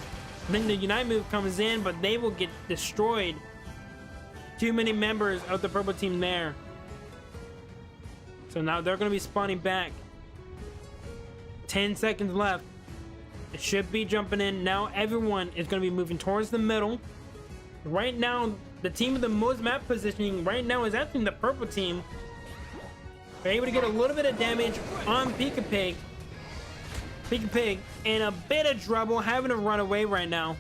Then the Unite move comes in, but they will get destroyed. Too many members of the purple team there. So now they're going to be spawning back. 10 seconds left. It should be jumping in. Now everyone is going to be moving towards the middle. Right now, the team with the most map positioning right now is actually the purple team. They're able to get a little bit of damage on Pika Pig. Pika Pig in a bit of trouble, having to run away right now.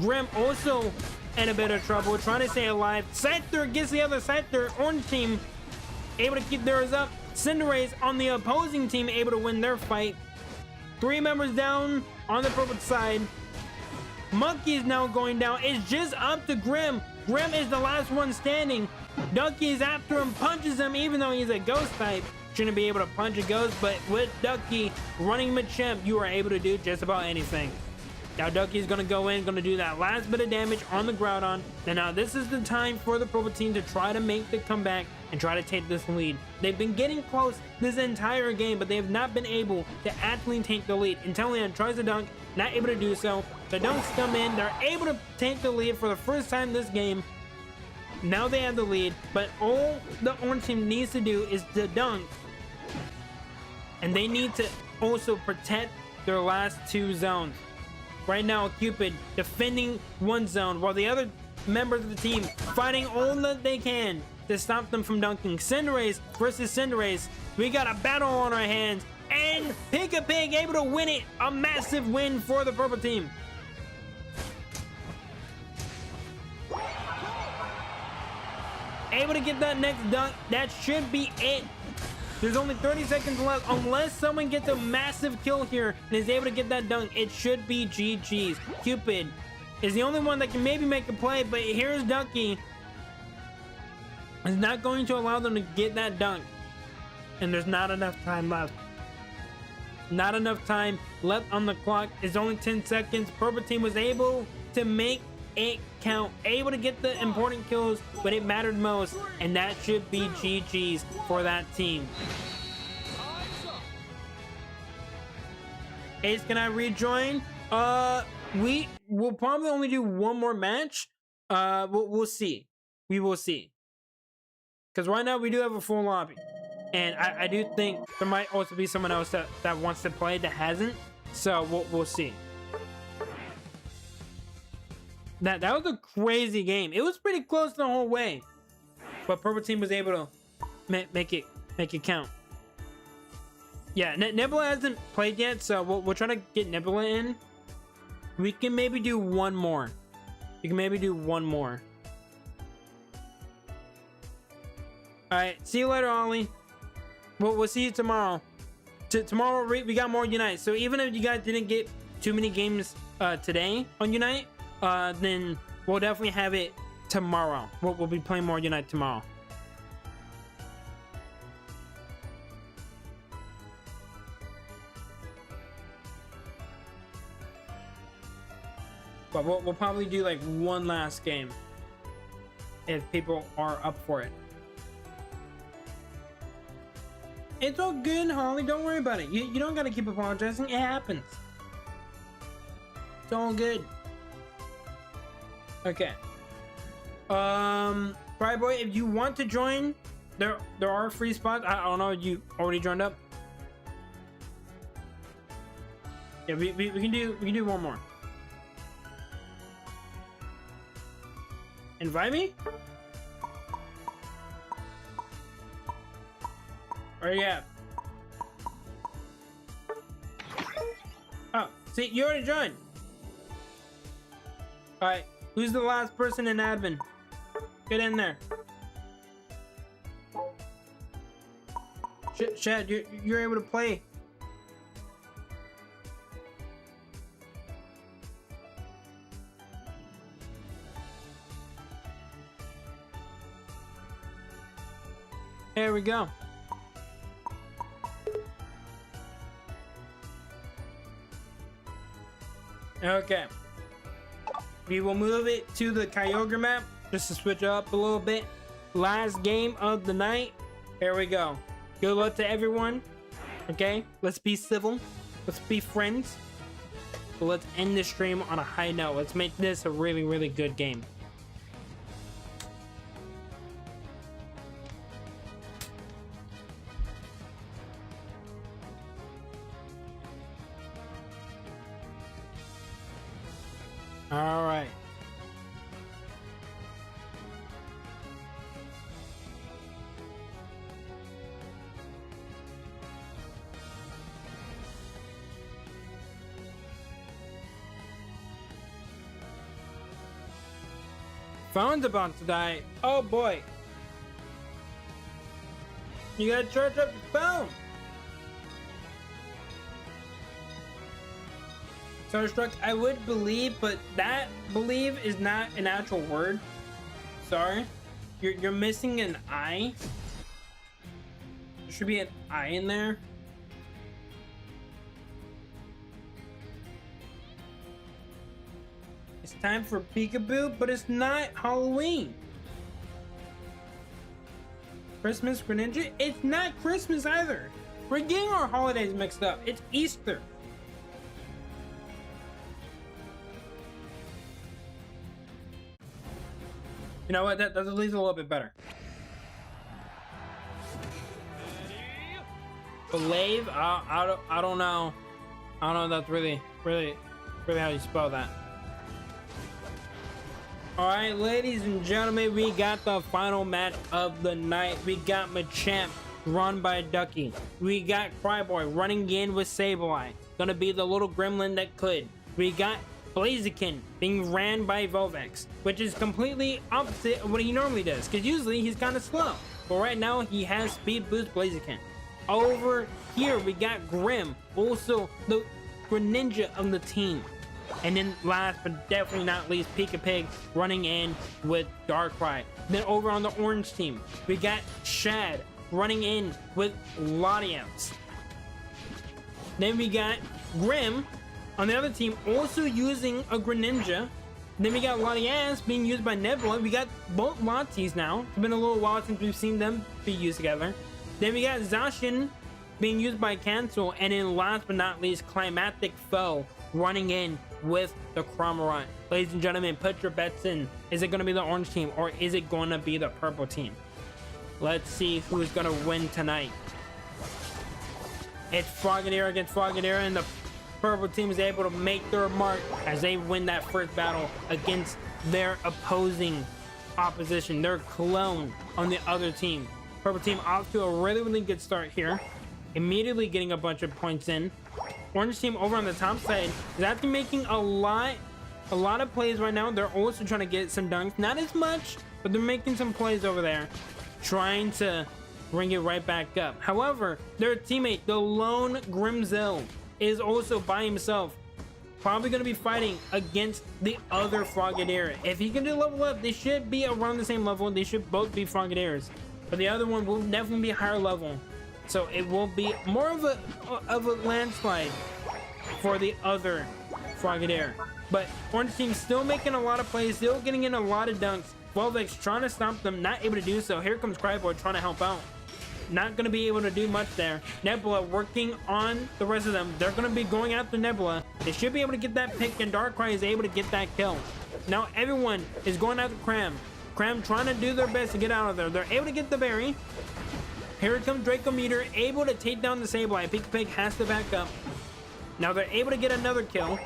Grim also in a bit of trouble, trying to stay alive. Scyther gets the other Scyther. Orange team able to keep theirs up. Cinderace on the opposing team able to win their fight. 3 members down on the purple side. Monkey is now going down. It's just up to Grim. Grim is the last one standing. Ducky is after him, punches him, even though he's a ghost type. Shouldn't be able to punch a ghost, but with Ducky running Machamp, you are able to do just about anything. Now Ducky is going to go in, going to do that last bit of damage on the Groudon. And now this is the time for the purple team to try to make the comeback and try to take this lead. They've been getting close this entire game, but they have not been able to actually take the lead. Inteleon tries to dunk, not able to do so. The dunks come in, they're able to take the lead for the first time this game. Now they have the lead, but all the orange team needs to do is the dunk. And they need to also protect their last two zones. Right now, Cupid defending one zone while the other members of the team fighting all that they can to stop them from dunking. Cinderace versus Cinderace. We got a battle on our hands. And Pick a Pig able to win it. A massive win for the purple team. Able to get that next dunk. That should be it. There's only 30 seconds left. Unless someone gets a massive kill here and is able to get that dunk, it should be GG's. Cupid is the only one that can maybe make a play, but here's Ducky. Is not going to allow them to get that dunk. And there's not enough time left. Not enough time left on the clock. It's only 10 seconds. Purple team was able to make it count. Able to get the important kills, but it mattered most. And that should be GG's for that team. Ace, can I rejoin? We will probably only do one more match. We'll see. We will see. Because right now we do have a full lobby. And I do think there might also be someone else that wants to play that hasn't. So we'll see. That was a crazy game. It was pretty close the whole way. But purple team was able to make it count. Yeah, Nebula hasn't played yet, so we'll try to get Nebula in. We can maybe do one more. We can maybe do one more. Alright, see you later, Ollie. We'll see you tomorrow. Tomorrow we got more Unite. So even if you guys didn't get too many games today on Unite, then we'll definitely have it tomorrow. We'll be playing more Unite tomorrow. But we'll probably do like one last game if people are up for it. It's all good, Holly. Don't worry about it. You don't gotta keep apologizing. It happens. It's all good. Okay. Fry Boy, if you want to join, there are free spots. I don't know if you already joined up. Yeah, we can do one more. Invite me? Where you at? Oh, see, you already joined. Alright, who's the last person in admin? Get in there. Chad, you're able to play. There we go. Okay. We will move it to the Kyogre map just to switch up a little bit. Last game of the night. Here we go. Good luck to everyone. Okay, let's be civil. Let's be friends. But let's end the stream on a high note. Let's make this a really, really good game. All right. Phone's about to die. Oh boy. You gotta charge up your phone. Starstruck, I would believe, but that believe is not an actual word. Sorry. You're missing an I. There should be an I in there. It's time for peekaboo, but it's not Halloween. Christmas Greninja? It's not Christmas either. We're getting our holidays mixed up. It's Easter. You know what? That's at least a little bit better. Believe? I don't know. I don't know if that's really how you spell that. Alright, ladies and gentlemen, we got the final match of the night. We got Machamp run by Ducky. We got Cryboy running in with Sableye. Gonna be the little gremlin that could. We got Blaziken being ran by Volvex, which is completely opposite of what he normally does, because usually he's kind of slow. But right now, he has speed boost Blaziken. Over here, we got Grim, also the Greninja of the team. And then last but definitely not least, Pika Pig running in with Darkrai. Then over on the orange team, we got Shad running in with Latias. Then we got Grim on the other team also using a Greninja. Then we got Latias being used by Nebula. We got both Latis now. It's been a little while since we've seen them be used together. Then we got Zacian being used by Cancel. And then last but not least, Climatic Foe running in with the Cramorant. Ladies and gentlemen, put your bets in. Is it going to be the orange team or is it going to be the purple team? Let's see who's going to win tonight. It's Frogadier against Frogadier, and the purple team is able to make their mark as they win that first battle against their opposing opposition, their clone on the other team. Purple team off to a really good start here, immediately getting a bunch of points in. Orange team over on the top side is actually making a lot of plays right now. They're also trying to get some dunks, not as much, but they're making some plays over there, trying to bring it right back up. However, their teammate, the lone Grimzel, is also by himself, probably going to be fighting against the other Frogadier. If he can do level up, they should be around the same level. They should both be Frogadiers, but the other one will definitely be higher level, so it will be more of a landslide for the other Frogadier. But orange team still making a lot of plays, still getting in a lot of dunks. Volvex trying to stop them, not able to do so. Here comes Cryboy trying to help out. Not going to be able to do much there. Nebula working on the rest of them. They're going to be going after Nebula. They should be able to get that pick, and Darkrai is able to get that kill. Now everyone is going after Cram. Cram trying to do their best to get out of there. They're able to get the berry. Here comes Draco Meteor, able to take down the Sableye. Pika Pig has to back up. Now they're able to get another kill,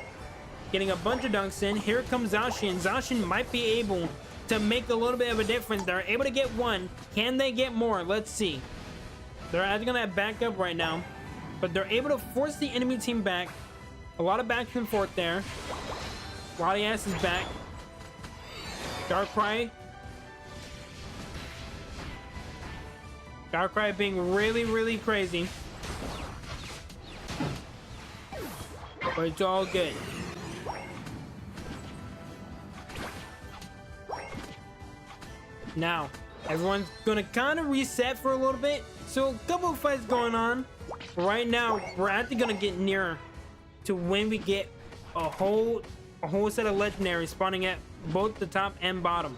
getting a bunch of dunks in. Here comes Zacian. Zacian might be able to make a little bit of a difference. They're able to get one. Can they get more? Let's see. They're actually gonna back up right now, but they're able to force the enemy team back. A lot of back and forth there. Latias is back. Darkrai being really crazy, but it's all good. Now everyone's gonna kind of reset for a little bit, so a couple of fights going on. Right now we're actually gonna get nearer to when we get a whole set of legendaries spawning at both the top and bottom.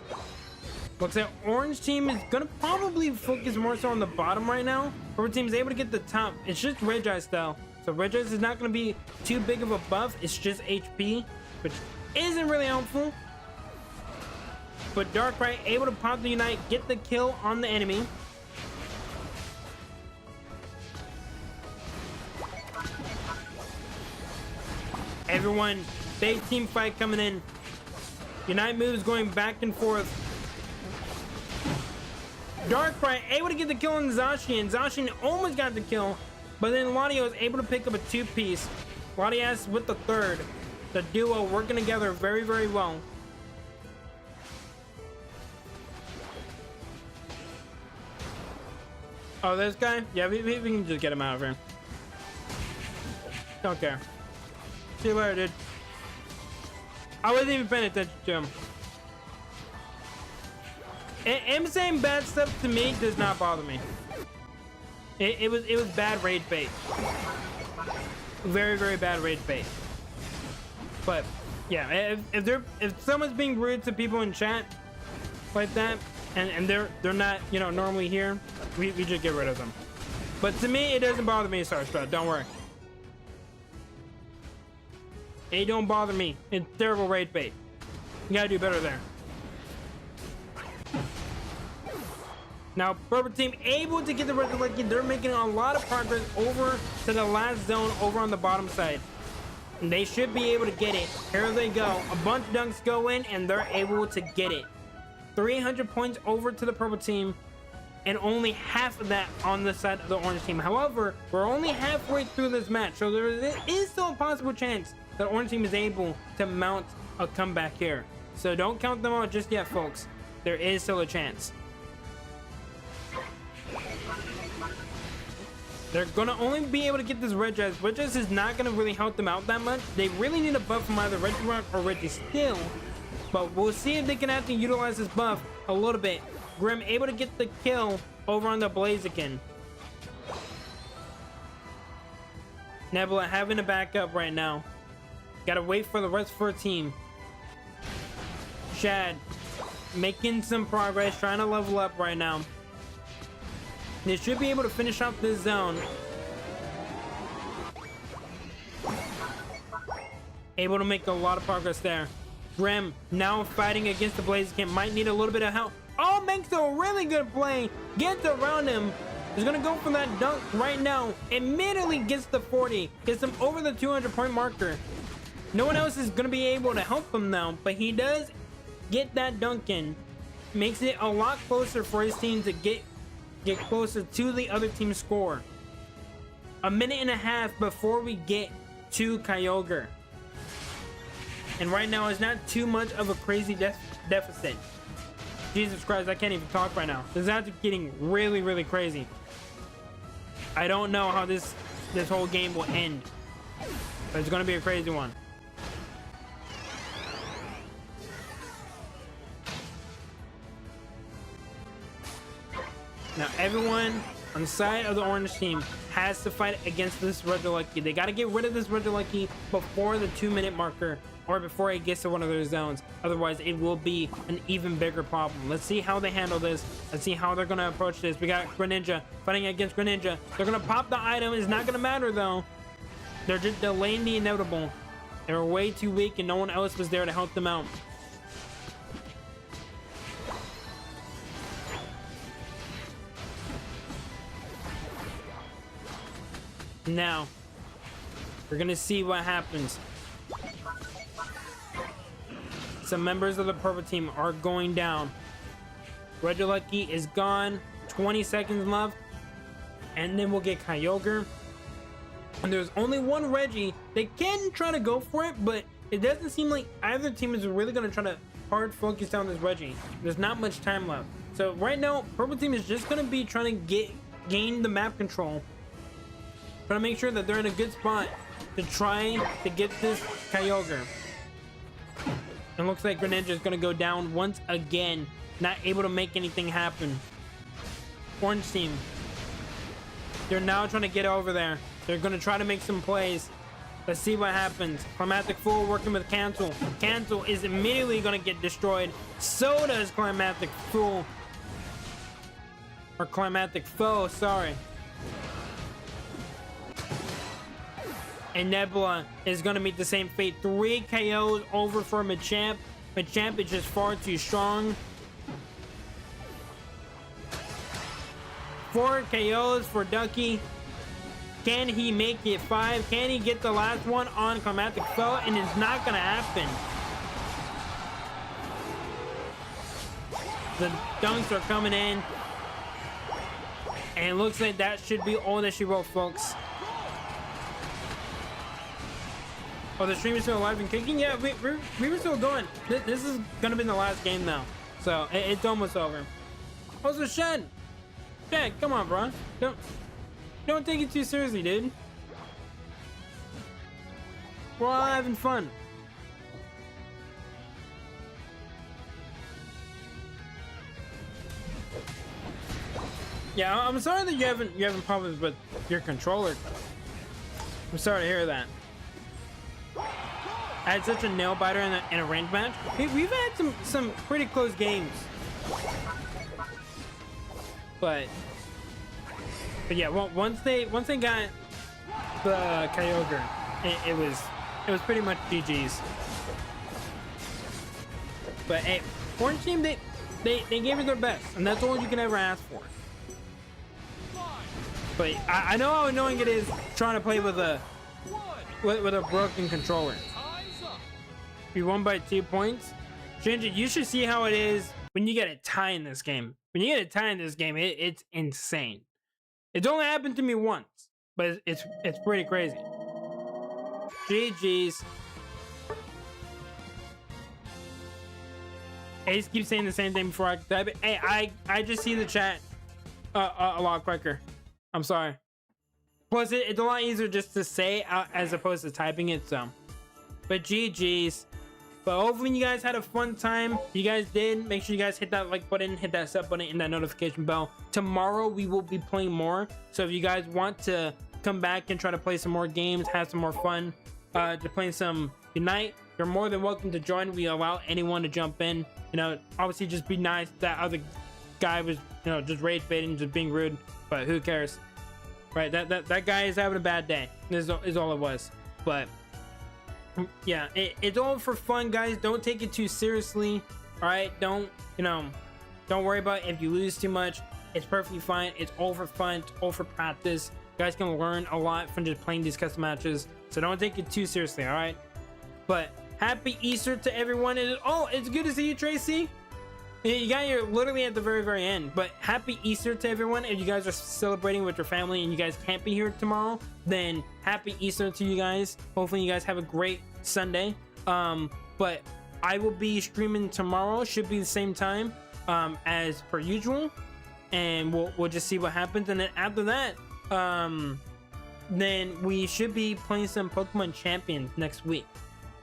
Looks like orange team is gonna probably focus more so on the bottom right now. Purple team is able to get the top. It's just Regis style, so Regis is not gonna be too big of a buff. It's just HP, which isn't really helpful. But Darkrai able to pop the Unite, get the kill on the enemy. Everyone, big team fight coming in. Unite moves going back and forth. Darkrai able to get the kill on Zacian. Zacian almost got the kill, but then Latias was able to pick up a two-piece. Latias with the third. The duo working together very well. Oh, this guy? Yeah, we can just get him out of here. Don't care. See you later, dude. I wasn't even paying attention to him. Him saying bad stuff to me does not bother me. It was bad raid bait. Very bad raid bait. But yeah, if someone's being rude to people in chat like that, and they're not, you know, normally here, we just get rid of them. But to me, it doesn't bother me, Starstruck. Don't worry. It don't bother me. It's terrible raid bait. You gotta do better there. Now, purple team able to get the red lucky. They're making a lot of progress over to the last zone over on the bottom side. And they should be able to get it. Here they go. A bunch of dunks go in, and they're able to get it. 300 points over to the purple team, and only half of that on the side of the orange team. However, we're only halfway through this match, so there is still a possible chance that orange team is able to mount a comeback here. So don't count them out just yet, folks. There is still a chance. They're gonna only be able to get this red dress. Red dress is not gonna really help them out that much. They really need a buff from either Reggie Rock or Reggie Steel. But we'll see if they can actually utilize this buff a little bit. Grim able to get the kill over on the Blaziken. Nebula having a backup right now. Gotta wait for the rest of her team. Shad making some progress, trying to level up right now. They should be able to finish up this zone. Able to make a lot of progress there. Grim now fighting against the Blaziken. Might need a little bit of help. Oh, makes a really good play. Gets around him. He's gonna go for that dunk right now. Immediately gets the 40. Gets him over the 200 point marker. No one else is gonna be able to help him now, but he does get that dunk in. Makes it a lot closer for his team to get closer to the other team's score. A minute and a half before we get to Kyogre. And right now it's not too much of a crazy deficit. Jesus Christ, I can't even talk right now. This is actually getting really, really crazy. I don't know how this whole game will end, but it's gonna be a crazy one. Now everyone on the side of the orange team has to fight against this red lucky. They got to get rid of this red lucky before the 2-minute marker, or before it gets to one of their zones. Otherwise, it will be an even bigger problem. Let's see how they handle this. Let's see how they're going to approach this. We got Greninja fighting against Greninja. They're going to pop the item. It's not going to matter, though. They're just delaying the inevitable. They were way too weak, and no one else was there to help them out. Now, we're going to see what happens. Some members of the purple team are going down. Red Lucky is gone. 20 seconds left. And then we'll get Kyogre. And there's only one Reggie. They can try to go for it, but it doesn't seem like either team is really going to try to hard focus down this Reggie. There's not much time left. So right now, purple team is just going to be trying to gain the map control. Trying to make sure that they're in a good spot to try to get this Kyogre. It looks like Greninja is going to go down once again. Not able to make anything happen. Orange team. They're now trying to get over there. They're going to try to make some plays. Let's see what happens. Climatic Fool working with Cancel. Cancel is immediately going to get destroyed. So does Climatic Fool. Or Climatic Foe, sorry. And Nebula is going to meet the same fate. 3 KOs over for Machamp. Machamp is just far too strong. 4 KOs for Ducky. Can he make it 5? Can he get the last one on Climatic Foe? And it's not going to happen. The dunks are coming in. And it looks like that should be all that she wrote, folks. Oh, the stream is still alive and kicking? Yeah, we were still going. This is gonna be the last game now. So, it's almost over. Oh, so Shen! Shen, come on, bro. Don't take it too seriously, dude. We're all having fun. Yeah, I'm sorry that you having problems with your controller. I'm sorry to hear that. I had such a nail biter in a range match. We've had some pretty close games, but yeah, once they got the Kyogre, it was pretty much GG's. But hey, orange team, they gave it their best, and that's all you can ever ask for. But I know how annoying it is trying to play with a broken controller. You won by 2 points. Ginger, you should see how it is when you get a tie in this game. When you get a tie in this game, it's insane. It's only happened to me once, but it's pretty crazy. GG's. Ace keeps saying the same thing before I type it. Hey, I just see the chat a lot quicker. I'm sorry. Plus, it's a lot easier just to say as opposed to typing it. So, but GG's. But hopefully you guys had a fun time. If you guys did, make sure you guys hit that like button, hit that sub button, and that notification bell. Tomorrow we will be playing more. So if you guys want to come back and try to play some more games, have some more fun, to play some Unite, you're more than welcome to join. We allow anyone to jump in. You know, obviously just be nice. That other guy was, you know, just rage baiting, just being rude. But who cares, right? That guy is having a bad day. This is all it was. But yeah, it's all for fun, guys. Don't take it too seriously. All right, don't worry about if you lose too much. It's perfectly fine. It's all for fun. It's all for practice. You guys can learn a lot from just playing these custom matches, so don't take it too seriously. All right, but happy Easter to everyone. It's good to see you, Tracy. You got here literally at the very end. But happy Easter to everyone. If you guys are celebrating with your family and you guys can't be here tomorrow, then happy Easter to you guys. Hopefully you guys have a great Sunday. But I will be streaming tomorrow. Should be the same time as per usual, and we'll just see what happens. And then after that, then we should be playing some Pokemon Champions next week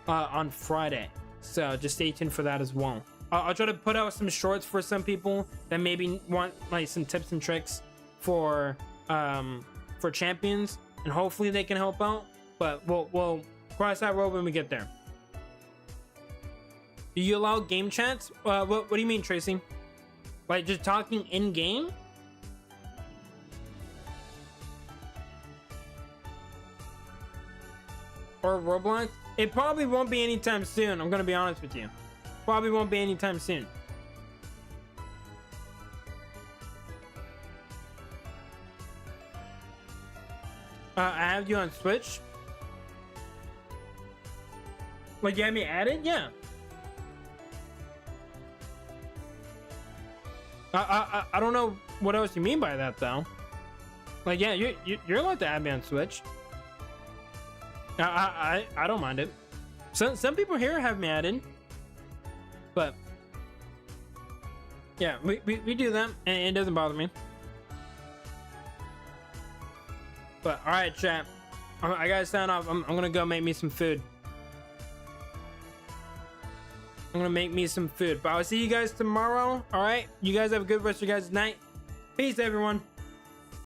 on Friday. So just stay tuned for that as well. I'll try to put out some shorts for some people that maybe want like some tips and tricks for champions, and hopefully they can help out. But we'll cross that road when we get there. Do you allow game chats? What do you mean, Tracy? Like just talking in game? Or Roblox? It probably won't be anytime soon. I'm gonna be honest with you. Probably won't be anytime soon. I have you on Switch. Like you have me added? Yeah. I don't know what else you mean by that though. Like yeah, you're allowed to add me on Switch. I don't mind it. Some people here have me added. But yeah, we do that, and it doesn't bother me. But all right, chat, I gotta sign off. I'm gonna go make me some food. But I'll see you guys tomorrow. All right, you guys have a good rest of your guys' night. Peace, everyone.